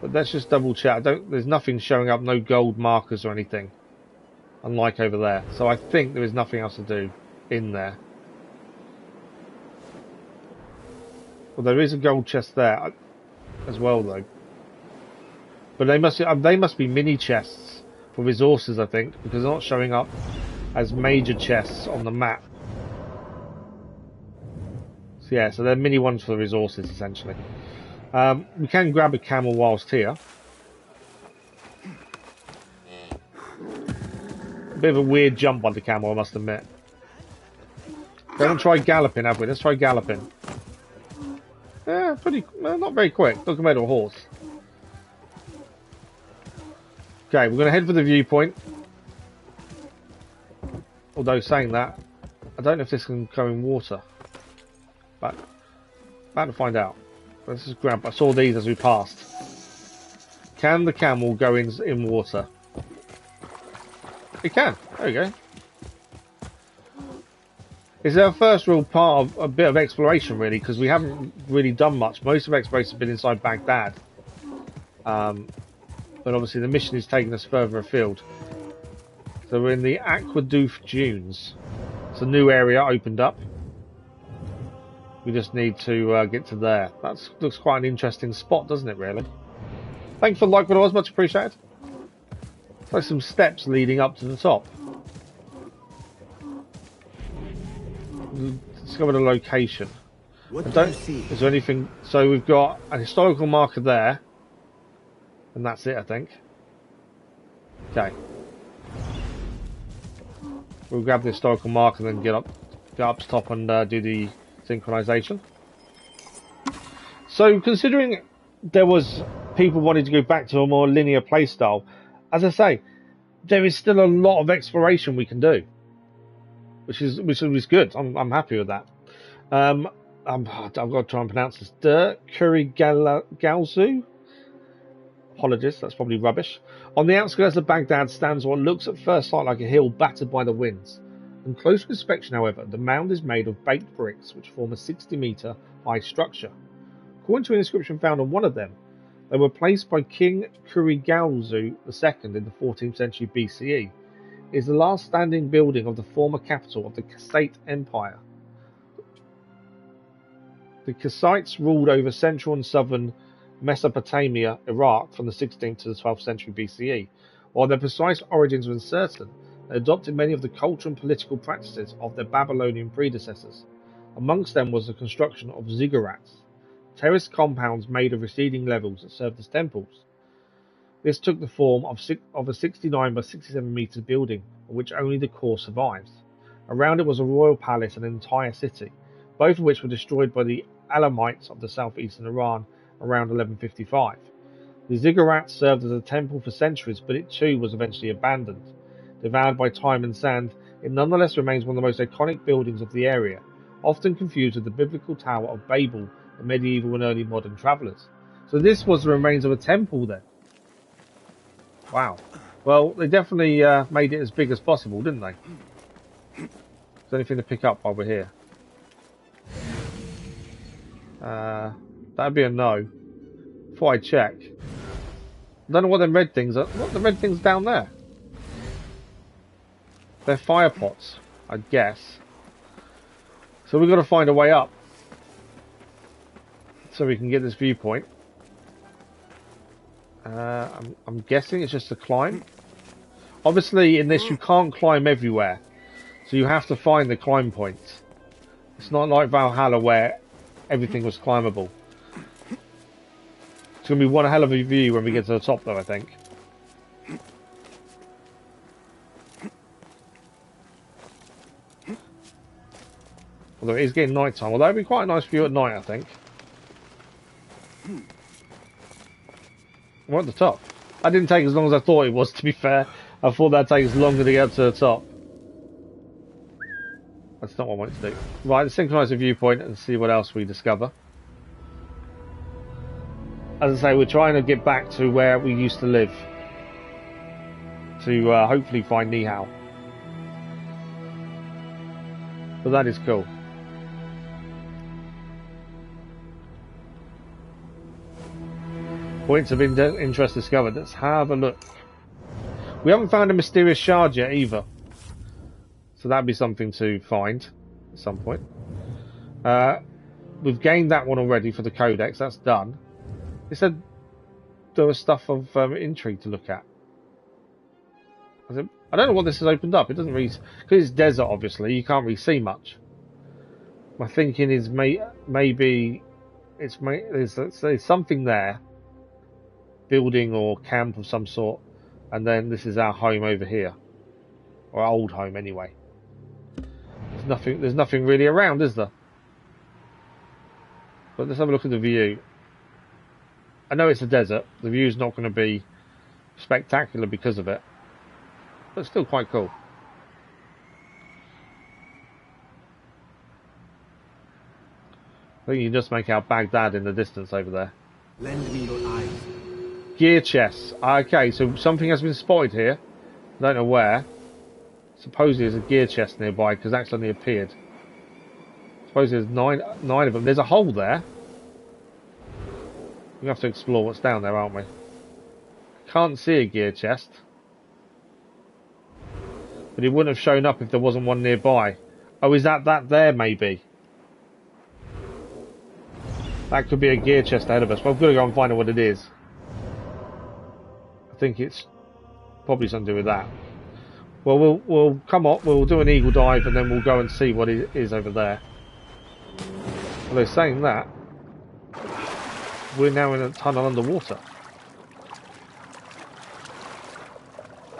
but let's just double check. There's nothing showing up, no gold markers or anything, unlike over there. So I think there is nothing else to do in there. Well, there is a gold chest there as well, though. But they must be mini chests for resources, I think, because they're not showing up as major chests on the map. So yeah, so they're mini ones for the resources, essentially. We can grab a camel whilst here. A bit of a weird jump on the camel, I must admit. We haven't tried galloping, have we? Let's try galloping. Yeah, not very quick. Not compared to a horse. Okay, we're going to head for the viewpoint. Although saying that, I don't know if this can go in water. But about to find out. Let's just grab. I saw these as we passed. Can the camel go in water? It can. There we go. It's our first real part of a bit of exploration, really, because we haven't really done much. Most of exploration has been inside Baghdad. But obviously the mission is taking us further afield. So we're in the Aqueduct Dunes. It's a new area opened up. We just need to get to there. That looks quite an interesting spot, doesn't it, really? Thanks for the like, but it was much appreciated. It's like some steps leading up to the top. Discover the location. What do you see? Is there anything? So we've got a historical marker there. And that's it, I think. Okay. We'll grab the historical marker and then get up to top and do the synchronization. So, considering there was people wanting to go back to a more linear playstyle, as I say, there is still a lot of exploration we can do, which is good. I'm happy with that. I've got to try and pronounce this. Der Kurigalzu. Apologies, that's probably rubbish. On the outskirts of Baghdad stands what looks at first sight like a hill battered by the winds. On close inspection, however, the mound is made of baked bricks which form a 60-metre high structure. According to an inscription found on one of them, they were placed by King Kurigalzu II in the 14th century BCE. It is the last standing building of the former capital of the Assassinate Empire. The Kassites ruled over central and southern Mesopotamia, Iraq, from the 16th to the 12th century BCE. While their precise origins were uncertain, they adopted many of the cultural and political practices of their Babylonian predecessors. Amongst them was the construction of ziggurats, terraced compounds made of receding levels that served as temples. This took the form of a 69 by 67 metre building, of which only the core survives. Around it was a royal palace and an entire city, both of which were destroyed by the Alamites of the southeastern Iran around 1155. The ziggurat served as a temple for centuries, but it too was eventually abandoned. Devoured by time and sand, it nonetheless remains one of the most iconic buildings of the area, often confused with the biblical Tower of Babel for medieval and early modern travellers. So this was the remains of a temple then. Wow. Well, they definitely made it as big as possible, didn't they? Is there anything to pick up while we're here? That'd be a no. Before I check. I don't know what them red things are. What are the red things down there? They're fire pots, I guess. So we've got to find a way up. So we can get this viewpoint. I'm guessing it's just a climb. Obviously in this you can't climb everywhere. So you have to find the climb points. It's not like Valhalla where everything was climbable. It's going to be one hell of a view when we get to the top though, I think. Although it is getting night time. Although it'd be quite a nice view at night, I think. We're at the top. That didn't take as long as I thought it was, to be fair. I thought that'd take us longer to get up to the top. That's not what I wanted to do. Right, let's synchronise the viewpoint and see what else we discover. As I say, we're trying to get back to where we used to live. To hopefully find Nihao. But that is cool. Points of interest discovered. Let's have a look. We haven't found a mysterious shard yet either. So that'd be something to find at some point. We've gained that one already for the codex. That's done. It said there was stuff of intrigue to look at. I don't know what this has opened up. It doesn't really... Because it's desert, obviously. You can't really see much. My thinking is maybe... There's something there. Building or camp of some sort, and then this is our home over here, or our old home anyway. There's nothing really around, is there? But let's have a look at the view. I know it's a desert. The view's not going to be spectacular because of it, but it's still quite cool. I think you can just make out Baghdad in the distance over there. Lend me your eyes. Gear chests. Okay, so something has been spotted here. Don't know where. Supposedly there's a gear chest nearby because that suddenly appeared. Suppose there's nine of them. There's a hole there. We have to explore what's down there, aren't we? Can't see a gear chest. But it wouldn't have shown up if there wasn't one nearby. Oh, is that there maybe? That could be a gear chest ahead of us. Well, I've got to go and find out what it is. I think it's probably something to do with that. Well, we'll come up, we'll do an eagle dive, and then we'll go and see what it is over there. Although saying that, we're now in a tunnel underwater.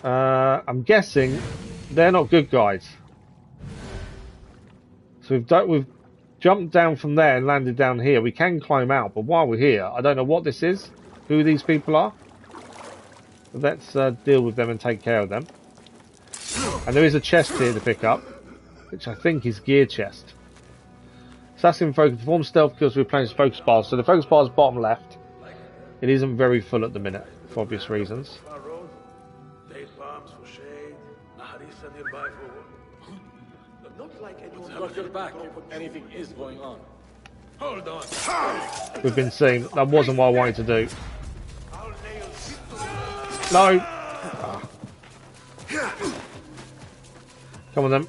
I'm guessing they're not good guys. So we've jumped down from there and landed down here. We can climb out, but while we're here, I don't know what this is, who these people are. Let's deal with them and take care of them. And there is a chest here to pick up, which I think is gear chest. Assassin focus performs stealth kills with replaces focus bars. So the focus bar is bottom left. It isn't very full at the minute, for obvious reasons. Got your back if anything is going on. Hold on. We've been seen. That wasn't what I wanted to do. No. Ah. Come on then.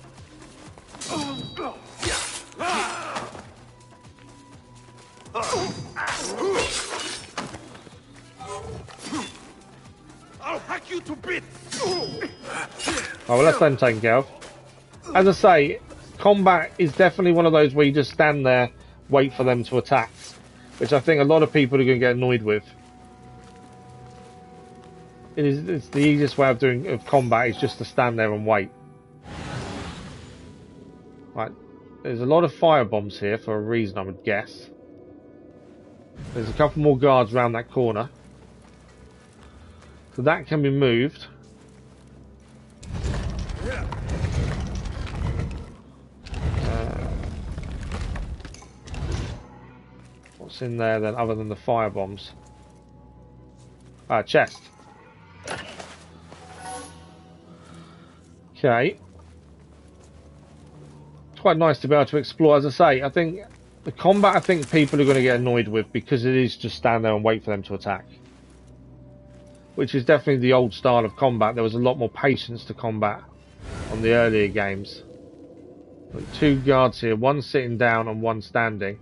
hack you to bits! Oh, well, that's then taken care of. As I say, combat is definitely one of those where you just stand there, wait for them to attack, which I think a lot of people are going to get annoyed with. It's the easiest way of combat is just to stand there and wait. Right, there's a lot of fire bombs here for a reason, I would guess. There's a couple more guards around that corner, so that can be moved. What's in there then, other than the fire bombs? Chest. Okay. It's quite nice to be able to explore. As I say, I think the combat, people are going to get annoyed with because it is just stand there and wait for them to attack. Which is definitely the old style of combat. There was a lot more patience to combat on the earlier games. Got 2 guards here, one sitting down and one standing.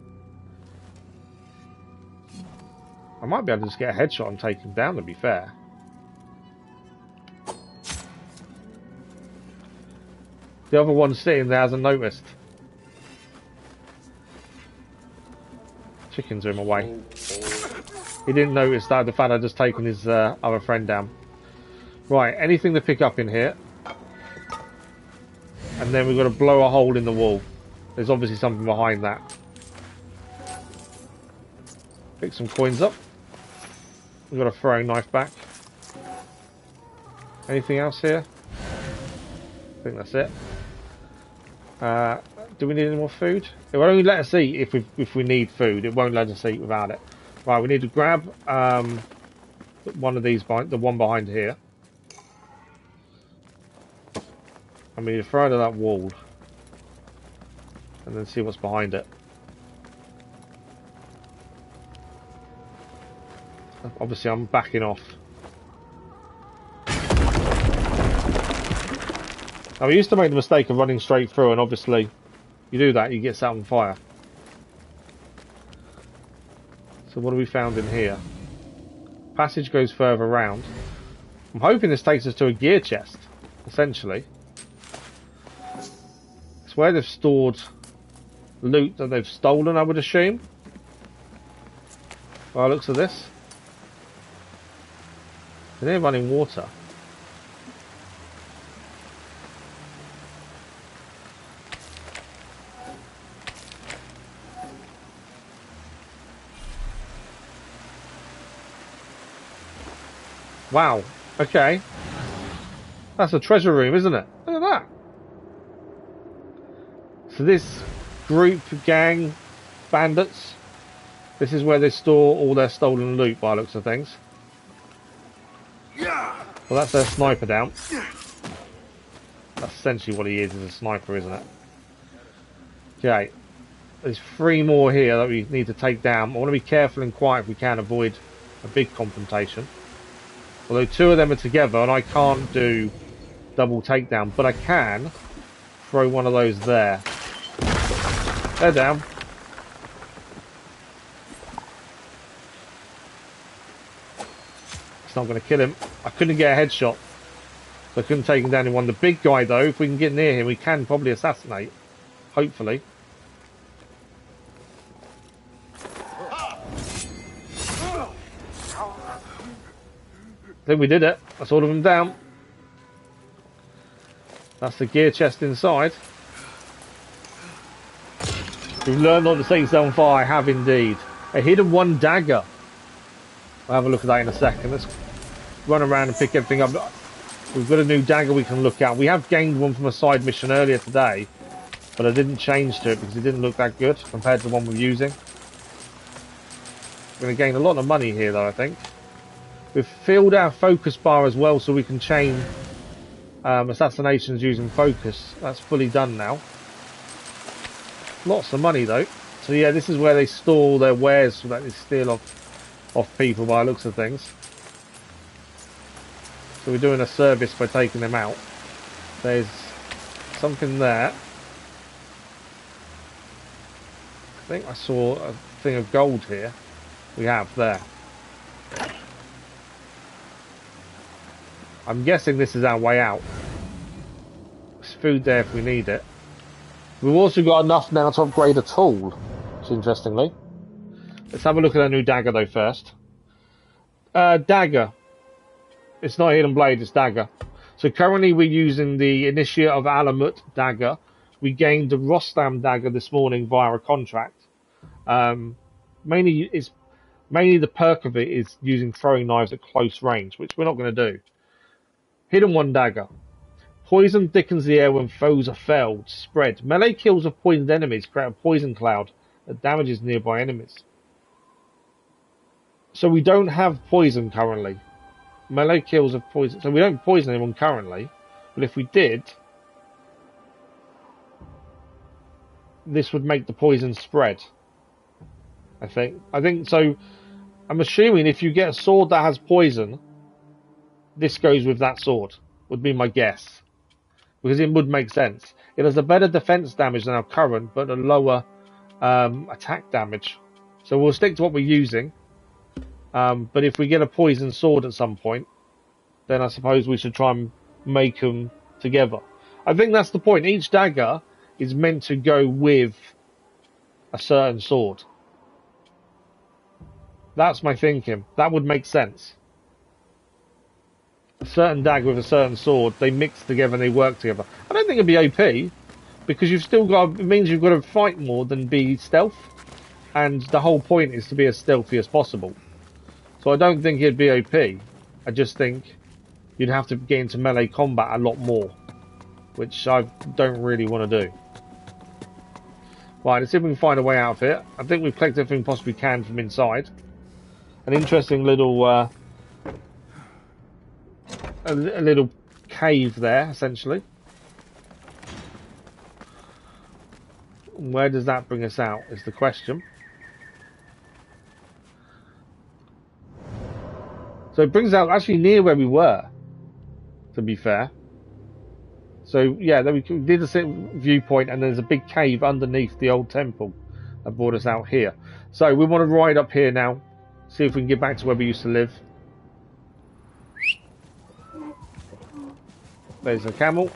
I might be able to just get a headshot and take him down, to be fair. The other one sitting there hasn't noticed. Chickens are in my way. He didn't notice that, the fact I'd just taken his other friend down. Right, anything to pick up in here. And then we've got to blow a hole in the wall. There's obviously something behind that. Pick some coins up. We've got a throwing knife back. Anything else here? I think that's it. Do we need any more food? It will only let us eat if we need food. It won't let us eat without it. Right, we need to grab one of these, the one behind here. And we need to throw it at that wall. And then see what's behind it. Obviously, I'm backing off. Now, we used to make the mistake of running straight through, and obviously, you do that, you get set on fire. So what have we found in here? Passage goes further around. I'm hoping this takes us to a gear chest, essentially. It's where they've stored loot that they've stolen, I would assume. By the looks of this. And they're running water. Wow, okay. That's a treasure room, isn't it? Look at that. So this group, gang, bandits, this is where they store all their stolen loot by the looks of things. Well, that's their sniper down. That's essentially what he is a sniper, isn't it? Okay. There's 3 more here that we need to take down. I want to be careful and quiet if we can, avoid a big confrontation. Although 2 of them are together and I can't do double takedown, but I can throw one of those there. They're down. It's not going to kill him. I couldn't get a headshot, so I couldn't take him down in one. The big guy, though, if we can get near him, we can probably assassinate. Hopefully. I think we did it. That's all of them down. That's the gear chest inside. We've learned not to set yourself on fire. I have indeed. A hidden 1 dagger. I'll have a look at that in a second. Let's run around and pick everything up. We've got a new dagger we can look at. We have gained one from a side mission earlier today, but I didn't change to it because it didn't look that good compared to the one we're using. We're going to gain a lot of money here, though, I think. We've filled our focus bar as well, so we can chain assassinations using focus. That's fully done now. Lots of money, though. So yeah, this is where they store their wares so that they steal off people by the looks of things. So we're doing a service by taking them out. There's something there. I think I saw a thing of gold here. We have there. I'm guessing this is our way out. There's food there if we need it. We've also got enough now to upgrade a tool, which interestingly. Let's have a look at our new dagger though first. Dagger. It's not hidden blade, it's dagger. So currently we're using the Initiate of Alamut dagger. We gained the Rostam dagger this morning via a contract. Mainly the perk of it is using throwing knives at close range, which we're not going to do. Hidden one dagger. Poison thickens the air when foes are felled. Spread. Melee kills of poisoned enemies create a poison cloud that damages nearby enemies. So we don't have poison currently. Melee kills of poison. So we don't poison anyone currently. But if we did, this would make the poison spread. I think so. I'm assuming if you get a sword that has poison, this goes with that sword, would be my guess. Because it would make sense. It has a better defense damage than our current, but a lower attack damage. So we'll stick to what we're using. But if we get a poison sword at some point, then I suppose we should try and make them together. I think that's the point. Each dagger is meant to go with a certain sword. That's my thinking. That would make sense. A certain dagger with a certain sword, they mix together and they work together. I don't think it'd be OP, because you've still got, it means you've got to fight more than be stealth, and the whole point is to be as stealthy as possible. So I don't think it'd be OP. I just think you'd have to get into melee combat a lot more, which I don't really want to do. Right, let's see if we can find a way out of it. I think we've collected everything we possibly can from inside. An interesting little a little cave there, essentially. Where does that bring us out is the question. So it brings out actually near where we were, to be fair. So yeah, then we did a viewpoint, and there's a big cave underneath the old temple that brought us out here. So we want to ride up here now, see if we can get back to where we used to live. There's a camel.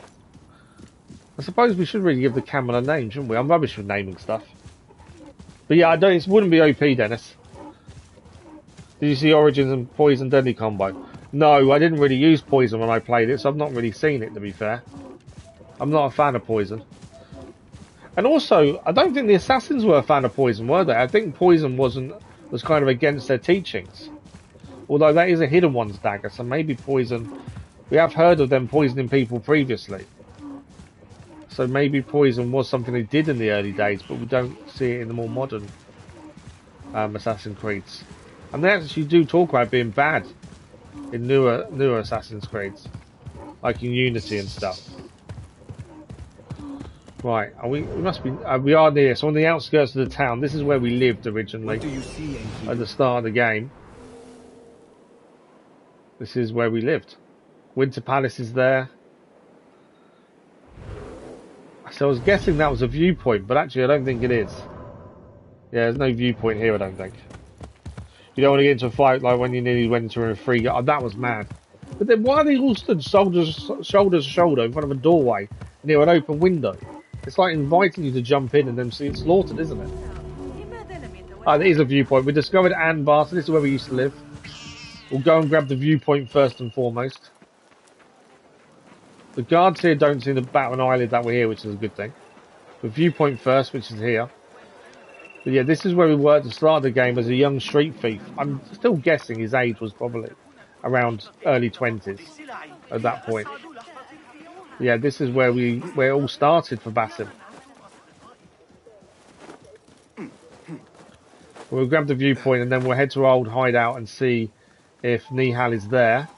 I suppose we should really give the camel a name, shouldn't we? I'm rubbish with naming stuff. But yeah, it wouldn't be OP, Dennis. Did you see Origins and Poison Deadly combo? No, I didn't really use Poison when I played it, so I've not really seen it, to be fair. I'm not a fan of Poison. And also, I don't think the Assassins were a fan of Poison, were they? I think Poison was kind of against their teachings. Although that is a Hidden One's dagger, so maybe Poison... We have heard of them poisoning people previously. So maybe poison was something they did in the early days, but we don't see it in the more modern Assassin's Creeds. And they actually do talk about being bad in newer Assassin's Creeds, like in Unity and stuff. Right, we must be. We are near. So on the outskirts of the town. This is where we lived originally. What do you see, at the start of the game? This is where we lived. Winter Palace is there. So I was guessing that was a viewpoint, but actually I don't think it is. Yeah, there's no viewpoint here, I don't think. You don't want to get into a fight like when you nearly went into a free... Oh, that was mad. But then why are they all stood shoulder to shoulder in front of a doorway near an open window? It's like inviting you to jump in and then see it slaughtered, isn't it? Ah, there is a viewpoint. We discovered Anbar, so this is where we used to live. We'll go and grab the viewpoint first and foremost. The guards here don't seem to bat an eyelid that we're here, which is a good thing. The viewpoint first, which is here. But yeah, this is where we were at the start of the game as a young street thief. I'm still guessing his age was probably around early 20s at that point. Yeah, this is where it all started for Basim. We'll grab the viewpoint and then we'll head to our old hideout and see if Nihal is there.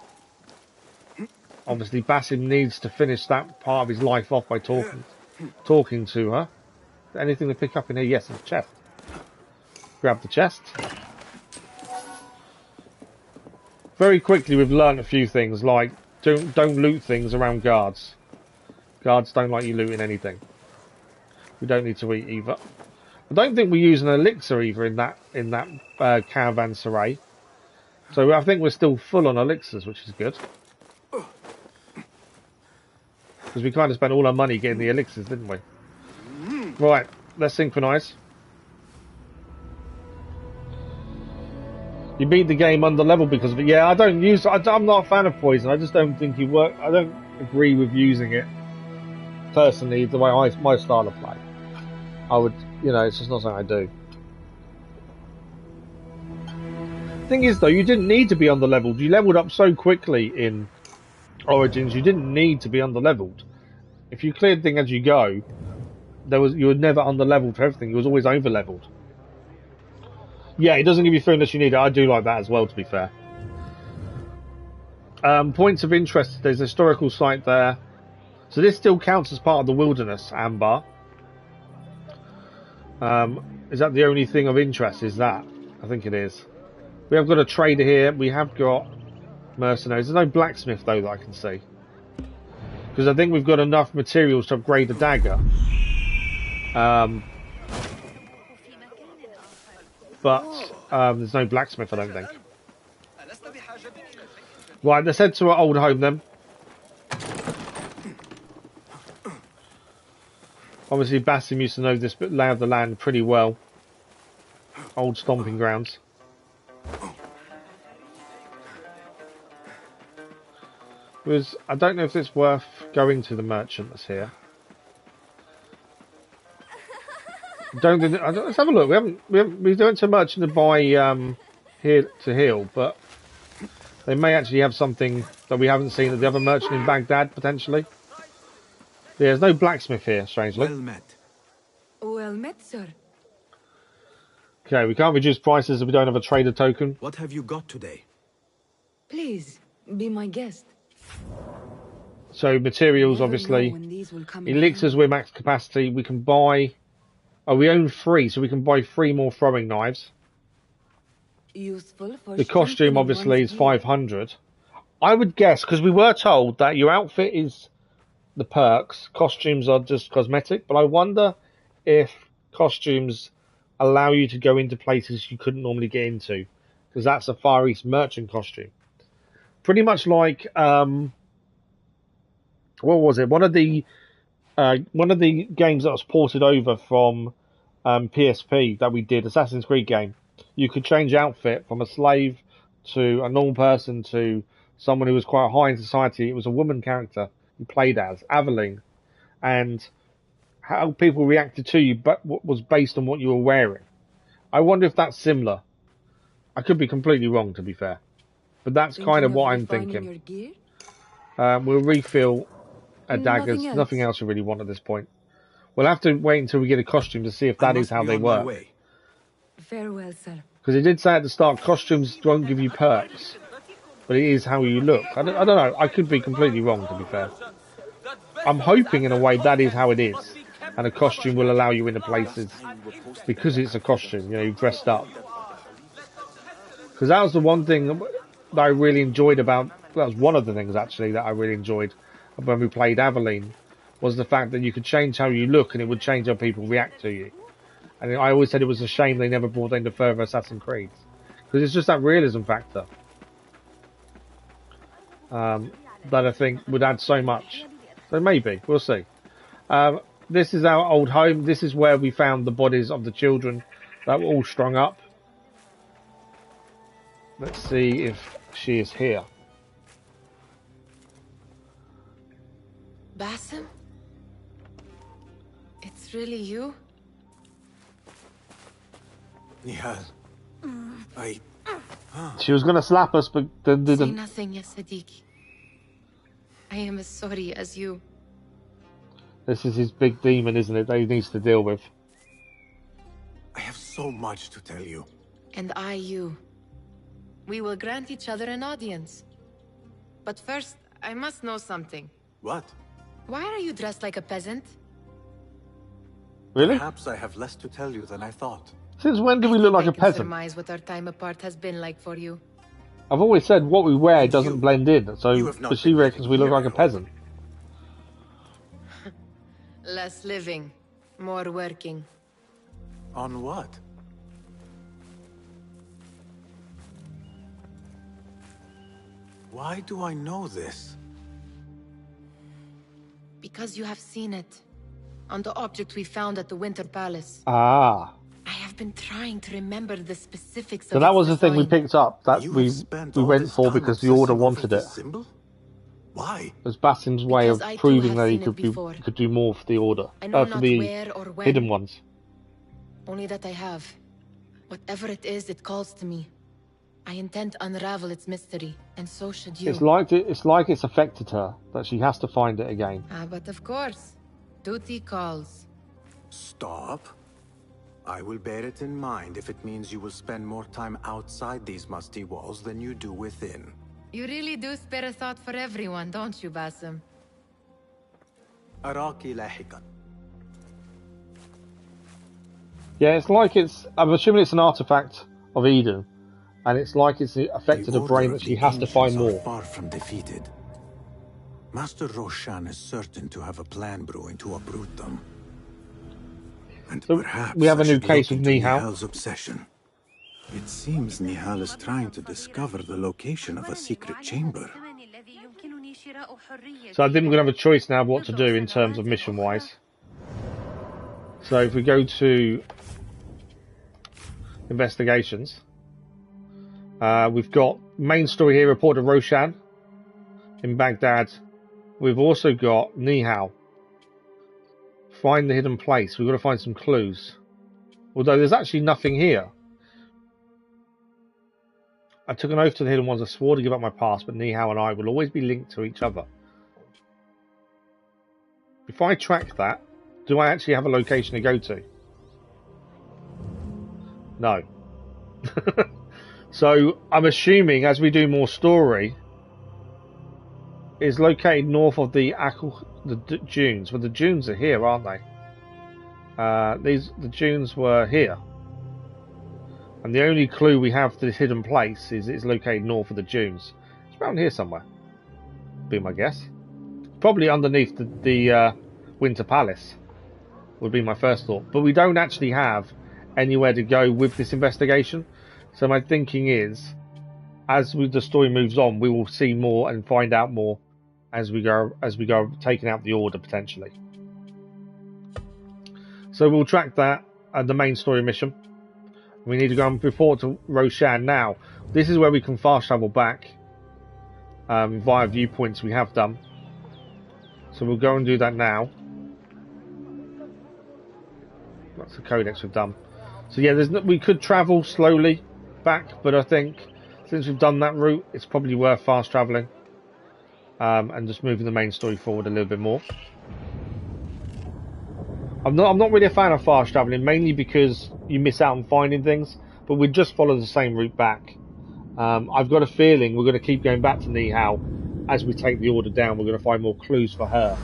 Obviously, Basim needs to finish that part of his life off by talking to her. Anything to pick up in here? Yes, it's a chest. Grab the chest. Very quickly, we've learned a few things, like don't loot things around guards. Guards don't like you looting anything. We don't need to eat either. I don't think we use an elixir either in that caravan saray. So I think we're still full on elixirs, which is good. Because we kind of spent all our money getting the elixirs, didn't we? Right, let's synchronise. You beat the game under level because of it. Yeah, I don't use. I'm not a fan of poison. I just don't think you work. I don't agree with using it personally. The way my style of play, I would, it's just not something I do. Thing is, though, you didn't need to be under leveled. You leveled up so quickly in Origins. You didn't need to be under leveled. If you cleared things as you go, you were never under leveled for everything. You was always over leveled. Yeah, it doesn't give you food unless you need it. I do like that as well, to be fair. Points of interest. There's a historical site there. So this still counts as part of the wilderness, Amber. Is that the only thing of interest? Is that? I think it is. We have got a trader here. We have got mercenaries. There's no blacksmith, though, that I can see. Because I think we've got enough materials to upgrade the dagger. But there's no blacksmith, I don't think. Right, let's head to our old home then. Obviously, Basim used to know this lay of the land pretty well. Old stomping grounds. I don't know if it's worth going to the merchant that's here. Let's have a look. We went to merchant to buy here to heal, but they may actually have something that we haven't seen at the other merchant in Baghdad potentially. Yeah, there's no blacksmith here, strangely. Well met. Well met, sir. Okay, we can't reduce prices if we don't have a trader token. What have you got today? Please, be my guest. So materials, obviously. Elixirs, we're max capacity. We can buy... Oh, we own 3, so we can buy 3 more throwing knives. Useful for the costume, obviously, is 500. I would guess, because we were told that your outfit is the perks, costumes are just cosmetic, but I wonder if costumes allow you to go into places you couldn't normally get into, because that's a Far East merchant costume. Pretty much like, what was it? One of the games that was ported over from PSP that we did, Assassin's Creed game, you could change outfit from a slave to a normal person to someone who was quite high in society. It was a woman character you played as, Aveline, and how people reacted to you but was based on what you were wearing. I wonder if that's similar. I could be completely wrong, to be fair. But that's kind of what I'm thinking. We'll refill our daggers. Nothing else we really want at this point. We'll have to wait until we get a costume to see if that is how they work. Farewell, sir. Because it did say at the start, costumes won't give you perks. But it is how you look. I don't know. I could be completely wrong, to be fair. I'm hoping in a way that is how it is. And a costume will allow you into places because it's a costume, you've dressed up. Because that was the one thing that I really enjoyed about... That was one of the things, actually, that I really enjoyed when we played Aveline, was the fact that you could change how you look and it would change how people react to you. And I always said it was a shame they never brought into further Assassin's Creed. Because it's just that realism factor. That I think would add so much. So maybe, we'll see. This is our old home. This is where we found the bodies of the children that were all strung up. Let's see if she is here. Basim? It's really you? Yeah. She was going to slap us, but then Say didn't. nothing, ya Sadiqi. I am as sorry as you. This is his big demon, isn't it, that he needs to deal with. I have so much to tell you. And I you. We will grant each other an audience. But first, I must know something. What? Why are you dressed like a peasant? Really? Perhaps I have less to tell you than I thought. Since when do we look like a peasant? Surmise what our time apart has been like for you. I've always said what we wear doesn't blend in, so but she reckons we look like a peasant. Less living, more working. On what? Why do I know this? Because you have seen it. On the object we found at the Winter Palace. Ah. I have been trying to remember the specifics So of that its was the thing we design. picked up that we went for because the Order wanted it. Why? It was Basim's way Because of I too proving have that he seen it could do more for the Order. I know For not the where or when. hidden ones. Only that I have. Whatever it is, it calls to me. I intend to unravel its mystery, and so should you. It's like it's affected her, that she has to find it again. But of course. Duty calls. Stop. I will bear it in mind if it means you will spend more time outside these musty walls than you do within. You really do spare a thought for everyone, don't you, Basim? Araki lahiqan. Yeah, it's like I'm assuming it's an artifact of Eden, and it's like it's affected her brain that she has to find more. Far from defeated. Master Roshan is certain to have a plan brewing to uproot them. And so perhaps we have a new case with Nihal. Nihal's obsession. It seems Nihal is trying to discover the location of a secret chamber. So I think we're going to have a choice now of what to do in terms of mission-wise. So if we go to investigations, we've got main story here, report of Roshan in Baghdad. We've also got Nihal. Find the hidden place. We've got to find some clues. Although there's actually nothing here. I took an oath to the hidden ones. I swore to give up my past, but Nihal and I will always be linked to each other. If I track that, do I actually have a location to go to? No. So I'm assuming as we do more story, it's located north of the dunes. Well, the dunes are here, aren't they? The dunes were here. And the only clue we have to this hidden place is it's located north of the dunes. It's around here somewhere. Be my guess. Probably underneath the Winter Palace would be my first thought. But we don't actually have anywhere to go with this investigation. So my thinking is, as the story moves on, we will see more and find out more as we go taking out the Order potentially. So we'll track that at the main story mission. We need to go and report to Roshan now. This is where we can fast travel back via viewpoints we have done. So we'll go and do that now. That's the codex we've done. So yeah, we could travel slowly back, but I think since we've done that route, it's probably worth fast traveling and just moving the main story forward a little bit more. I'm not really a fan of fast traveling, mainly because you miss out on finding things. But we just follow the same route back. I've got a feeling we're going to keep going back to Nihal as we take the Order down. We're going to find more clues for her,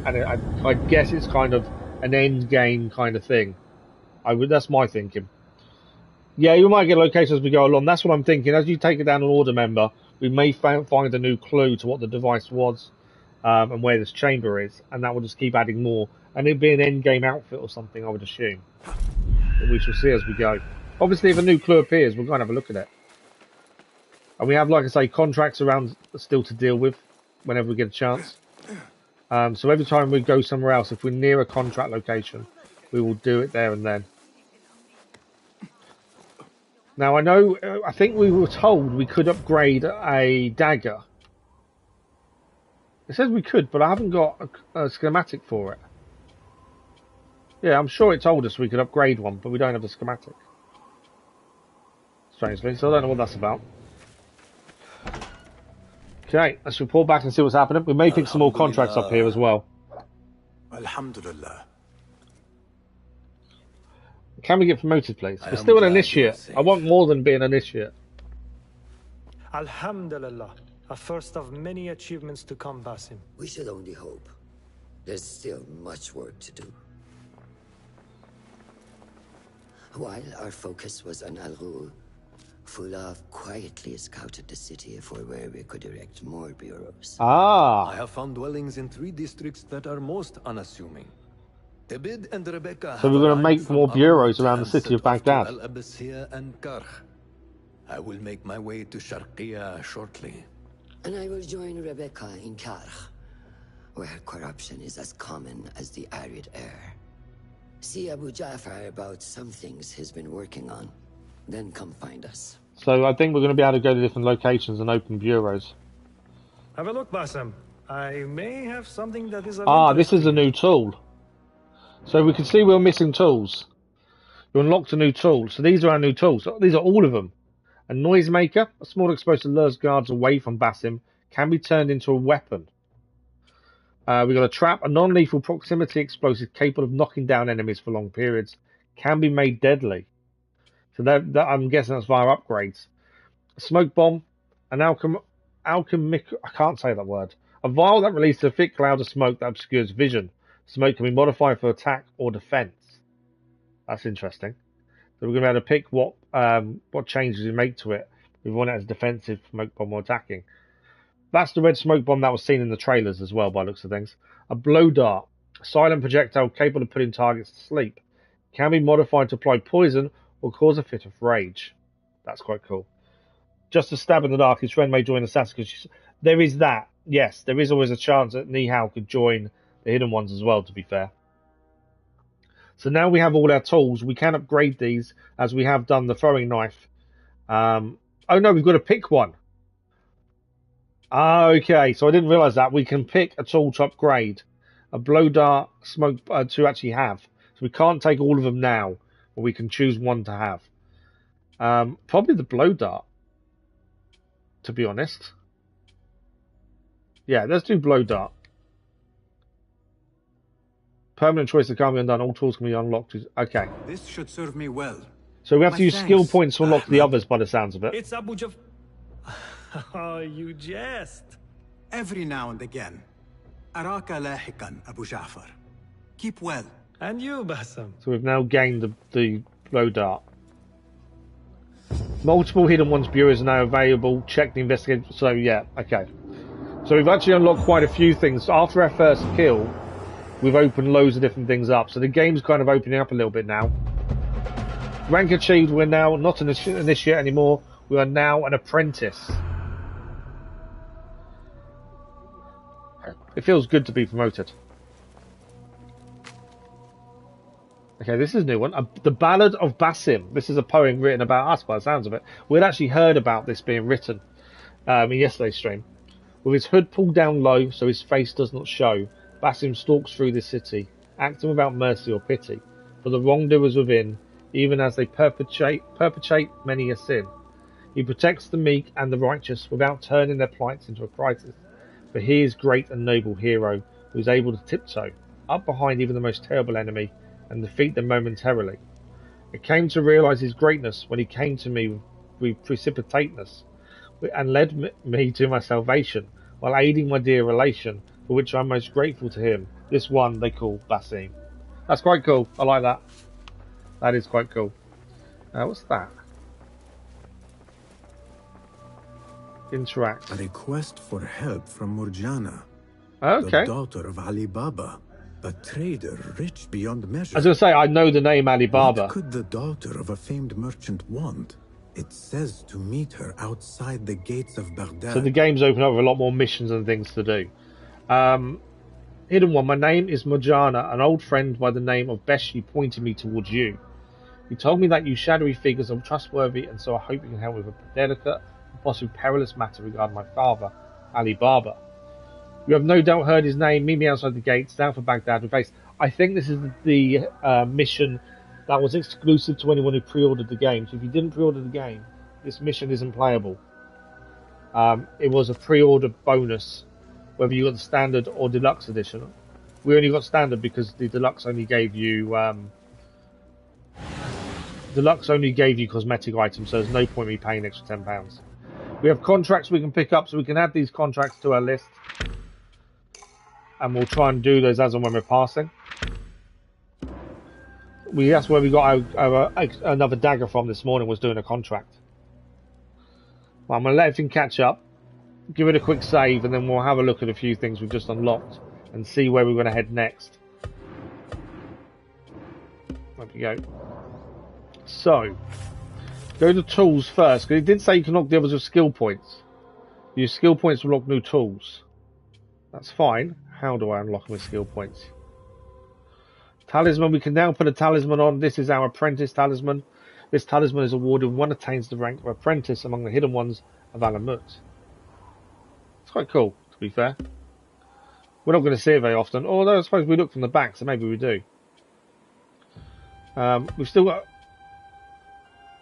and I guess it's kind of an end game kind of thing. That's my thinking. Yeah, you might get locations as we go along. That's what I'm thinking. As you take it down an Order member, we may find a new clue to what the device was and where this chamber is, and that will just keep adding more. And it'd be an end game outfit or something, I would assume. But we shall see as we go. Obviously, if a new clue appears, we'll go and have a look at it. And we have, like I say, contracts around still to deal with whenever we get a chance. So every time we go somewhere else, if we're near a contract location, we will do it there and then. Now, I think we were told we could upgrade a dagger. It says we could, but I haven't got a schematic for it. Yeah, I'm sure it told us we could upgrade one, but we don't have a schematic. Strangely, so I don't know what that's about. Okay, let's report back and see what's happening. We may pick some more contracts up here as well. Alhamdulillah. Can we get promoted, please? We're still an initiate. I want more than being an initiate. Alhamdulillah. A first of many achievements to come, Basim. We should only hope. There's still much work to do. While our focus was on Al-Ghul, Fulaf quietly scouted the city for where we could erect more bureaus. I have found dwellings in 3 districts that are most unassuming. Tebid and Rebecca. So we're going to make more bureaus around the city of Baghdad. And Karh. I will make my way to Sharqiya shortly. And I will join Rebecca in Karh. where corruption is as common as the arid air. See Abu Ja'far about some things he's been working on. Then come find us. So I think we're going to be able to go to different locations and open bureaus. Have a look, Basim. I may have something that is of This interest is a new tool. So we can see we're missing tools. You unlocked a new tool. So these are our new tools. These are all of them. A noisemaker, a small explosive lures guards away from Basim, can be turned into a weapon. We've got a trap, a non-lethal proximity explosive capable of knocking down enemies for long periods, can be made deadly. So that I'm guessing that's via upgrades. A smoke bomb, an alchemic, I can't say that word. A vial that releases a thick cloud of smoke that obscures vision. Smoke can be modified for attack or defense. That's interesting. So we're going to be able to pick what changes we make to it. We want it as defensive, smoke bomb, or attacking. That's the red smoke bomb that was seen in the trailers as well, by the looks of things. A blow dart, a silent projectile capable of putting targets to sleep. Can be modified to apply poison or cause a fit of rage. That's quite cool. Just a stab in the dark, his friend may join Assassination. There is that. Yes, there is always a chance that Nihao could join the hidden ones as well, to be fair. So now we have all our tools. We can upgrade these as we have done the throwing knife. Oh no, we've got to pick one. Okay, so I didn't realise that. We can pick a tool to upgrade. A blow dart smoke to actually have. So we can't take all of them now, but we can choose one to have. Probably the blow dart, to be honest. Yeah, let's do blow dart. Permanent choice that can't be undone. All tools can be unlocked. Okay. This should serve me well. So we have to use skill points to unlock the others by the sounds of it. It's Abu Ja'far. Oh, you jest. Every now and again. Araka lahikan, Abu Ja'far. Keep well. And you, Basim. So we've now gained the blow dart. Multiple hidden ones bureaus are now available. Check the investigation. So yeah, okay. So we've actually unlocked quite a few things. After our first kill, we've opened loads of different things up. So the game's kind of opening up a little bit now. Rank achieved, we're now not an initiate anymore. We are now an apprentice. It feels good to be promoted. Okay, this is a new one. The Ballad of Basim. This is a poem written about us by the sounds of it. We'd actually heard about this being written in yesterday's stream. With his hood pulled down low so his face does not show, Basim stalks through the city, acting without mercy or pity for the wrongdoers within, even as they perpetrate many a sin. He protects the meek and the righteous without turning their plights into a crisis. For he is great and noble hero who is able to tiptoe up behind even the most terrible enemy and defeat them momentarily. I came to realise his greatness when he came to me with precipitateness and led me to my salvation while aiding my dear relation, for which I'm most grateful to him. This one they call Basim. That's quite cool. I like that. That is quite cool. What's that? Interact. A request for help from Murjana, okay. The daughter of Ali Baba, a trader rich beyond measure. I was going to say, I know the name Ali Baba. What could the daughter of a famed merchant want? It says to meet her outside the gates of Baghdad. So the game's open up with a lot more missions and things to do. Hidden one. My name is Murjana. An old friend by the name of Beshi pointed me towards you. He told me that you shadowy figures are trustworthy, and so I hope you can help with a delicate and possibly perilous matter regarding my father, Ali Baba. You have no doubt heard his name. Meet me outside the gates, down for Baghdad. I think this is the mission that was exclusive to anyone who pre-ordered the game. So if you didn't pre-order the game, this mission isn't playable. It was a pre-order bonus, whether you got the standard or deluxe edition. We only got standard because the deluxe only gave you cosmetic items, so there's no point in me paying extra £10. We have contracts we can pick up, so we can add these contracts to our list, and we'll try and do those as and when we're passing. That's where we got another dagger from this morning, was doing a contract. Well, I'm going to let everything catch up, give it a quick save, and then we'll have a look at a few things we've just unlocked and see where we're going to head next. There we go. So, go to tools first, because it did say you can unlock the others with skill points. Use skill points to unlock new tools. That's fine. How do I unlock my skill points? Talisman. We can now put a talisman on. This is our apprentice talisman. This talisman is awarded when one attains the rank of apprentice among the hidden ones of Alamut. It's quite cool, to be fair. We're not going to see it very often, although I suppose we look from the back, so maybe we do. We've still got...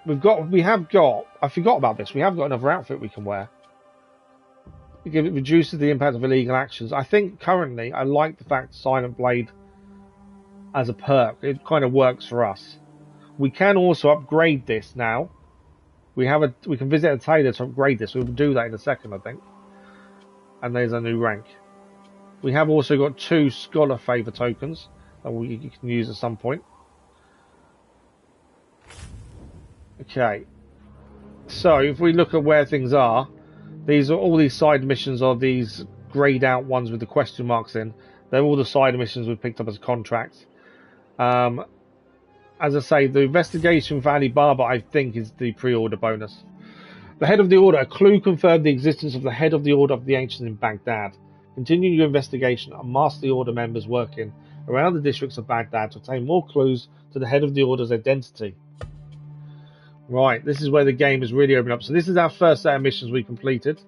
We have got... I forgot about this. We have got another outfit we can wear. It reduces the impact of illegal actions. I think currently I like the fact Silent Blade as a perk. It kind of works for us. We can also upgrade this now. We can visit a tailor to upgrade this. We'll do that in a second, I think. And there's a new rank. We have also got 2 Scholar Favour tokens that you can use at some point. Okay. So if we look at where things are, all these side missions are these greyed out ones with the question marks in. They're all the side missions we've picked up as contracts. As I say, the investigation for Ali Baba, I think, is the pre-order bonus. The head of the order. A clue confirmed the existence of the head of the order of the ancients in Baghdad. Continue your investigation and master the order members working around the districts of Baghdad to obtain more clues to the head of the order's identity. Right, this is where the game is really opened up. So this is our first set of missions we completed,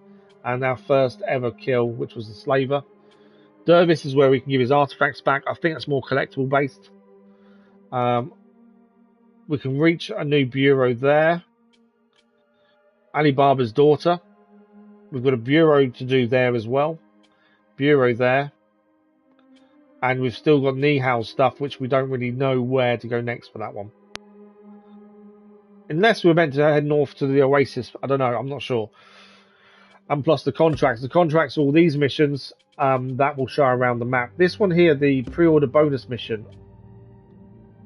and our first ever kill, which was the slaver. Dervis is where we can give his artifacts back. I think that's more collectible based. We can reach a new bureau there. Ali Baba's daughter. We've got a bureau to do there as well. Bureau there. And we've still got Nihal's stuff, which we don't really know where to go next for that one. Unless we're meant to head north to the Oasis. I don't know, I'm not sure. And plus the contracts. The contracts, all these missions, that will show around the map. This one here, the pre-order bonus mission.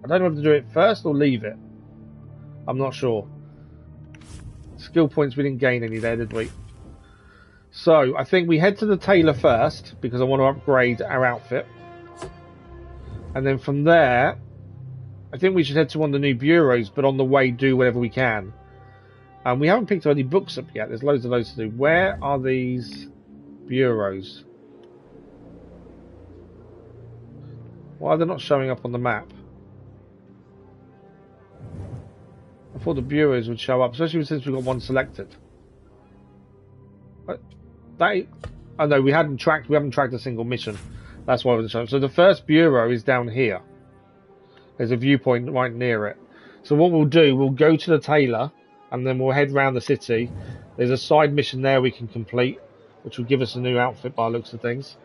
I don't know whether to do it first or leave it. I'm not sure. Skill points, we didn't gain any there, did we? So, I think we head to the tailor first, because I want to upgrade our outfit. And then from there, I think we should head to one of the new bureaus, but on the way do whatever we can. We haven't picked any books up yet. There's loads of those to do. Where are these bureaus? Why are they not showing up on the map? I thought the bureaus would show up, especially since we've got one selected. But oh no, we haven't tracked a single mission. That's why it wasn't showing. So the first bureau is down here. There's a viewpoint right near it. So what we'll do, we'll go to the tailor, and then we'll head round the city. There's a side mission there we can complete, which will give us a new outfit by the looks of things.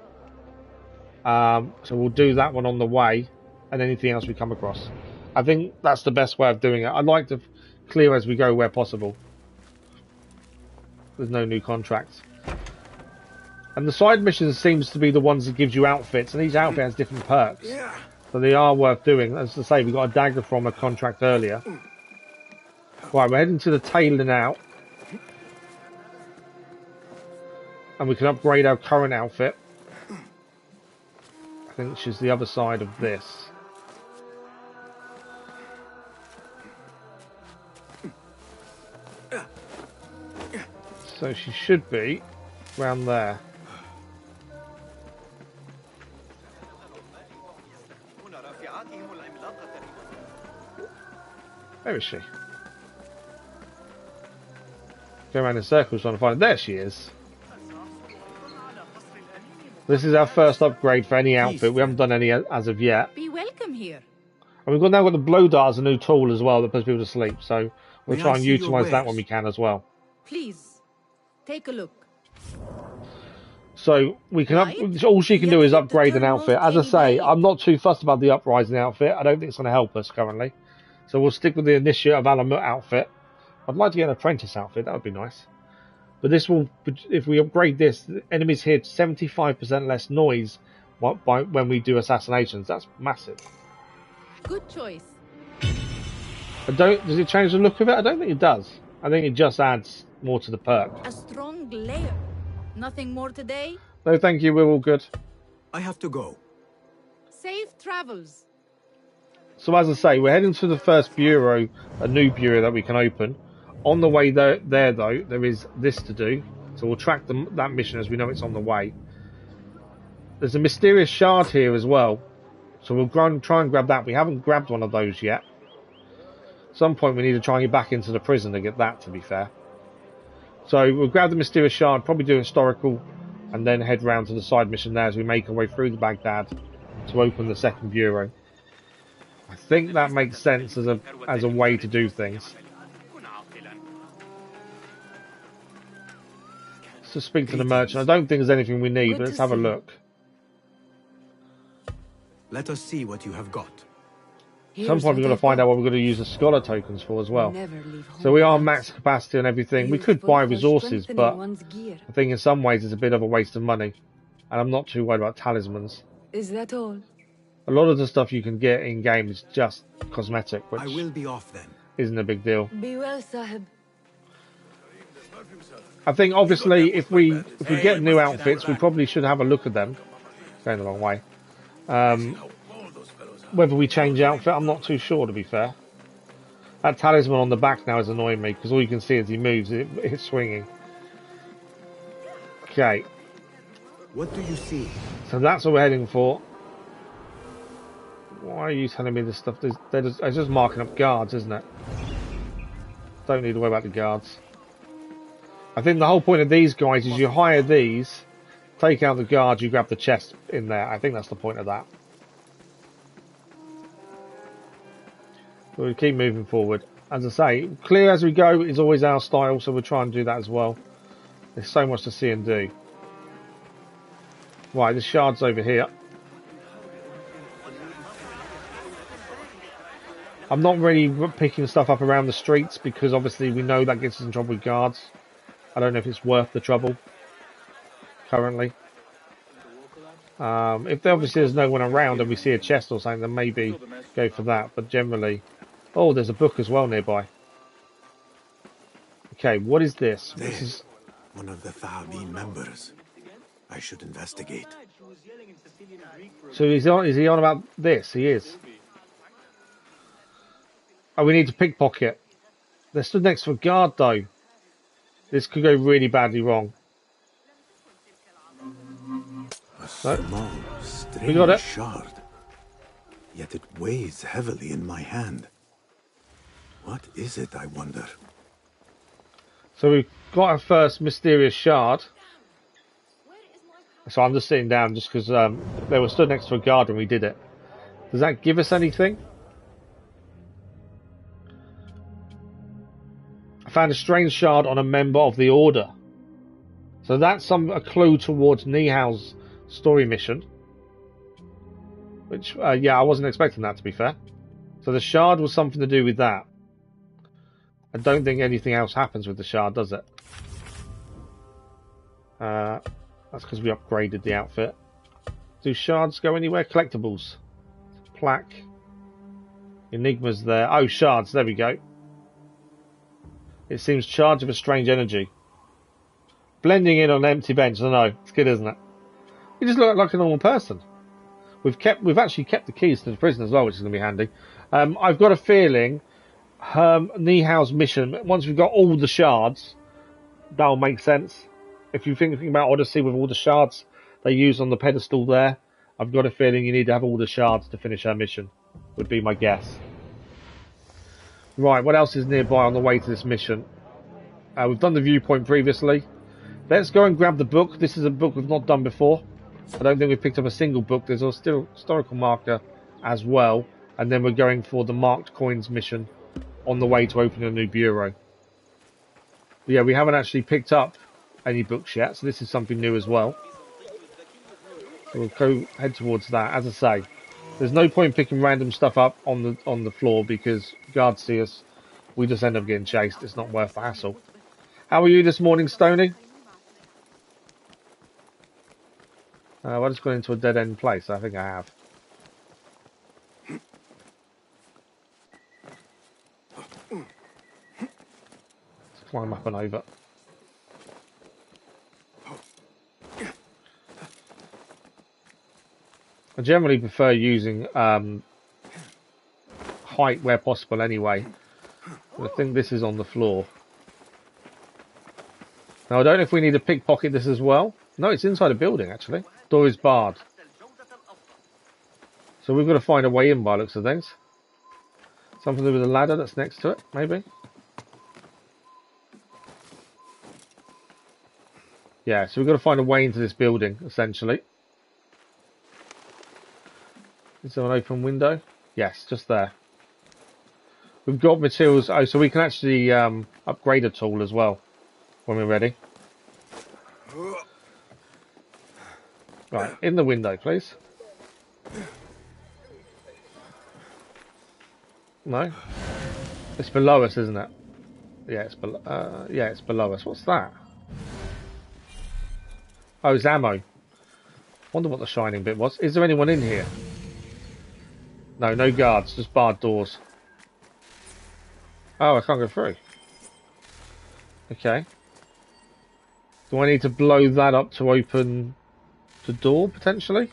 So we'll do that one on the way, and anything else we come across. I think that's the best way of doing it. I'd like to clear as we go where possible. There's no new contracts. And the side missions seems to be the ones that gives you outfits, and each outfit has different perks. So they are worth doing. As I say, we got a dagger from a contract earlier. Right, we're heading to the tailor now. And we can upgrade our current outfit. I think she's the other side of this. So she should be around there. Where is she? Go around in circles trying to find her. There she is. This is our first upgrade for any outfit. We haven't done any as of yet. Be welcome here. And we've now got the blow dart as a new tool as well that puts people to sleep. So we'll try and utilise that when we can as well. Please, take a look. So we can all she can do is upgrade an outfit. As I say, I'm not too fussed about the uprising outfit. I don't think it's going to help us currently. So we'll stick with the Initiate of Alamut outfit. I'd like to get an apprentice outfit. That would be nice. But this will, if we upgrade this, the enemies hear 75% less noise when we do assassinations. That's massive. Good choice. Does it change the look of it? I don't think it does. I think it just adds more to the perk. A strong layer. Nothing more today? No, thank you. We're all good. I have to go. Safe travels. So as I say, we're heading to the first bureau, a new bureau that we can open. On the way there though, there is this to do. So we'll track that mission as we know it's on the way. There's a mysterious shard here as well. So we'll try and grab that. We haven't grabbed one of those yet. At some point we need to try and get back into the prison to get that, to be fair. So we'll grab the mysterious shard, probably do historical, and then head round to the side mission there as we make our way through the Baghdad to open the second bureau. I think that makes sense as a way to do things. Let's just speak to the merchant. I don't think there's anything we need, but let's have a look. Let us see what you have got. At some point we're going to find out what we're going to use the scholar tokens for as well. So we are max capacity and everything. We could buy resources, but I think in some ways it's a bit of a waste of money. And I'm not too worried about talismans. Is that all? A lot of the stuff you can get in game is just cosmetic, which I will be off then. Isn't a big deal. Be well, Sahib. I think obviously if we get new outfits, we probably should have a look at them. Going a long way. Whether we change outfit, I'm not too sure, to be fair. That talisman on the back now is annoying me, because all you can see as he moves, it's swinging. Okay. What do you see? So that's what we're heading for. Why are you telling me this stuff? It's just marking up guards, isn't it? Don't need to worry about the guards. I think the whole point of these guys is you hire these, take out the guards, you grab the chest in there. I think that's the point of that. We'll keep moving forward. As I say, clear as we go is always our style, so we'll try and do that as well. There's so much to see and do. Right, the shard's over here. I'm not really picking stuff up around the streets because obviously we know that gets us in trouble with guards. I don't know if it's worth the trouble currently. If obviously there's no one around and we see a chest or something, then maybe go for that. But generally... Oh, there's a book as well nearby. Okay, what is this? There, this is one of the Thahabin members. I should investigate. So is he on about this? He is. Oh, we need to pickpocket. They're stood next to a guard, though. This could go really badly wrong. A small, strange we got it. shard. Yet it weighs heavily in my hand. What is it, I wonder? So we've got our first mysterious shard. So I'm just sitting down just because they were stood next to a guard when we did it. Does that give us anything? I found a strange shard on a member of the Order. So that's a clue towards Nihal's story mission. Which, yeah, I wasn't expecting that, to be fair. So the shard was something to do with that. I don't think anything else happens with the shard, does it? That's because we upgraded the outfit. Do shards go anywhere? Collectibles. Plaque. Enigma's there. Oh, shards. There we go. It seems charged with a strange energy. Blending in on an empty bench. I know. It's good, isn't it? You just look like a normal person. We've actually kept the keys to the prison as well, which is going to be handy. I've got a feeling Nihal's mission, once we've got all the shards, that'll make sense. If you're thinking about Odyssey with all the shards they use on the pedestal there, I've got a feeling you need to have all the shards to finish our mission, would be my guess. Right, what else is nearby on the way to this mission? We've done the viewpoint previously. Let's go and grab the book. This is a book we've not done before. I don't think we've picked up a single book. There's a still historical marker as well. And then we're going for the marked coins mission on the way to open a new bureau. But yeah, we haven't actually picked up any books yet, so this is something new as well. So we'll go head towards that. As I say, there's no point picking random stuff up on the floor because guards see us. We just end up getting chased. It's not worth the hassle. How are you this morning, Stoney? I just got into a dead-end place. I think I have. Let's climb up and over. I generally prefer using height where possible anyway. But I think this is on the floor. Now I don't know if we need to pickpocket this as well. No, it's inside a building actually. Door is barred. So we've got to find a way in by the looks of things. Something to do with the ladder that's next to it, maybe? Yeah, so we've got to find a way into this building, essentially. Is there an open window? Yes, just there. We've got materials. Oh, so we can actually upgrade a tool as well when we're ready. Right, in the window, please. No? It's below us, isn't it? Yeah, it's below. Yeah, it's below us. What's that? Oh, it's ammo. Wonder what the shining bit was. Is there anyone in here? No, no guards. Just barred doors. Oh, I can't go through. Okay. Do I need to blow that up to open the door, potentially?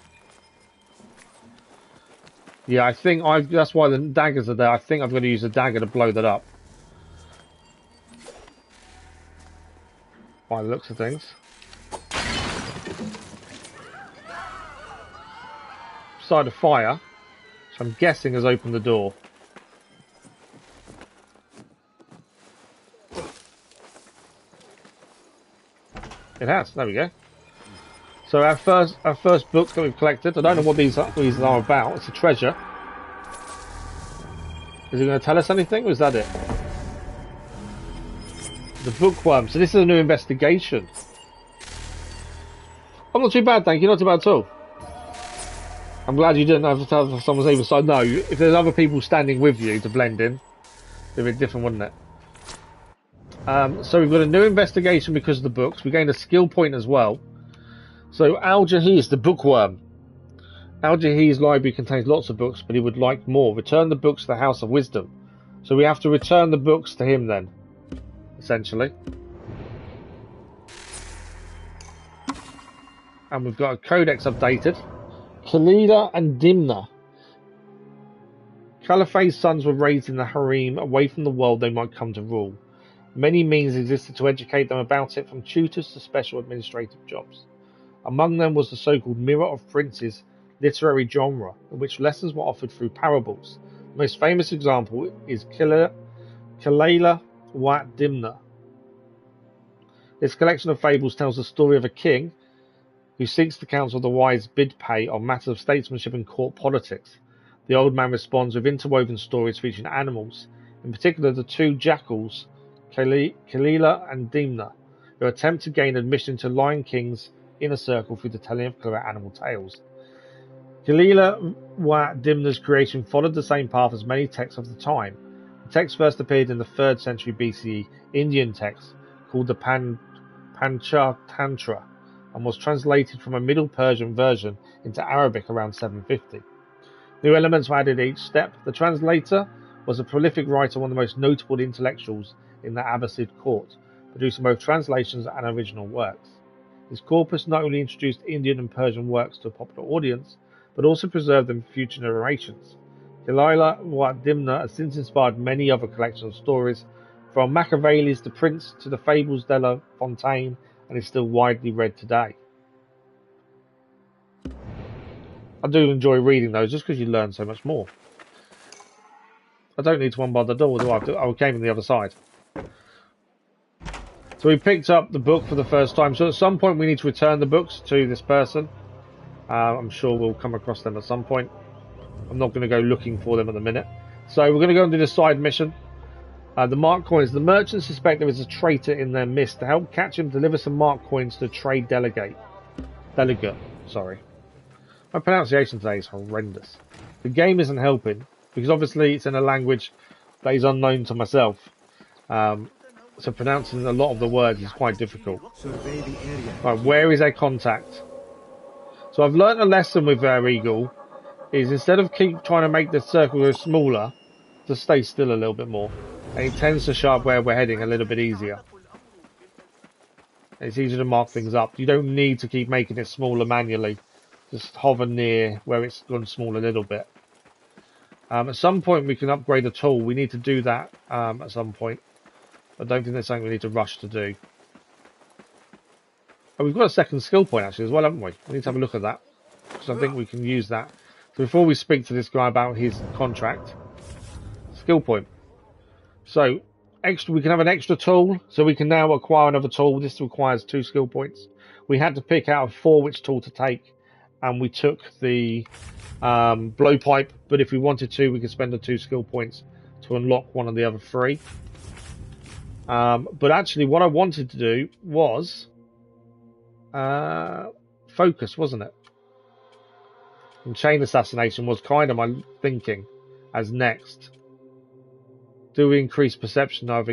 Yeah, I think that's why the daggers are there. I think I'm going to use a dagger to blow that up. By the looks of things. Started a fire, so I'm guessing has opened the door. It has. There we go. So our first book that we've collected. I don't know what these are about. It's a treasure. Is it going to tell us anything, or is that it? The bookworm. So this is a new investigation. I'm not too bad, thank you. Not too bad at all. I'm glad you didn't have to tell someone's either side. No, if there's other people standing with you to blend in, it'd be different, wouldn't it? So we've got a new investigation because of the books. We gained a skill point as well. So Al-Ghul, the bookworm. Al-Ghul's library contains lots of books, but he would like more. Return the books to the House of Wisdom. So we have to return the books to him then, essentially. And we've got a codex updated. Khalida and Dimna. Caliph's sons were raised in the harem, away from the world they might come to rule. Many means existed to educate them about it, from tutors to special administrative jobs. Among them was the so-called Mirror of Princes literary genre, in which lessons were offered through parables. The most famous example is Kalela Wat Dimna. This collection of fables tells the story of a king who seeks the counsel of the wise Bidpay on matters of statesmanship and court politics. The old man responds with interwoven stories featuring animals, in particular the two jackals, Kalela and Dimna, who attempt to gain admission to Lion King's inner circle through the telling of clever animal tales. Kalela Wa Dimna's creation followed the same path as many texts of the time. The text first appeared in the 3rd century BCE Indian text called the Panchatantra, and was translated from a Middle Persian version into Arabic around 750. New elements were added each step. The translator was a prolific writer, one of the most notable intellectuals in the Abbasid court, producing both translations and original works. His corpus not only introduced Indian and Persian works to a popular audience, but also preserved them for future generations. Kalela Wa Dimna has since inspired many other collections of stories, from Machiavelli's The Prince to the Fables de La Fontaine, and is still widely read today. I do enjoy reading those just because you learn so much more. I don't need to unbar the door, do I? I came in the other side. So we picked up the book for the first time. So at some point we need to return the books to this person. I'm sure we'll come across them at some point. I'm not going to go looking for them at the minute. So we're going to go and do this side mission. The mark coins. The merchants suspect there is a traitor in their midst. To help catch him, deliver some mark coins to the trade delegate. Sorry. My pronunciation today is horrendous. The game isn't helping, because obviously it's in a language that is unknown to myself. So pronouncing a lot of the words is quite difficult. Right, where is our contact? So I've learnt a lesson with Al-Ghul, is instead of keep trying to make the circle go smaller, to stay still a little bit more. And it tends to show up where we're heading a little bit easier. It's easier to mark things up. You don't need to keep making it smaller manually. Just hover near where it's gone small a little bit. At some point we can upgrade a tool. We need to do that at some point. I don't think that's something we need to rush to do. Oh, we've got a second skill point actually as well, haven't we? We need to have a look at that, because I think we can use that So before we speak to this guy about his contract, skill point. So we can have an extra tool, so we can now acquire another tool. This requires 2 skill points. We had to pick out of 4 which tool to take, and we took the blowpipe, but if we wanted to, we could spend the 2 skill points to unlock one of the other 3. But actually what I wanted to do was focus, wasn't it? And chain assassination was kind of my thinking as next. Do we increase perception of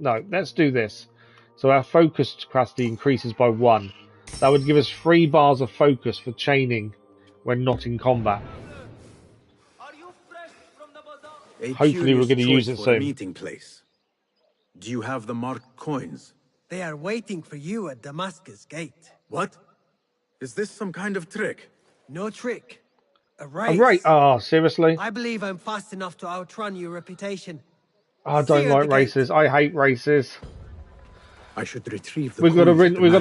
No, let's do this. So our focus capacity increases by 1. That would give us 3 bars of focus for chaining when not in combat. Hopefully we're going to use it soon. Meeting place. Do you have the marked coins? They are waiting for you at Damascus Gate. What? Is this some kind of trick? No trick. A race. A race? Oh, seriously? I believe I'm fast enough to outrun your reputation. I don't like races. I hate races. I should retrieve the We've got to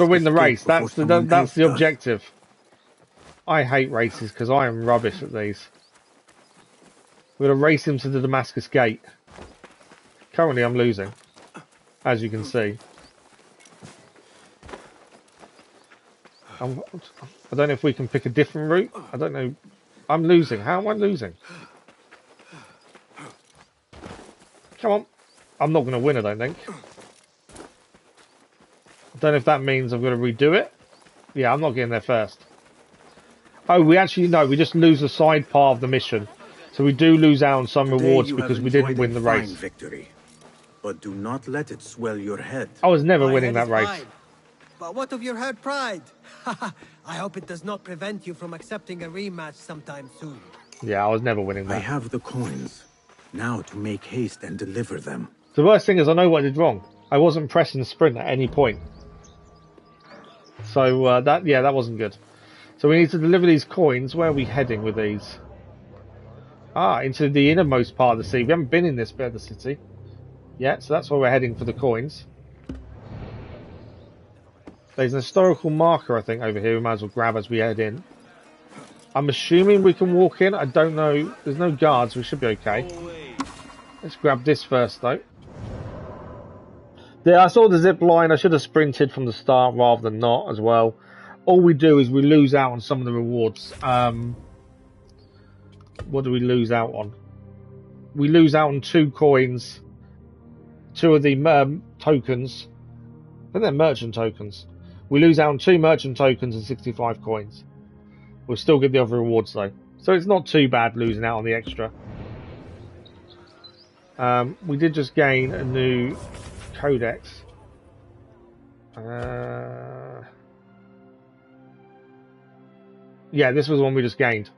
win the race. That's the objective. I hate races because I am rubbish at these. We're going to race him to the Damascus Gate. Currently I'm losing, as you can see. I don't know if we can pick a different route. I don't know. I'm losing. How am I losing? Come on. I'm not going to win, I don't think. I don't know if that means I'm going to redo it. Yeah, I'm not getting there first. Oh, we actually, no, we just lose the side part of the mission. So we do lose out on some rewards because we didn't win the race. Victory, but do not let it swell your head. I was never winning that race. Fine. But what of your hurt pride? I hope it does not prevent you from accepting a rematch sometime soon. Yeah, I was never winning that. I have the coins. Now to make haste and deliver them. The worst thing is I know what I did wrong. I wasn't pressing sprint at any point. So that wasn't good. So we need to deliver these coins. Where are we heading with these? Into the innermost part of the city. We haven't been in this bit of the city yet, so that's where we're heading for the coins. There's an historical marker, I think, over here we might as well grab as we head in. I'm assuming we can walk in. I don't know. There's no guards. We should be okay. Let's grab this first, though. There, I saw the zip line. I should have sprinted from the start rather than not as well. All we do is we lose out on some of the rewards. What do we lose out on? We lose out on 2 coins. 2 of the tokens. I think they're merchant tokens. We lose out on 2 merchant tokens and 65 coins. We'll still get the other rewards though. So it's not too bad losing out on the extra. We did just gain a new codex. Yeah, this was the one we just gained.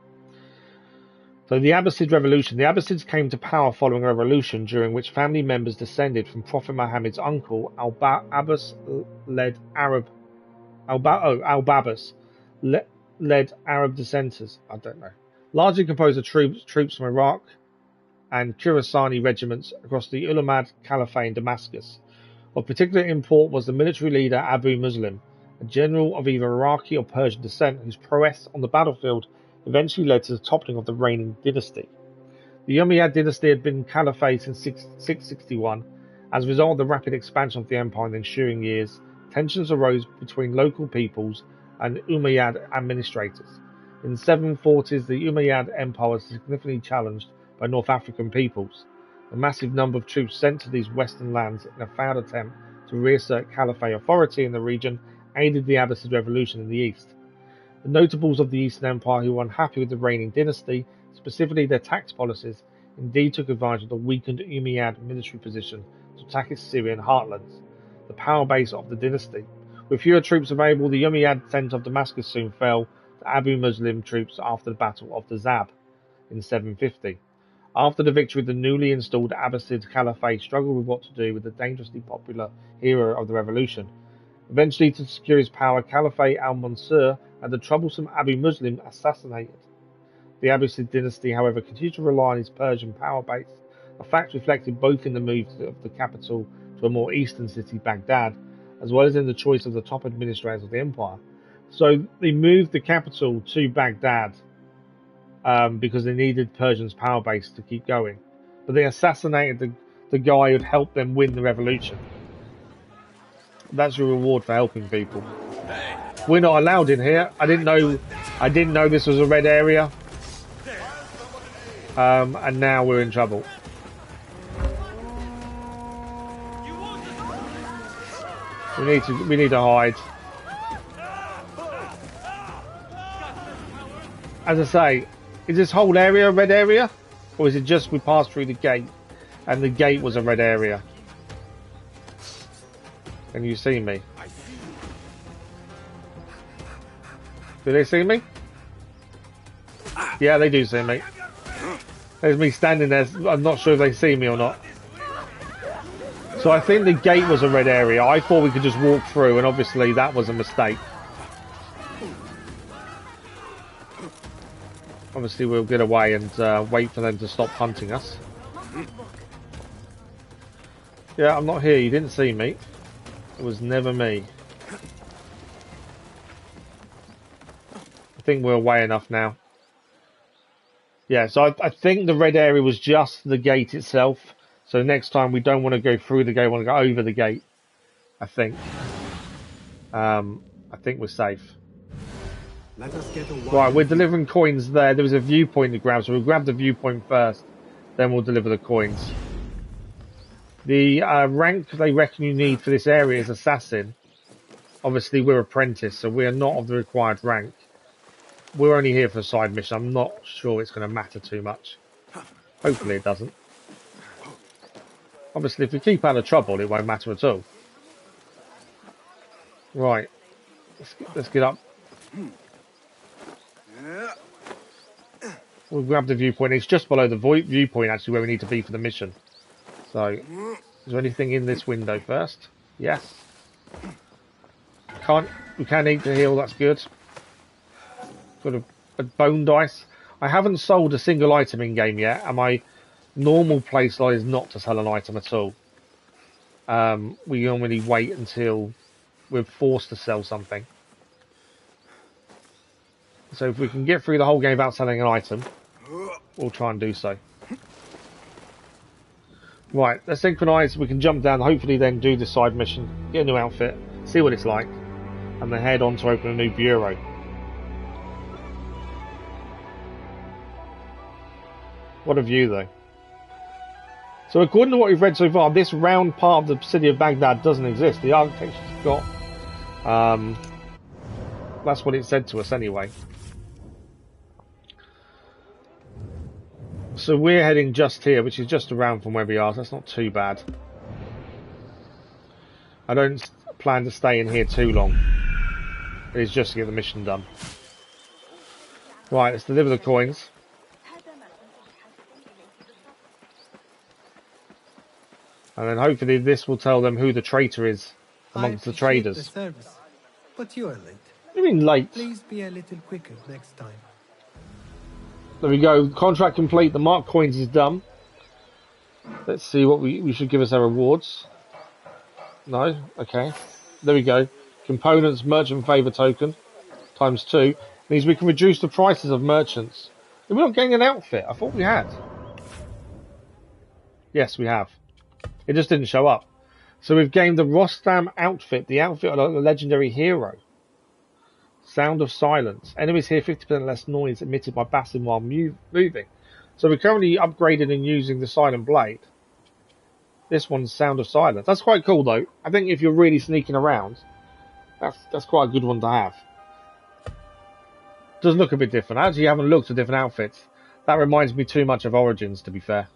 So the Abbasid Revolution. The Abbasids came to power following a revolution during which family members descended from Prophet Muhammad's uncle Al-Babas led Arab dissenters. I don't know. Largely composed of troops from Iraq and Khurasani regiments across the Ulamad Caliphate in Damascus. Of particular import was the military leader Abu Muslim, a general of either Iraqi or Persian descent whose prowess on the battlefield eventually led to the toppling of the reigning dynasty. The Umayyad dynasty had been caliphate since 661. As a result of the rapid expansion of the empire in the ensuing years, tensions arose between local peoples and Umayyad administrators. In the 740s, the Umayyad empire was significantly challenged by North African peoples. The massive number of troops sent to these western lands in a failed attempt to reassert caliphate authority in the region aided the Abbasid revolution in the east. The notables of the Eastern Empire who were unhappy with the reigning dynasty, specifically their tax policies, indeed took advantage of the weakened Umayyad military position to attack its Syrian heartlands, the power base of the dynasty. With fewer troops available, the Umayyad centre of Damascus soon fell to Abu Muslim troops after the Battle of the Zab in 750. After the victory, the newly installed Abbasid Caliphate struggled with what to do with the dangerously popular hero of the revolution. Eventually, to secure his power, Caliphate al-Mansur had the troublesome Abu Muslim assassinated. The Abbasid dynasty, however, continued to rely on his Persian power base, a fact reflected both in the move of the capital to a more eastern city, Baghdad, as well as in the choice of the top administrators of the empire. So they moved the capital to Baghdad because they needed Persian's power base to keep going. But they assassinated the guy who'd helped them win the revolution. That's your reward for helping people. We're not allowed in here. I didn't know this was a red area. And now we're in trouble. We need to hide. As I say, is this whole area a red area? Or is it just we passed through the gate and the gate was a red area? Can you see me? Do they see me? Yeah, they do see me. There's me standing there. I'm not sure if they see me or not. So I think the gate was a red area. I thought we could just walk through, and obviously that was a mistake. Obviously we'll get away and wait for them to stop hunting us. Yeah, I'm not here. You didn't see me. It was never me. I think we're away enough now. Yeah, so I think the red area was just the gate itself. So next time we don't want to go through the gate, we want to go over the gate. I think. I think we're safe. Let us get a right, we're delivering coins there. There was a viewpoint to grab, so we'll grab the viewpoint first. Then we'll deliver the coins. The rank they reckon you need for this area is Assassin. Obviously we're Apprentice, so we are not of the required rank. We're only here for a side mission. I'm not sure it's going to matter too much. Hopefully it doesn't. Obviously, if we keep out of trouble, it won't matter at all. Right. Let's get up. We'll grab the viewpoint. It's just below the viewpoint, actually, where we need to be for the mission. So, is there anything in this window first? Yes. We can eat to heal, that's good. Got a bone dice. I haven't sold a single item in game yet, and my normal playstyle is not to sell an item at all. We normally wait until we're forced to sell something. So if we can get through the whole game without selling an item, we'll try and do so. Right, let's synchronise. We can jump down, hopefully then do the side mission, get a new outfit, see what it's like, and then head on to open a new bureau. What a view, though. So according to what we've read so far, this round part of the city of Baghdad doesn't exist. The architecture's got... that's what it said to us anyway. So we're heading just here, which is just around from where we are. So that's not too bad. I don't plan to stay in here too long. It's just to get the mission done. Right, let's deliver the coins. And then hopefully this will tell them who the traitor is amongst the traders. The service, but you are late. What do you mean late? Please be a little quicker next time. There we go. Contract complete. The marked coins is done. Let's see what we should give us our rewards. No? Okay. There we go. Components, merchant favour token, ×2. Means we can reduce the prices of merchants. We're not getting an outfit. I thought we had. Yes, we have. It just didn't show up. So we've gained the Rostam outfit, the outfit of a legendary hero. Sound of silence. Enemies hear 50% less noise emitted by Basim while moving. So we're currently upgraded and using the silent blade. This one's sound of silence. That's quite cool though. I think if you're really sneaking around, that's quite a good one to have. Does look a bit different. I actually haven't looked at different outfits. That reminds me too much of Origins, to be fair.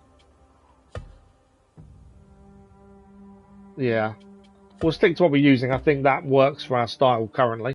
Yeah. We'll stick to what we're using. I think that works for our style currently.